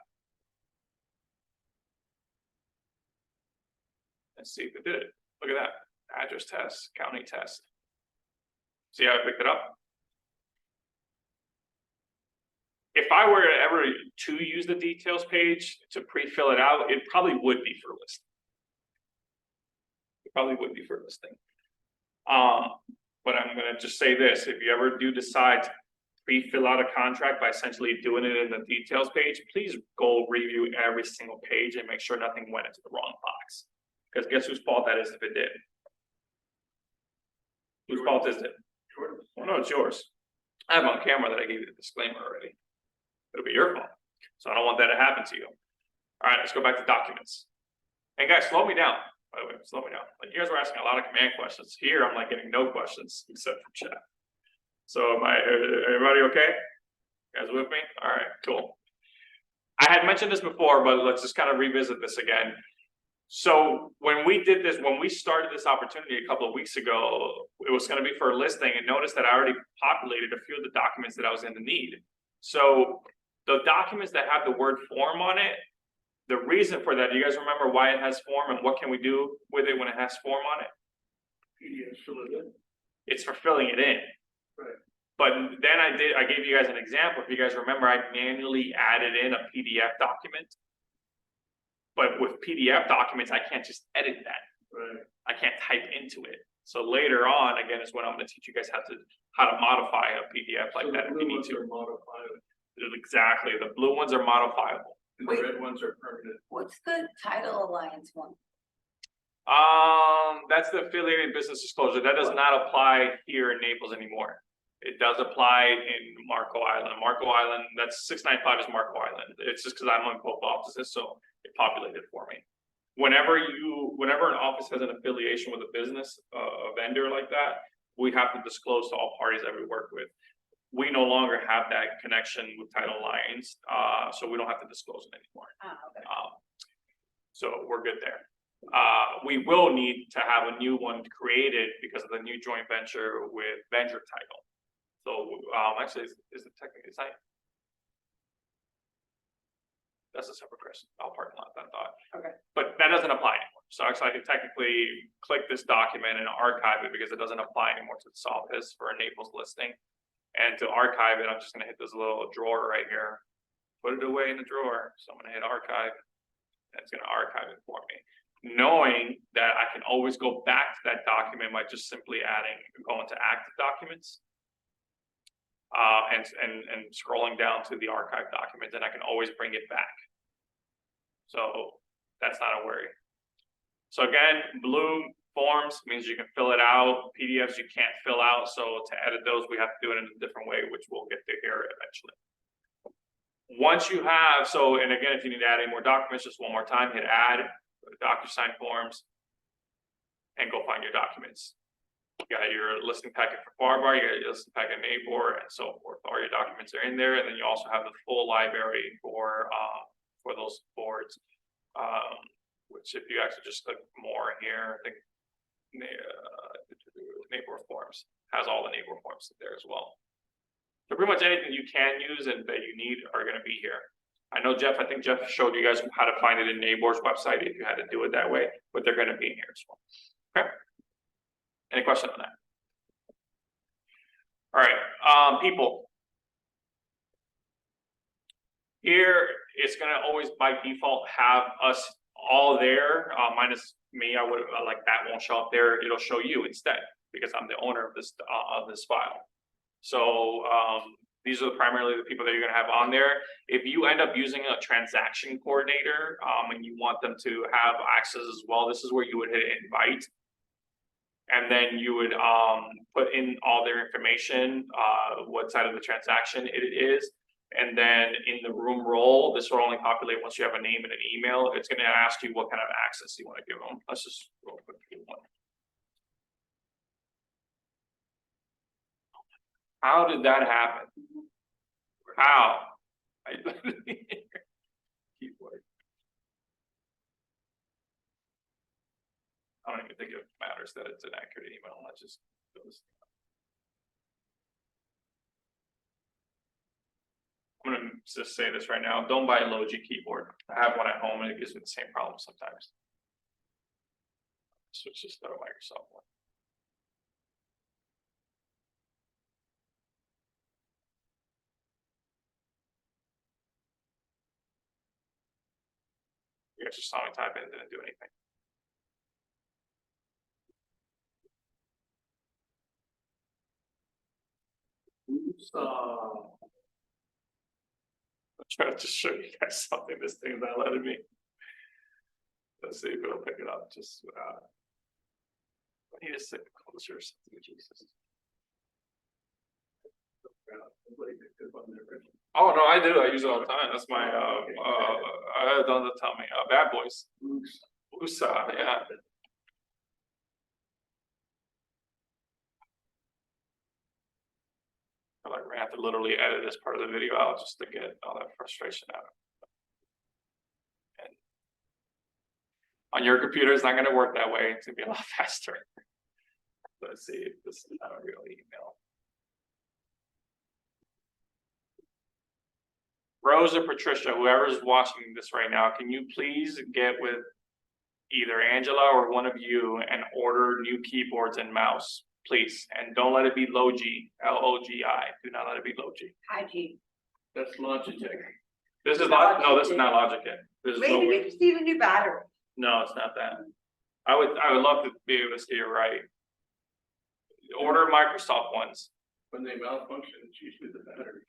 And see if it did it. Look at that. Address test, county test. See how I picked it up? If I were ever to use the details page to pre-fill it out, it probably would be for listing. It probably would be for listing. But I'm gonna just say this, if you ever do decide to pre-fill out a contract by essentially doing it in the details page, please go review every single page and make sure nothing went into the wrong box. Because guess whose fault that is if it did? Whose fault is it? Jordas. Well, no, it's yours. I have on camera that I gave you the disclaimer already. It'll be your fault. So I don't want that to happen to you. All right, let's go back to documents. And guys, slow me down. By the way, slow me down. Like you guys were asking a lot of command questions. Here, I'm like getting no questions except from chat. So everybody okay? You guys with me? All right, cool. I had mentioned this before, but let's just kind of revisit this again. So when we did this, when we started this opportunity a couple of weeks ago, it was going to be for a listing, and notice that I already populated a few of the documents that I was in the need. So the documents that have the word form on it, the reason for that, do you guys remember why it has form and what can we do with it when it has form on it? PDF, fill it in. It's for filling it in. Right. But then I gave you guys an example. If you guys remember, I manually added in a PDF document. But with PDF documents, I can't just edit that. Right. I can't type into it. So later on, again, is when I'm going to teach you guys how to modify a PDF like So that if the you blue need ones to. are modifiable, Exactly. The blue ones are modifiable. and the red ones are permanent. What's the Title Alliance one? That's the affiliated business disclosure. That does not apply here in Naples anymore. It does apply in Marco Island. Marco Island, that's 695 is Marco Island. It's just because I'm on both offices, so it populated for me. Whenever an office has an affiliation with a business, a vendor like that, we have to disclose to all parties that we work with. We no longer have that connection with Title Alliance, so we don't have to disclose it anymore. Ah, okay. So we're good there. we will need to have a new one created because of the new joint venture with venture title. So, actually, is it technically, it's not. That's a separate question, I'll parking lot that thought. Okay. But that doesn't apply anymore, so actually I can technically click this document and archive it because it doesn't apply anymore to this office for a Naples listing. And to archive it, I'm just gonna hit this little drawer right here, put it away in the drawer, so I'm gonna hit archive. And it's gonna archive it for me, knowing that I can always go back to that document by just simply going to active documents. And scrolling down to the archive document, and I can always bring it back. So that's not a worry. So again, blue forms means you can fill it out. PDFs you can't fill out. So to edit those, we have to do it in a different way, which we'll get to here eventually. Once you have, and again, if you need to add any more documents, just one more time, hit add, go to DocuSign forms, and go find your documents. You got your listing packet for Farbar, you got your listing packet Nabor, and so forth. All your documents are in there, and then you also have the full library for those boards. Which if you actually just click more here, I think Nabor forms has all the Nabor forms there as well. So pretty much anything you can use and that you need are going to be here. I know I think Jeff showed you guys how to find it in Nabor's website if you had to do it that way, but they're going to be in here as well. Okay. Any question on that? All right, people. Here, it's gonna always by default have us all there, minus me. I would like that won't show up there. It'll show you instead because I'm the owner of this file. So these are primarily the people that you're gonna have on there. If you end up using a transaction coordinator and you want them to have access as well, this is where you would hit invite. And then you would put in all their information, what side of the transaction it is. And then in the room role, this will only populate once you have a name and an email. It's going to ask you what kind of access you want to give them. Let's just real quick do one. How did that happen? How? Keyboard. I don't even think it matters that it's an accurate email. Let's just do this. I'm gonna just say this right now. Don't buy a Logi keyboard. I have one at home and it gives me the same problem sometimes. So it's just a Microsoft one. You guys just saw me type in, it didn't do anything. I'm trying to just show you guys something. This thing is not letting me. Let's see if it'll pick it up. Just I need to sit closer or something. Jesus. Oh no, I do. I use it all the time. That's my don't tell me. Bad Boys. USA, yeah. I have to literally edit this part of the video out just to get all that frustration out. And on your computer, it's not going to work that way. It's going to be a lot faster. Let's see if this is not a real email. Rose or Patricia, whoever's watching this right now, can you please get with either Angela or one of you and order new keyboards and mouse? Please, and don't let it be Logi, L-O-G-I. Do not let it be Logi. Hygiene. That's Logitech. This is not. No, this is not Logitech. This is Maybe we nowhere. just need a new battery. No, it's not that. I would love to be able to see it right. Order Microsoft ones. When they malfunction, it's usually the battery.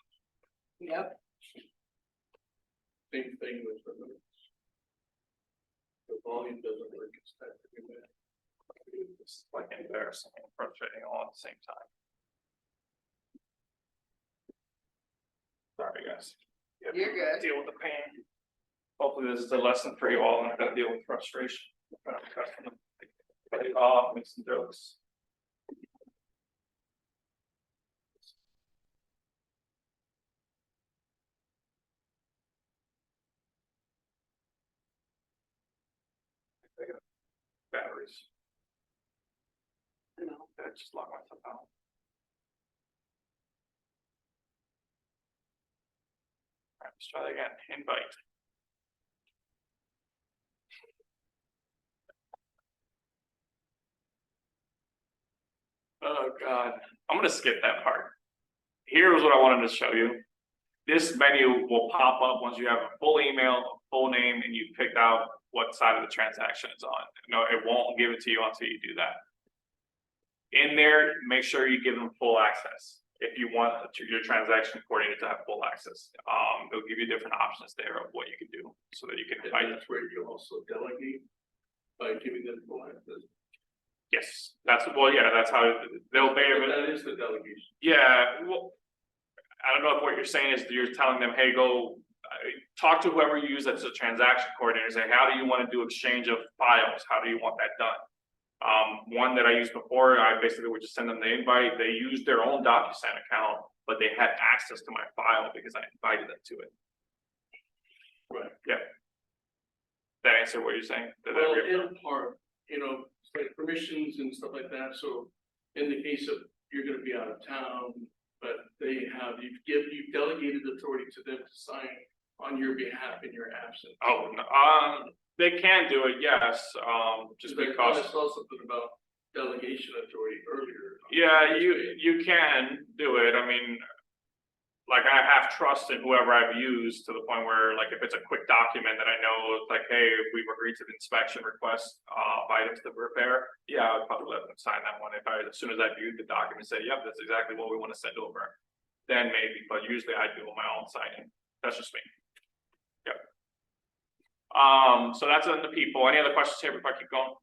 Yep. Same thing with the volume doesn't work. It's that pretty bad. It's like embarrassing and frustrating all at the same time. Sorry, guys. You have to You're good. Deal with the pain. Hopefully, this is a lesson for you all on how to deal with frustration. Cut it off, make some jokes. just log myself out. Alright, let's try that again, invite. Oh God, I'm gonna skip that part. Here's what I wanted to show you. This menu will pop up once you have a full email, a full name, and you've picked out what side of the transaction it's on. No, it won't give it to you until you do that. In there, make sure you give them full access. If you want your transaction coordinator to have full access, they'll give you different options there of what you can do so that you can And invite. that's where you also delegate by giving them full access. Yes, that's, well, yeah, that's how they'll be able. That is the delegation. Yeah, well, I don't know if what you're saying is you're telling them, hey, go talk to whoever you use as a transaction coordinator, say, how do you want to do exchange of files? How do you want that done? One that I used before, I basically would just send them the invite. They used their own DocuSign account, but they had access to my file because I invited them to it. Right. Yeah. That answer what you're saying? Did that Well, reaffirm? in part, you know, like permissions and stuff like that, so in the case of you're gonna be out of town, but you've delegated authority to them to sign on your behalf in your absence. Oh, no, they can do it, yes, just I because. saw something about delegation authority earlier. Yeah, you can do it, I mean. Like I have trust in whoever I've used to the point where, like, if it's a quick document that I know, like, hey, if we've agreed to the inspection request, of items to repair, yeah, I would probably let them sign that one. If as soon as I viewed the document, say, yep, that's exactly what we want to send over. Then maybe, but usually I do my own signing. That's just me. Yep. So that's on the people. Any other questions here before I keep going?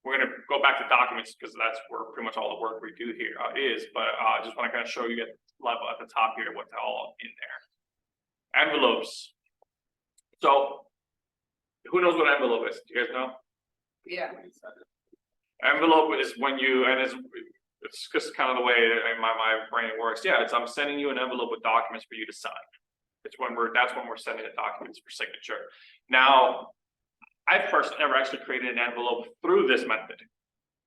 We're gonna go back to documents because that's where pretty much all the work we do here is, but I just want to kind of show you at level at the top here what's all in there. Envelopes. So who knows what envelope is? Do you guys know? Yeah. Envelope is when you, and it's just kind of the way my brain works. Yeah, it's I'm sending you an envelope with documents for you to sign. That's when we're sending the documents for signature. Now, I've personally never actually created an envelope through this method.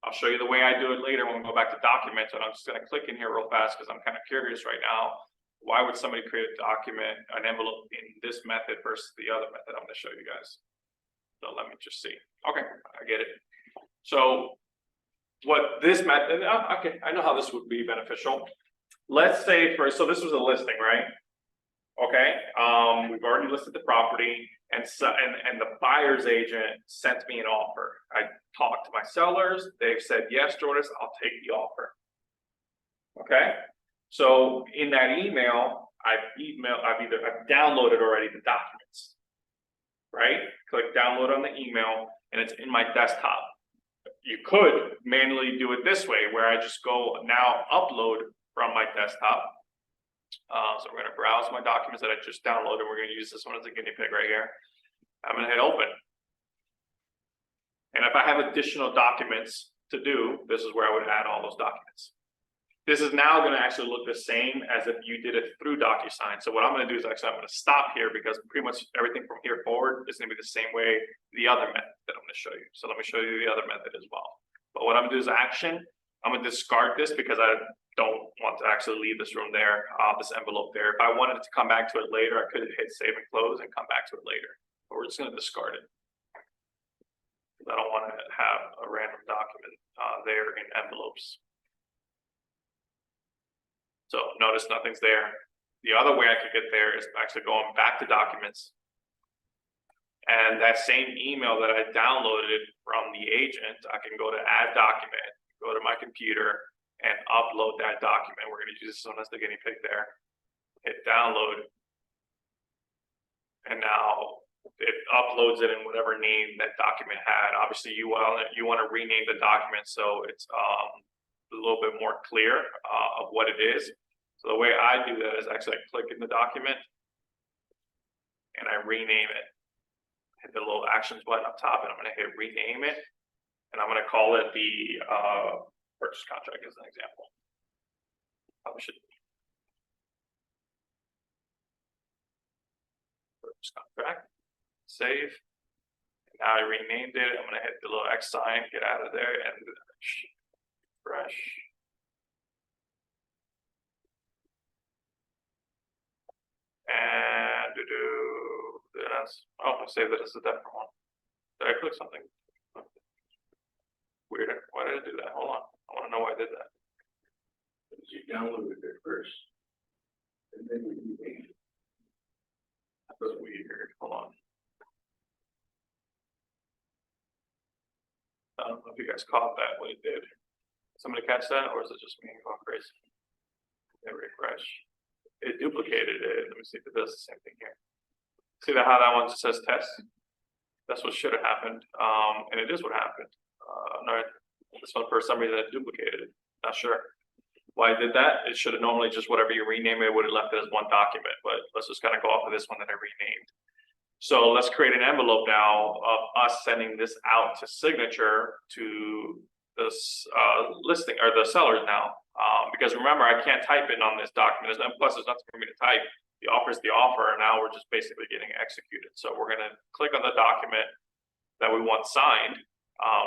I'll show you the way I do it later when we go back to documents, and I'm just gonna click in here real fast because I'm kind of curious right now. Why would somebody create a document, an envelope in this method versus the other method? I'm gonna show you guys. So let me just see. Okay, I get it. So what this method, okay, I know how this would be beneficial. Let's say so this was a listing, right? Okay, we've already listed the property and the buyer's agent sent me an offer. I talked to my sellers, they've said, yes, Jordas, I'll take the offer. Okay, so in that email, I've downloaded already the documents. Right, click download on the email and it's in my desktop. You could manually do it this way where I just go now upload from my desktop. So we're going to browse my documents that I just downloaded. We're going to use this one as a guinea pig right here. I'm going to hit open. And if I have additional documents to do, this is where I would add all those documents. This is now going to actually look the same as if you did it through DocuSign. So what I'm going to do is actually I'm going to stop here because pretty much everything from here forward is going to be the same way the other method that I'm going to show you. So let me show you the other method as well. But what I'm going to do is action. I'm going to discard this because I don't want to actually leave this room there, this envelope there. If I wanted to come back to it later, I could hit save and close and come back to it later. But we're just going to discard it. I don't want to have a random document there in envelopes. So notice nothing's there. The other way I could get there is actually going back to documents. And that same email that I downloaded from the agent, I can go to add document, go to my computer and upload that document. We're going to use this one as the guinea pig there. Hit download. And now it uploads it in whatever name that document had. Obviously you want to rename the document so it's a little bit more clear of what it is. So the way I do that is actually I click in the document and I rename it. Hit the little actions button up top and I'm going to hit rename it. And I'm going to call it the purchase contract as an example. Probably should. Purchase contract. Save. And now I renamed it. I'm going to hit the little X sign, get out of there and refresh. save that as a different one. Did I click something? Weird, why did I do that? Hold on, I wanna know why I did that. You downloaded it first. And then you made it. That's weird, hold on. I don't know if you guys caught that, what it did. Somebody catch that, or is it just me going crazy? Hit refresh. It duplicated it, let me see if it does the same thing here. See how that one just says test? That's what should have happened, and it is what happened. No, this one for some reason it duplicated it, not sure. Why I did that, it should have normally just whatever you rename it would have left it as one document, but let's just kind of go off of this one that I renamed. So let's create an envelope now of us sending this out to signature to this listing or the sellers now. Because remember, I can't type it on this document, plus there's nothing for me to type. The offer is the offer, and now we're just basically getting executed. So we're gonna click on the document that we want signed.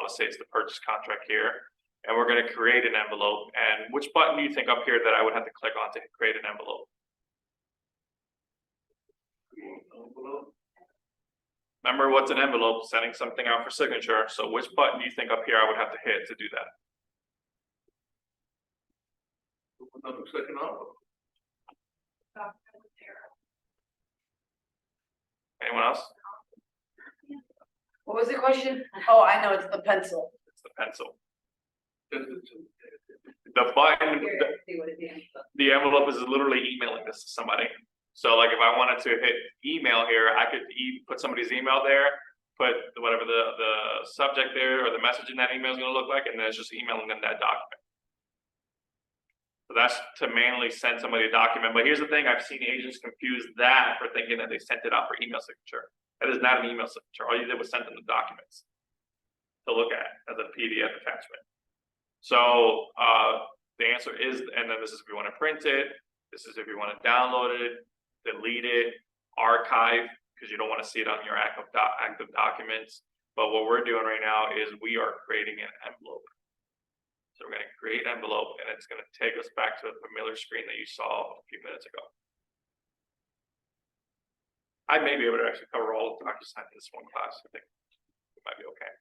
Let's say it's the purchase contract here. And we're gonna create an envelope, and which button do you think up here that I would have to click on to create an envelope? Remember, what's an envelope? Sending something out for signature, so which button do you think up here I would have to hit to do that? I'm clicking on. Anyone else? What was the question? Oh, I know, it's the pencil. It's the pencil. The button, the envelope is literally emailing this to somebody. So like if I wanted to hit email here, I could put somebody's email there, put whatever the subject there or the message in that email is gonna look like, and then it's just emailing them that document. So that's to manually send somebody a document. But here's the thing, I've seen agents confuse that for thinking that they sent it out for email signature. That is not an email signature. All you did was send them the documents to look at as a PDF attachment. So the answer is, and then this is if you want to print it, this is if you want to download it, delete it, archive, because you don't want to see it on your active documents. But what we're doing right now is we are creating an envelope. So we're going to create an envelope, and it's going to take us back to a familiar screen that you saw a few minutes ago. I may be able to actually cover all of DocuSign in this one class. I think it might be okay.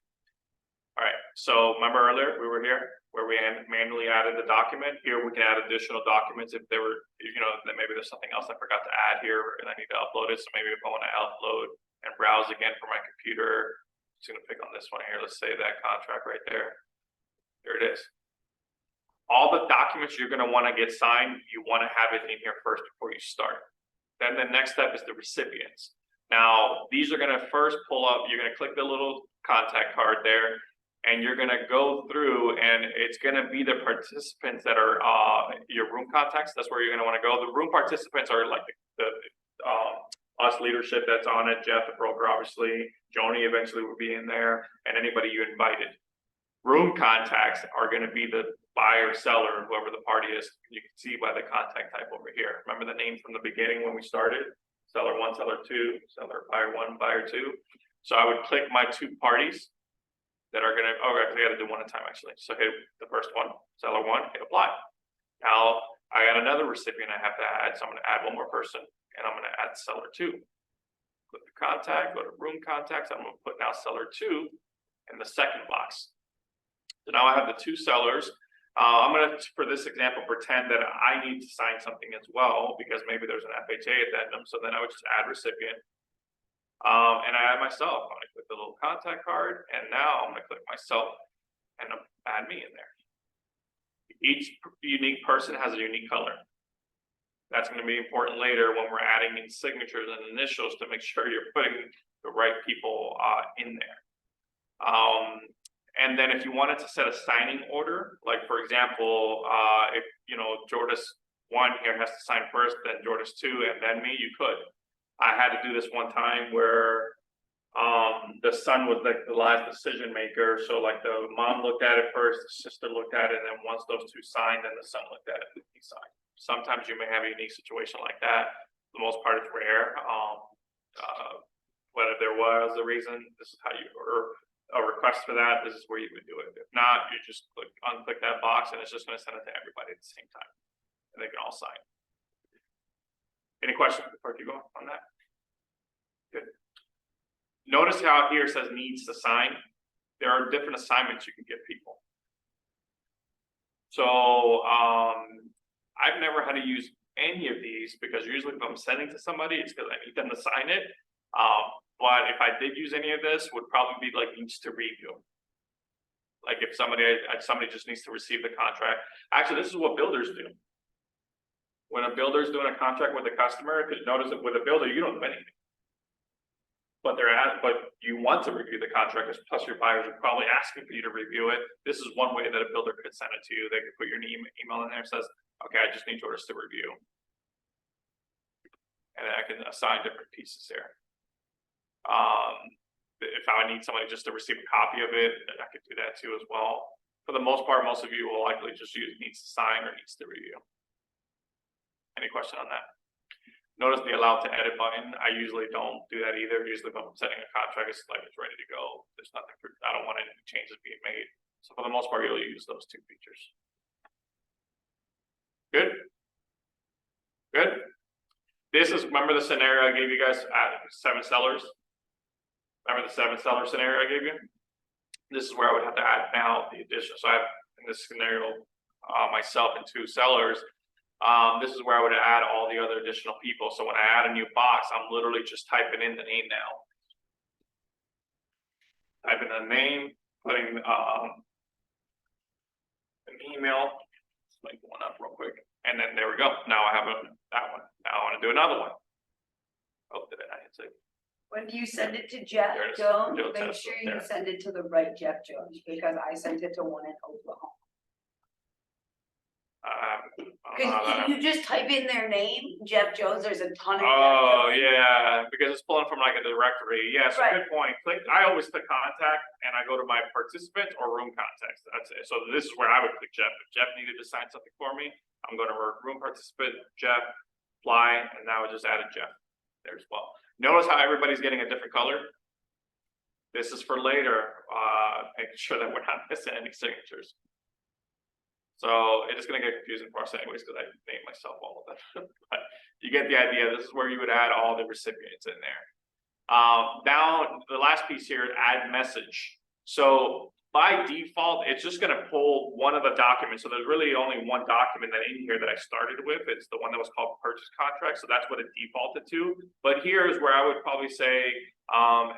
All right, so remember earlier we were here where we manually added the document. Here we can add additional documents if there were, then maybe there's something else I forgot to add here and I need to upload it. So maybe if I want to upload and browse again for my computer, I'm just gonna pick on this one here. Let's save that contract right there. There it is. All the documents you're gonna want to get signed, you want to have it in here first before you start. Then the next step is the recipients. Now, these are gonna first pull up, you're gonna click the little contact card there, and you're gonna go through, and it's gonna be the participants that are your room contacts. That's where you're gonna want to go. The room participants are like the us leadership that's on it, Jeff, the broker, obviously, Joni eventually will be in there, and anybody you invited. Room contacts are gonna be the buyer, seller, whoever the party is. You can see by the contact type over here. Remember the name from the beginning when we started? Seller 1, seller 2, seller buyer 1, buyer 2. So I would click my two parties that are gonna, actually I gotta do one at a time actually. So hit the first one, seller 1, hit apply. Now I got another recipient I have to add, so I'm gonna add one more person, and I'm gonna add seller 2. Click the contact, go to room contacts, I'm gonna put now seller 2 in the second box. So now I have the two sellers. I'm gonna, for this example, pretend that I need to sign something as well, because maybe there's an FHA addendum, so then I would just add recipient. And I add myself. I'm gonna click the little contact card, and now I'm gonna click myself and add me in there. Each unique person has a unique color. That's gonna be important later when we're adding in signatures and initials to make sure you're putting the right people in there. And then if you wanted to set a signing order, like for example, if Jordas 1 here has to sign first, then Jordas 2, and then me, you could. I had to do this one time where the son was like the last decision maker. So like the mom looked at it first, the sister looked at it, and then once those two signed, then the son looked at it and he signed. Sometimes you may have a unique situation like that. For the most part, it's rare. But if there was a reason, this is how you, or a request for that, this is where you would do it. If not, you just unclick that box, and it's just going to send it to everybody at the same time, and they can all sign. Any questions before you go on that? Good. Notice how here it says needs to sign. There are different assignments you can give people. So, I've never had to use any of these because usually if I'm sending to somebody, it's because I need them to sign it. But if I did use any of this, would probably be like needs to review. Like if somebody just needs to receive the contract. Actually, this is what builders do. When a builder's doing a contract with a customer, because notice that with a builder, you don't do anything. But you want to review the contract, plus your buyers are probably asking for you to review it. This is one way that a builder could send it to you. They could put your email in there and says, okay, I just need Jordas to review. And I can assign different pieces here. If I need somebody just to receive a copy of it, I could do that too as well. For the most part, most of you will likely just use needs to sign or needs to review. Any question on that? Notice the allow to edit button. I usually don't do that either. Usually if I'm setting a contract, it's like it's ready to go. There's nothing I don't want any changes being made. So for the most part, you'll use those two features. Good. Good. This is, remember the scenario I gave you guys at 7 sellers? Remember the 7 seller scenario I gave you? This is where I would have to add now the addition. So I have in this scenario, myself and 2 sellers. This is where I would add all the other additional people. So when I add a new box, I'm literally just typing in the name now. Typing the name, putting an email, let's link one up real quick. And then there we go. Now I have that one. Now I want to do another one. Oh, did I hit save? When you send it to Jeff There it is. Jones, Joe make Testa, sure you there. send it to the right Jeff Jones, because I sent it to one in Oklahoma. Cause if you just type in their name, Jeff Jones, there's a ton of. Oh, Jeff Jones. yeah, because it's pulling from like a directory. Yeah, so Right. good point. I always click contact and I go to my participant or room contacts. That's it. So this is where I would click Jeff. If Jeff needed to sign something for me, I'm going to room participant, Jeff, apply, and now I just added Jeff there as well. Notice how everybody's getting a different color. This is for later, making sure that we're not missing any signatures. So it's gonna get confusing for us anyways, because I named myself all of them. But you get the idea. This is where you would add all the recipients in there. Now the last piece here is add message. So by default, it's just gonna pull one of the documents. So there's really only one document that in here that I started with. It's the one that was called purchase contract. So that's what it defaulted to. But here's where I would probably say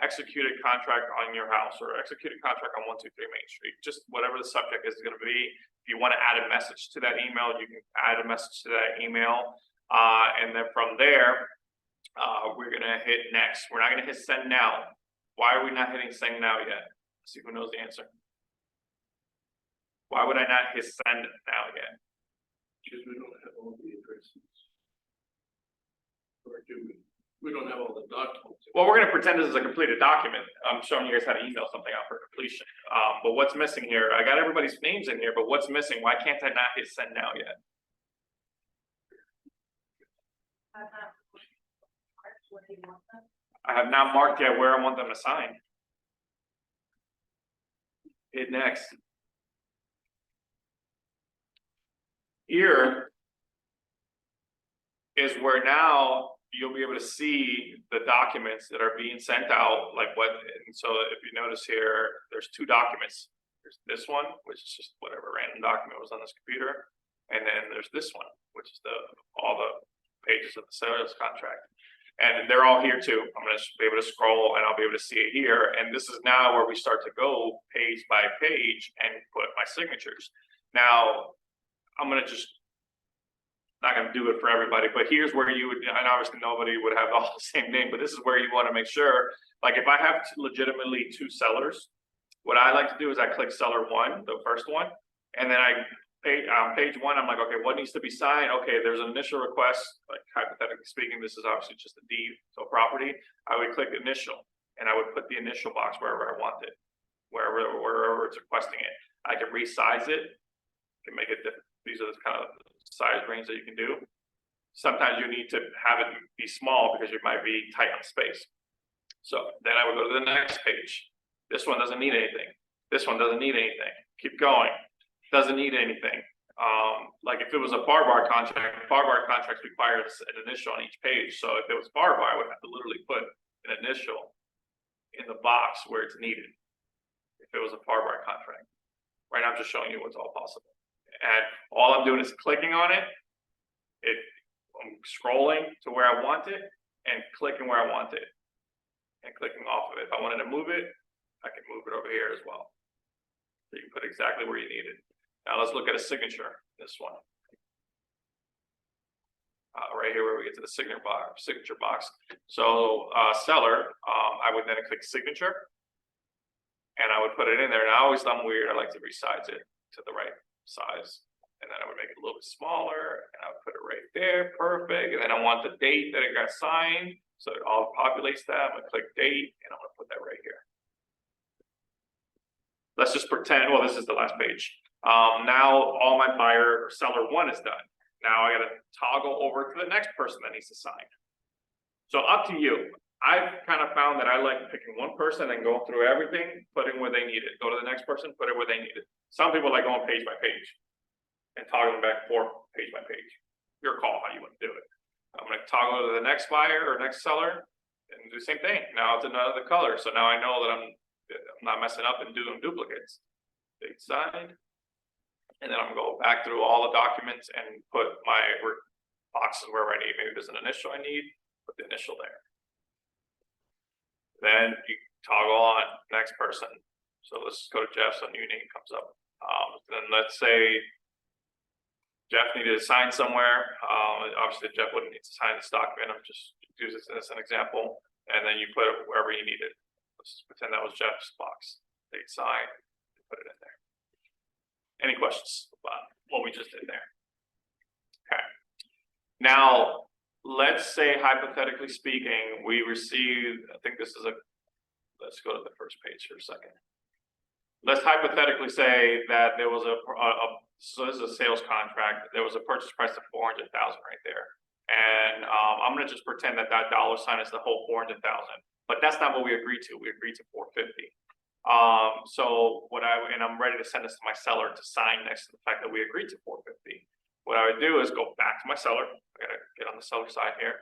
executed contract on your house or executed contract on 123 Main Street. Just whatever the subject is gonna be. If you want to add a message to that email, you can add a message to that email. And then from there, we're going to hit next. We're not going to hit send now. Why are we not hitting send now yet? Let's see who knows the answer. Why would I not hit send now yet? Because we don't have all the addresses. Or do we? We don't have all the documents. Well, we're going to pretend this is a completed document. I'm showing you guys how to email something out for completion. But what's missing here? I got everybody's names in here, but what's missing? Why can't I not hit send now yet? I have not marked yet where I want them to sign. Hit next. Here is where now you'll be able to see the documents that are being sent out, like what, and so if you notice here, there's 2 documents. There's this one, which is just whatever random document was on this computer. And then there's this one, which is all the pages of the sales contract. And they're all here too. I'm gonna be able to scroll and I'll be able to see it here. And this is now where we start to go page by page and put my signatures. Now, I'm gonna just not gonna do it for everybody, but here's where you would, and obviously nobody would have all the same name, but this is where you want to make sure, like if I have legitimately 2 sellers, what I like to do is I click seller 1, the first one, and then I page 1, I'm like, okay, what needs to be signed? Okay, there's an initial request, like hypothetically speaking, this is obviously just a deed, so property. I would click initial, and I would put the initial box wherever I want it, wherever it's requesting it. I can resize it, can make it different. These are the kind of size range that you can do. Sometimes you need to have it be small because you might be tight on space. So then I would go to the next page. This one doesn't need anything. This one doesn't need anything. Keep going. Doesn't need anything. Like if it was a bar contract contracts require an initial on each page. So if it was bar, I would have to literally put an initial in the box where it's needed. If it was a far right contract. Right now, I'm just showing you what's all possible. And all I'm doing is clicking on it. I'm scrolling to where I want it and clicking where I want it. And clicking off of it. If I wanted to move it, I can move it over here as well. So you can put exactly where you need it. Now let's look at a signature, this one. Right here where we get to the signature box. So seller, I would then click signature. And I would put it in there. And I always thought weird, I like to resize it to the right size. And then I would make it a little bit smaller and I would put it right there, perfect. And then I want the date that it got signed. So it all populates that. I'm gonna click date and I'm gonna put that right here. Let's just pretend, well, this is the last page. Now all my buyer seller one is done. Now I gotta toggle over to the next person that needs to sign. So up to you. I've kind of found that I like picking one person and going through everything, putting where they need it. Go to the next person, put it where they need it. Some people like going page by page and toggling back and forth page by page. Your call how you want to do it. I'm gonna toggle to the next buyer or next seller and do the same thing. Now it's another color. So now I know that I'm not messing up and doing duplicates. Date signed. And then I'm gonna go back through all the documents and put my boxes wherever I need. Maybe there's an initial I need, put the initial there. Then you toggle on next person. So let's go to Jeff, so new name comes up. Then let's say Jeff needed to sign somewhere. Obviously Jeff wouldn't need to sign this document. I'm just use this as an example. And then you put it wherever you need it. Let's pretend that was Jeff's box. Date sign, put it in there. Any questions about what we just did there? Okay. Now, let's say hypothetically speaking, we received, I think this is let's go to the first page for a second. Let's hypothetically say that there was so this is a sales contract. There was a purchase price of $400,000 right there. And I'm gonna just pretend that that dollar sign is the whole $400,000, but that's not what we agreed to. We agreed to $450,000. So and I'm ready to send this to my seller to sign next to the fact that we agreed to $450,000. What I would do is go back to my seller. I gotta get on the seller side here.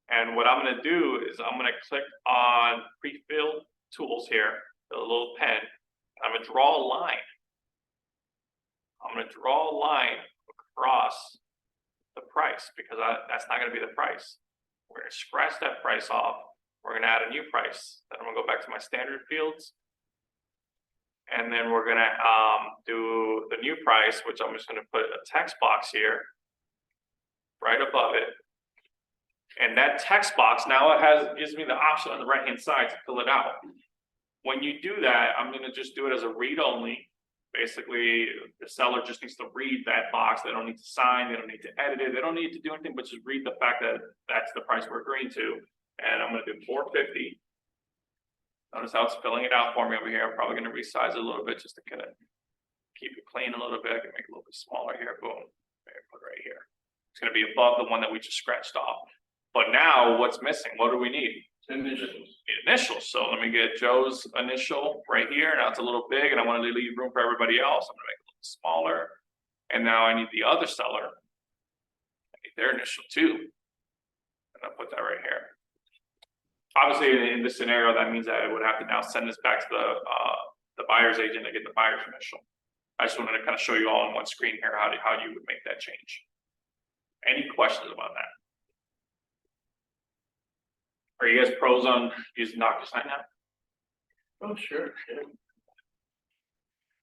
And what I'm gonna do is I'm gonna click on pre-filled tools here, the little pen. I'm gonna draw a line. I'm gonna draw a line across the price because that's not gonna be the price. We're gonna scratch that price off. We're gonna add a new price. Then I'm gonna go back to my standard fields. And then we're gonna do the new price, which I'm just gonna put a text box here, right above it. And that text box now gives me the option on the right hand side to fill it out. When you do that, I'm gonna just do it as a read only. Basically, the seller just needs to read that box. They don't need to sign. They don't need to edit it. They don't need to do anything but just read the fact that that's the price we're agreeing to. And I'm gonna do $450,000. Notice how it's filling it out for me over here. I'm probably gonna resize it a little bit just to kind of keep it clean a little bit. I can make it a little bit smaller here. Boom. There, put it right here. It's gonna be above the one that we just scratched off. But now what's missing? What do we need? Initials. Initials. So let me get Joe's initial right here. Now it's a little big and I want to leave room for everybody else. I'm gonna make it a little smaller. And now I need the other seller. I need their initial too. And I'll put that right here. Obviously, in this scenario, that means that I would have to now send this back to the buyer's agent to get the buyer's initial. I just wanted to kind of show you all on one screen here how you would make that change. Any questions about that? Are you guys pros on using DocuSign now? Oh, sure.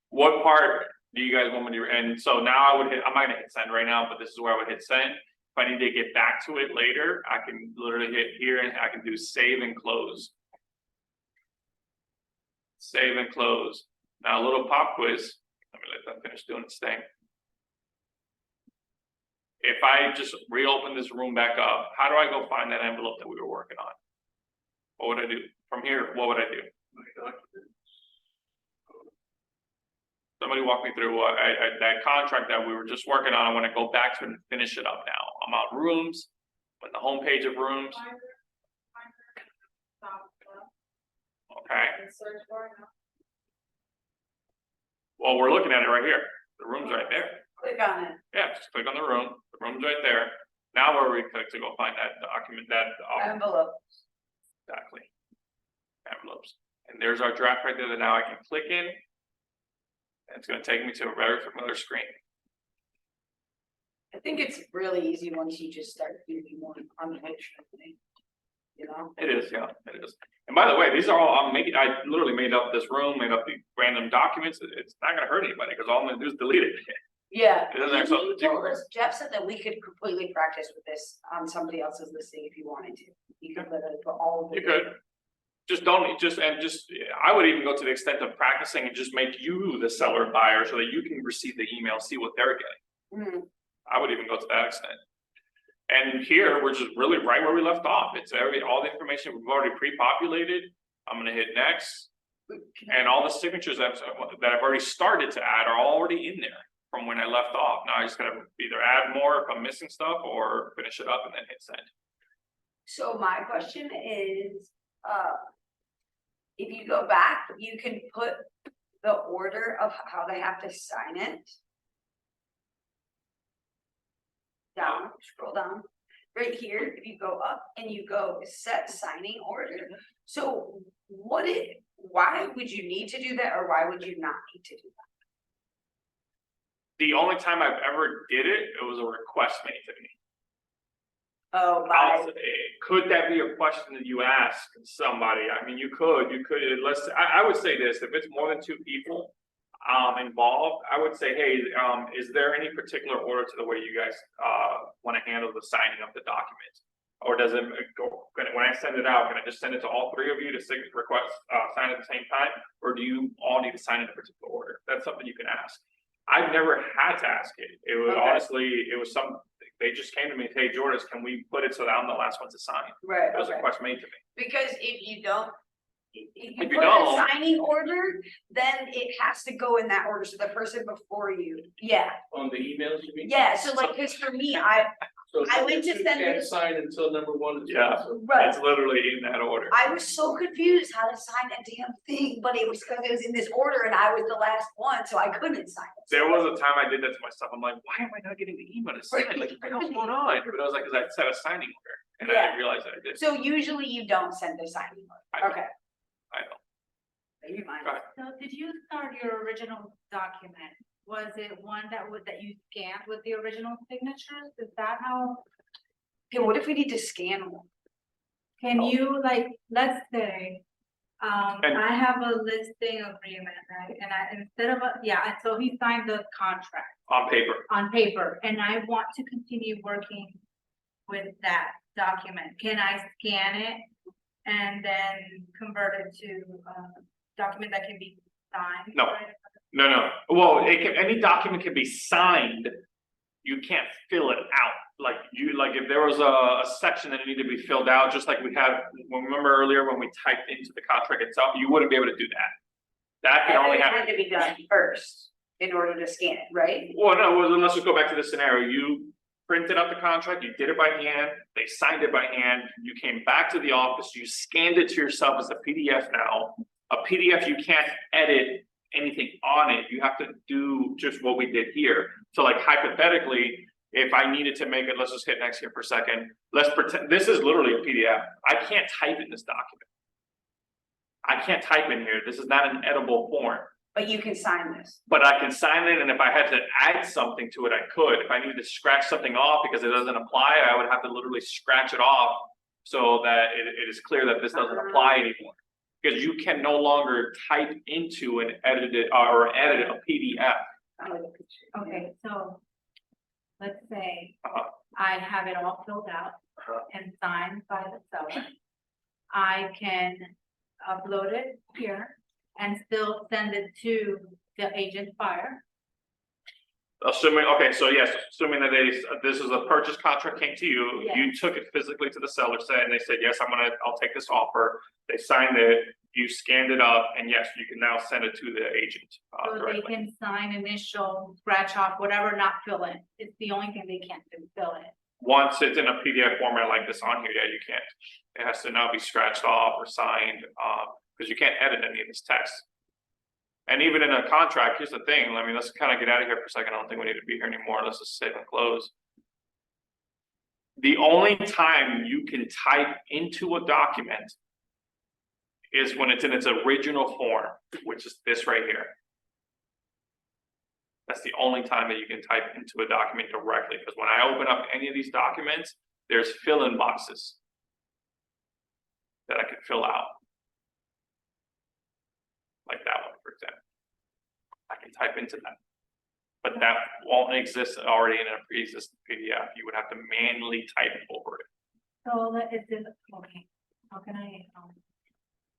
What part do you guys want me to? And so now I'm not gonna hit send right now, but this is where I would hit send. If I need to get back to it later, I can literally hit here and I can do save and close. Save and close. Now a little pop quiz. Let me let that finish doing its thing. If I just reopen this room back up, how do I go find that envelope that we were working on? What would I do? From here, what would I do? Somebody walk me through that contract that we were just working on. I want to go back to it and finish it up now. I'm on rooms, on the home page of rooms. Okay. Well, we're looking at it right here. The room's right there. Click on it. Yeah, just click on the room. The room's right there. Now where we click to go find that document, that Envelope. exactly. Envelopes. And there's our draft right there that now I can click in. And it's gonna take me to a very familiar screen. I think it's really easy once you just start doing more on the picture, you know? It is, yeah, it is. And by the way, these are all, I literally made up this room, made up the random documents. It's not gonna hurt anybody, because all I'm gonna do is delete it. Yeah. It doesn't have something to do with it. Jeff said that we could completely practice with this on somebody else's listing if you wanted to. You could literally put all of it. You could. Just don't, I would even go to the extent of practicing and just make you the seller buyer so that you can receive the email, see what they're getting. Mhm. I would even go to that extent. And here, we're just really right where we left off. It's all the information we've already pre-populated. I'm gonna hit next. And all the signatures that I've already started to add are already in there from when I left off. Now I just gotta either add more if I'm missing stuff or finish it up and then hit send. So my question is, if you go back, you can put the order of how they have to sign it. Down, scroll down, right here, if you go up and you go set signing order. So why would you need to do that, or why would you not need to do that? The only time I've ever did it, it was a request made to me. Oh, Could that be a question that you ask somebody? I mean, you could, I would say this, if it's more than 2 people involved, I would say, hey, is there any particular order to the way you guys want to handle the signing of the document? Or does it go, when I send it out, can I just send it to all 3 of you to sign at the same time? Or do you all need to sign in a particular order? That's something you can ask. I've never had to ask it. It was honestly, it was they just came to me, hey, Jordas, can we put it so that I'm the last one to sign? right, That was a okay. request made to me. Because if you don't. If you If you put a don't- signing order, then it has to go in that order, so the person before you, yeah, On the emails, you mean? yeah, so like, cause for me, So I went to you send can't this- sign until number 1 is. Yeah. so- right. It's literally in that order. I was so confused how to sign that damn thing, but it was because it was in this order and I was the last one, so I couldn't sign it. There was a time I did that to myself. I'm like, why am I not getting the email to sign? Like, what the hell's going on? But I was like, because I set a signing order and I Yeah. didn't realize that I did. So usually you don't send the signing I order, know. okay. I know. You mind? Go ahead. So did you start your original document? Was it one that you scanned with the original signatures? Is that how? Okay, what if we need to scan one? Can you let's say, And- I have a listing agreement, right? And and so he signed the contract On paper. on paper, and I want to continue working with that document. Can I scan it and then convert it to a document that can be signed? No. No. Well, any document can be signed. You can't fill it out. Like if there was a section that needed to be filled out, just like we had, remember earlier when we typed into the contract itself, you wouldn't be able to do that. That can only It happen. had to be done first in order to scan it, right? Well, no, let's just go back to this scenario. You printed out the contract, you did it by hand, they signed it by hand, you came back to the office, you scanned it to yourself as a PDF now. A PDF, you can't edit anything on it. You have to do just what we did here. So like hypothetically, if I needed to make it, let's just hit next here for a second. Let's pretend, this is literally a PDF. I can't type in this document. I can't type in here. This is not an editable form. But you can sign this. But I can sign it, and if I had to add something to it, I could. If I needed to scratch something off because it doesn't apply, I would have to literally scratch it off so that it is clear that this doesn't apply anymore. Because you can no longer type into and edit it or edit a PDF. Okay, so let's say Uh-huh. I have it all filled out Uh-huh. and signed by the seller. I can upload it here and still send it to the agent buyer. Assuming, okay, so yes, assuming that this is a purchase contract came to you, Yeah. you took it physically to the seller set and they said, yes, I'll take this offer. They signed it, you scanned it up, and yes, you can now send it to the agent So they directly. can sign, initial, scratch off, whatever, not fill in. It's the only thing they can't do, fill in. Once it's in a PDF format like this on here, yeah, you can't. It has to now be scratched off or signed, because you can't edit any of this text. And even in a contract, here's the thing, let's kind of get out of here for a second. I don't think we need to be here anymore. Let's just save and close. The only time you can type into a document is when it's in its original form, which is this right here. That's the only time that you can type into a document directly, because when I open up any of these documents, there's fill-in boxes that I can fill out. Like that one, for example. I can type into that. But that won't exist already in a pre-existing PDF. You would have to manually type over it. So let it is, okay, how can I,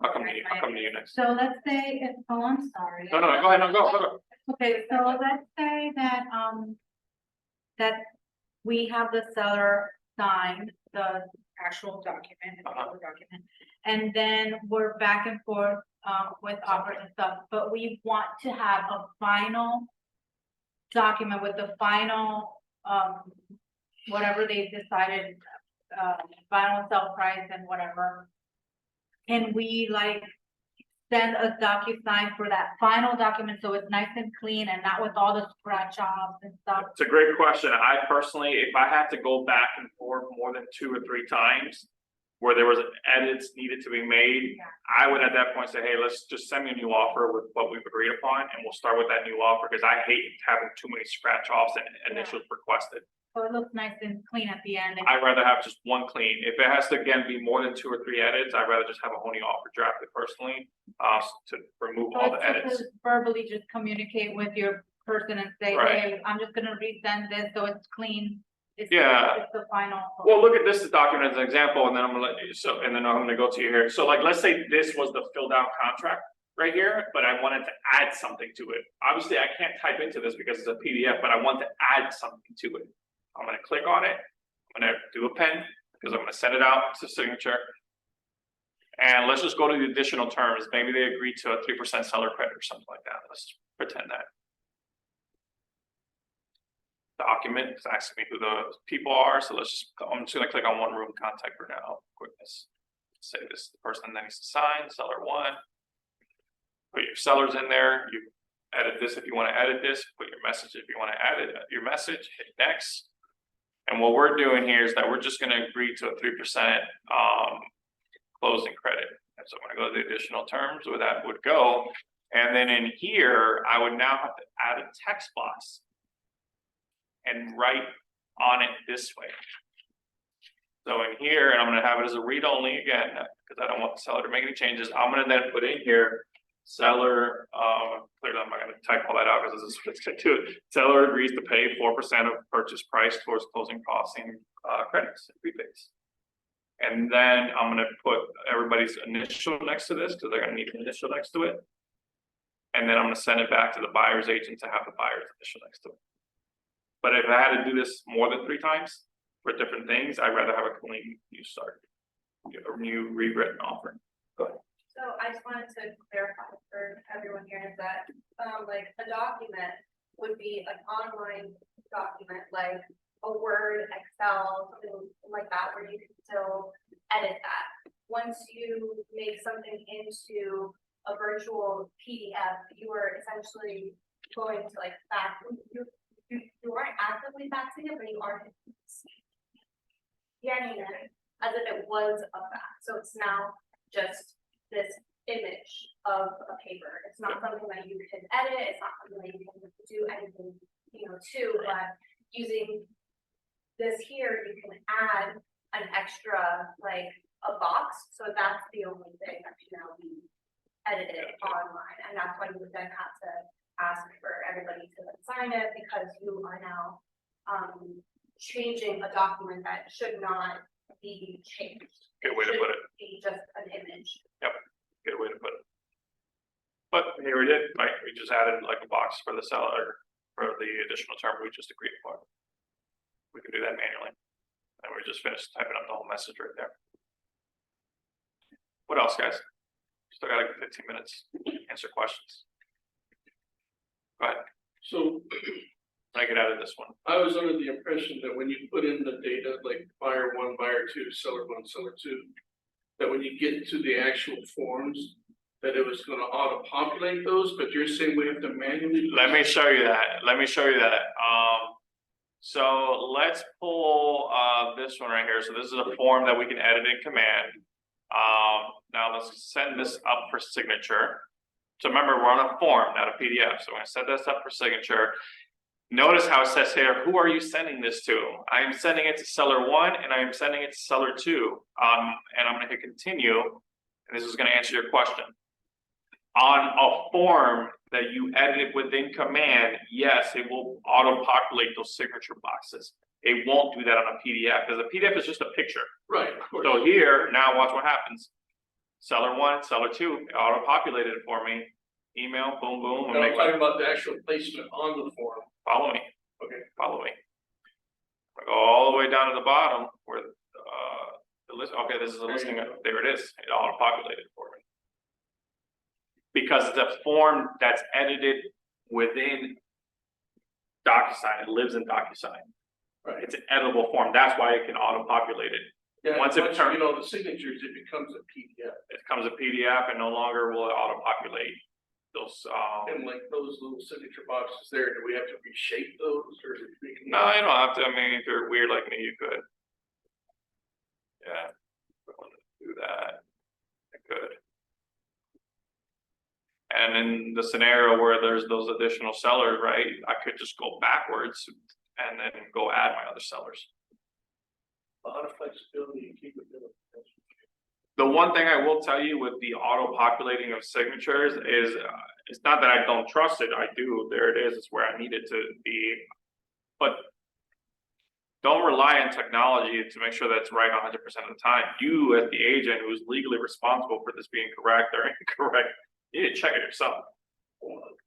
I'll come to you next. so let's say, if, oh, I'm sorry. No, go ahead, go. Okay, so let's say that, that we have the seller sign the actual document, the paper document. And then we're back and forth, with offers and stuff, but we want to have a final document with the final, whatever they've decided, final sell price and whatever. Can we like send a DocuSign for that final document so it's nice and clean and not with all the scratch offs and stuff? It's a great question. I personally, if I had to go back and forth more than 2 or 3 times, where there was edits needed to be made, I would at that point say, hey, let's just send me a new offer with what we've agreed upon, and we'll start with that new offer, because I hate having too many scratch offs and initials requested. So it looks nice and clean at the end. I'd rather have just one clean. If it has to again be more than 2 or 3 edits, I'd rather just have a whole new offer drafted personally, to remove all the So it's edits. just to verbally just communicate with your person and say, Right. hey, I'm just gonna resend this, so it's clean. It's Yeah. It's the final. Well, look at this document as an example, and then I'm gonna let you, and then I'm gonna go to you here. So like, let's say this was the filled out contract right here, but I wanted to add something to it. Obviously, I can't type into this because it's a PDF, but I want to add something to it. I'm gonna click on it. I'm gonna do a pen, because I'm gonna send it out to signature. And let's just go to the additional terms. Maybe they agreed to a 3% seller credit or something like that. Let's pretend that. Document is asking me who the people are, so let's just, I'm just gonna click on one room contact for now, quickness. Say this is the person that needs to sign, seller 1. Put your sellers in there, you edit this if you wanna edit this, put your message if you wanna edit your message, hit next. And what we're doing here is that we're just gonna agree to a 3% closing credit. And so I'm gonna go to the additional terms where that would go. And then in here, I would now have to add a text box and write on it this way. So in here, and I'm gonna have it as a read only again, because I don't want the seller to make any changes. I'm gonna then put in here, seller, clearly I'm not gonna type all that out because this is what's gonna do it. Seller agrees to pay 4% of purchase price towards closing costs and credits and rebates. And then I'm gonna put everybody's initial next to this, because they're gonna need an initial next to it. And then I'm gonna send it back to the buyer's agent to have the buyer's initial next to it. But if I had to do this more than 3 times for different things, I'd rather have a clean new start, a new rewritten offer. Go ahead. So I just wanted to clarify for everyone here is that, like a document would be an online document, like a Word, Excel, something like that, where you can still edit that. Once you make something into a virtual PDF, you are essentially going to like back, you aren't actively faxing it, but you are scanning it as if it was a fax. So it's now just this image of a paper. It's not something that you can edit. It's not something that you can do anything, to, but using this here, you can add an extra, like a box. So that's the only thing that can now be edited online. And that's why you would then have to ask for everybody to sign it, because you are now changing a document that should not be changed. Good way to put it. Be just an image. Good way to put it. But here we did, right? We just added like a box for the seller for the additional term we just agreed upon. We can do that manually. And we just finished typing up the whole message right there. What else, guys? Still got like 15 minutes to answer questions. Go ahead. So I get out of this one. I was under the impression that when you put in the data, like buyer 1, buyer 2, seller 1, seller 2, that when you get to the actual forms, that it was gonna auto-populate those, but you're saying we have to manually. Let me show you that. So let's pull this one right here. So this is a form that we can edit in Command. Now let's send this up for signature. So remember, we're on a form, not a PDF, so we're gonna set this up for signature. Notice how it says here, who are you sending this to? I am sending it to seller 1 and I am sending it to seller 2. And I'm gonna hit continue, and this is gonna answer your question. On a form that you edited within command, yes, it will auto-populate those signature boxes. It won't do that on a PDF, because a PDF is just a picture. Right, of course. So here, now watch what happens. Seller 1, seller 2, it auto-populated it for me. Email, boom, boom, and No, I'm make talking about the actual placement on the form. follow me. Okay. Follow me. I go all the way down to the bottom where the list, okay, this is a There you listing, go. there it is, it auto-populated for me. Because it's a form that's edited within DocuSign, it lives in DocuSign. Right. It's an editable form, that's why it can auto-populate it. Yeah, Once once it turn- you know the signatures, it becomes a PDF. It becomes a PDF and no longer will it auto-populate those, And like those little signature boxes there, do we have to reshape those or? we can- no, you don't have to, I mean, if you're weird like me, you could. Yeah, if I wanted to do that, I could. And in the scenario where there's those additional sellers, right, I could just go backwards and then go add my other sellers. A lot of flexibility and keep it. The one thing I will tell you with the auto populating of signatures is, it's not that I don't trust it, I do, there it is, it's where I need it to be. But don't rely on technology to make sure that's right 100% of the time. You, as the agent who's legally responsible for this being correct or incorrect, you need to check it yourself.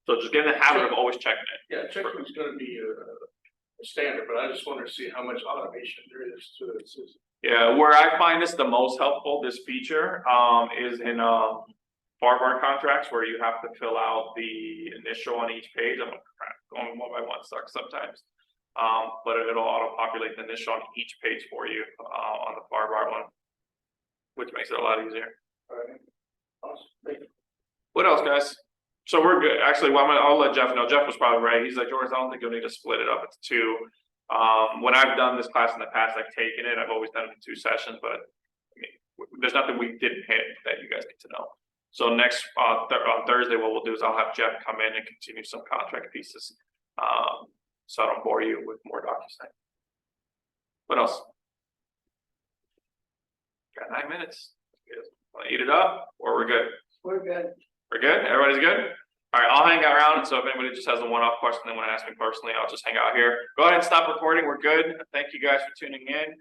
So just get in the habit of always checking it. Yeah, checking's gonna be a standard, but I just wanted to see how much automation there is to the system. Yeah, where I find this the most helpful, this feature, is in, bar contracts where you have to fill out the initial on each page. I'm like, crap, going one by one sucks sometimes. But it'll auto-populate the initial on each page for you, on the bar one. Which makes it a lot easier. All right. Awesome. Thank you. What else, guys? So we're good. Actually, well, I'll let Jeff know. Jeff was probably right. He's like, Jordas, I don't think you'll need to split it up into 2. When I've done this class in the past, I've taken it. I've always done it in 2 sessions, but I mean, there's nothing we didn't hit that you guys need to know. So next, on Thursday, what we'll do is I'll have Jeff come in and continue some contract pieces. So I don't bore you with more DocuSign. What else? Got 9 minutes. Want to eat it up or we're good? We're good. We're good? Everybody's good? All right, I'll hang around. So if anybody just has a one-off question they want to ask me personally, I'll just hang out here. Go ahead and stop recording. We're good. Thank you guys for tuning in.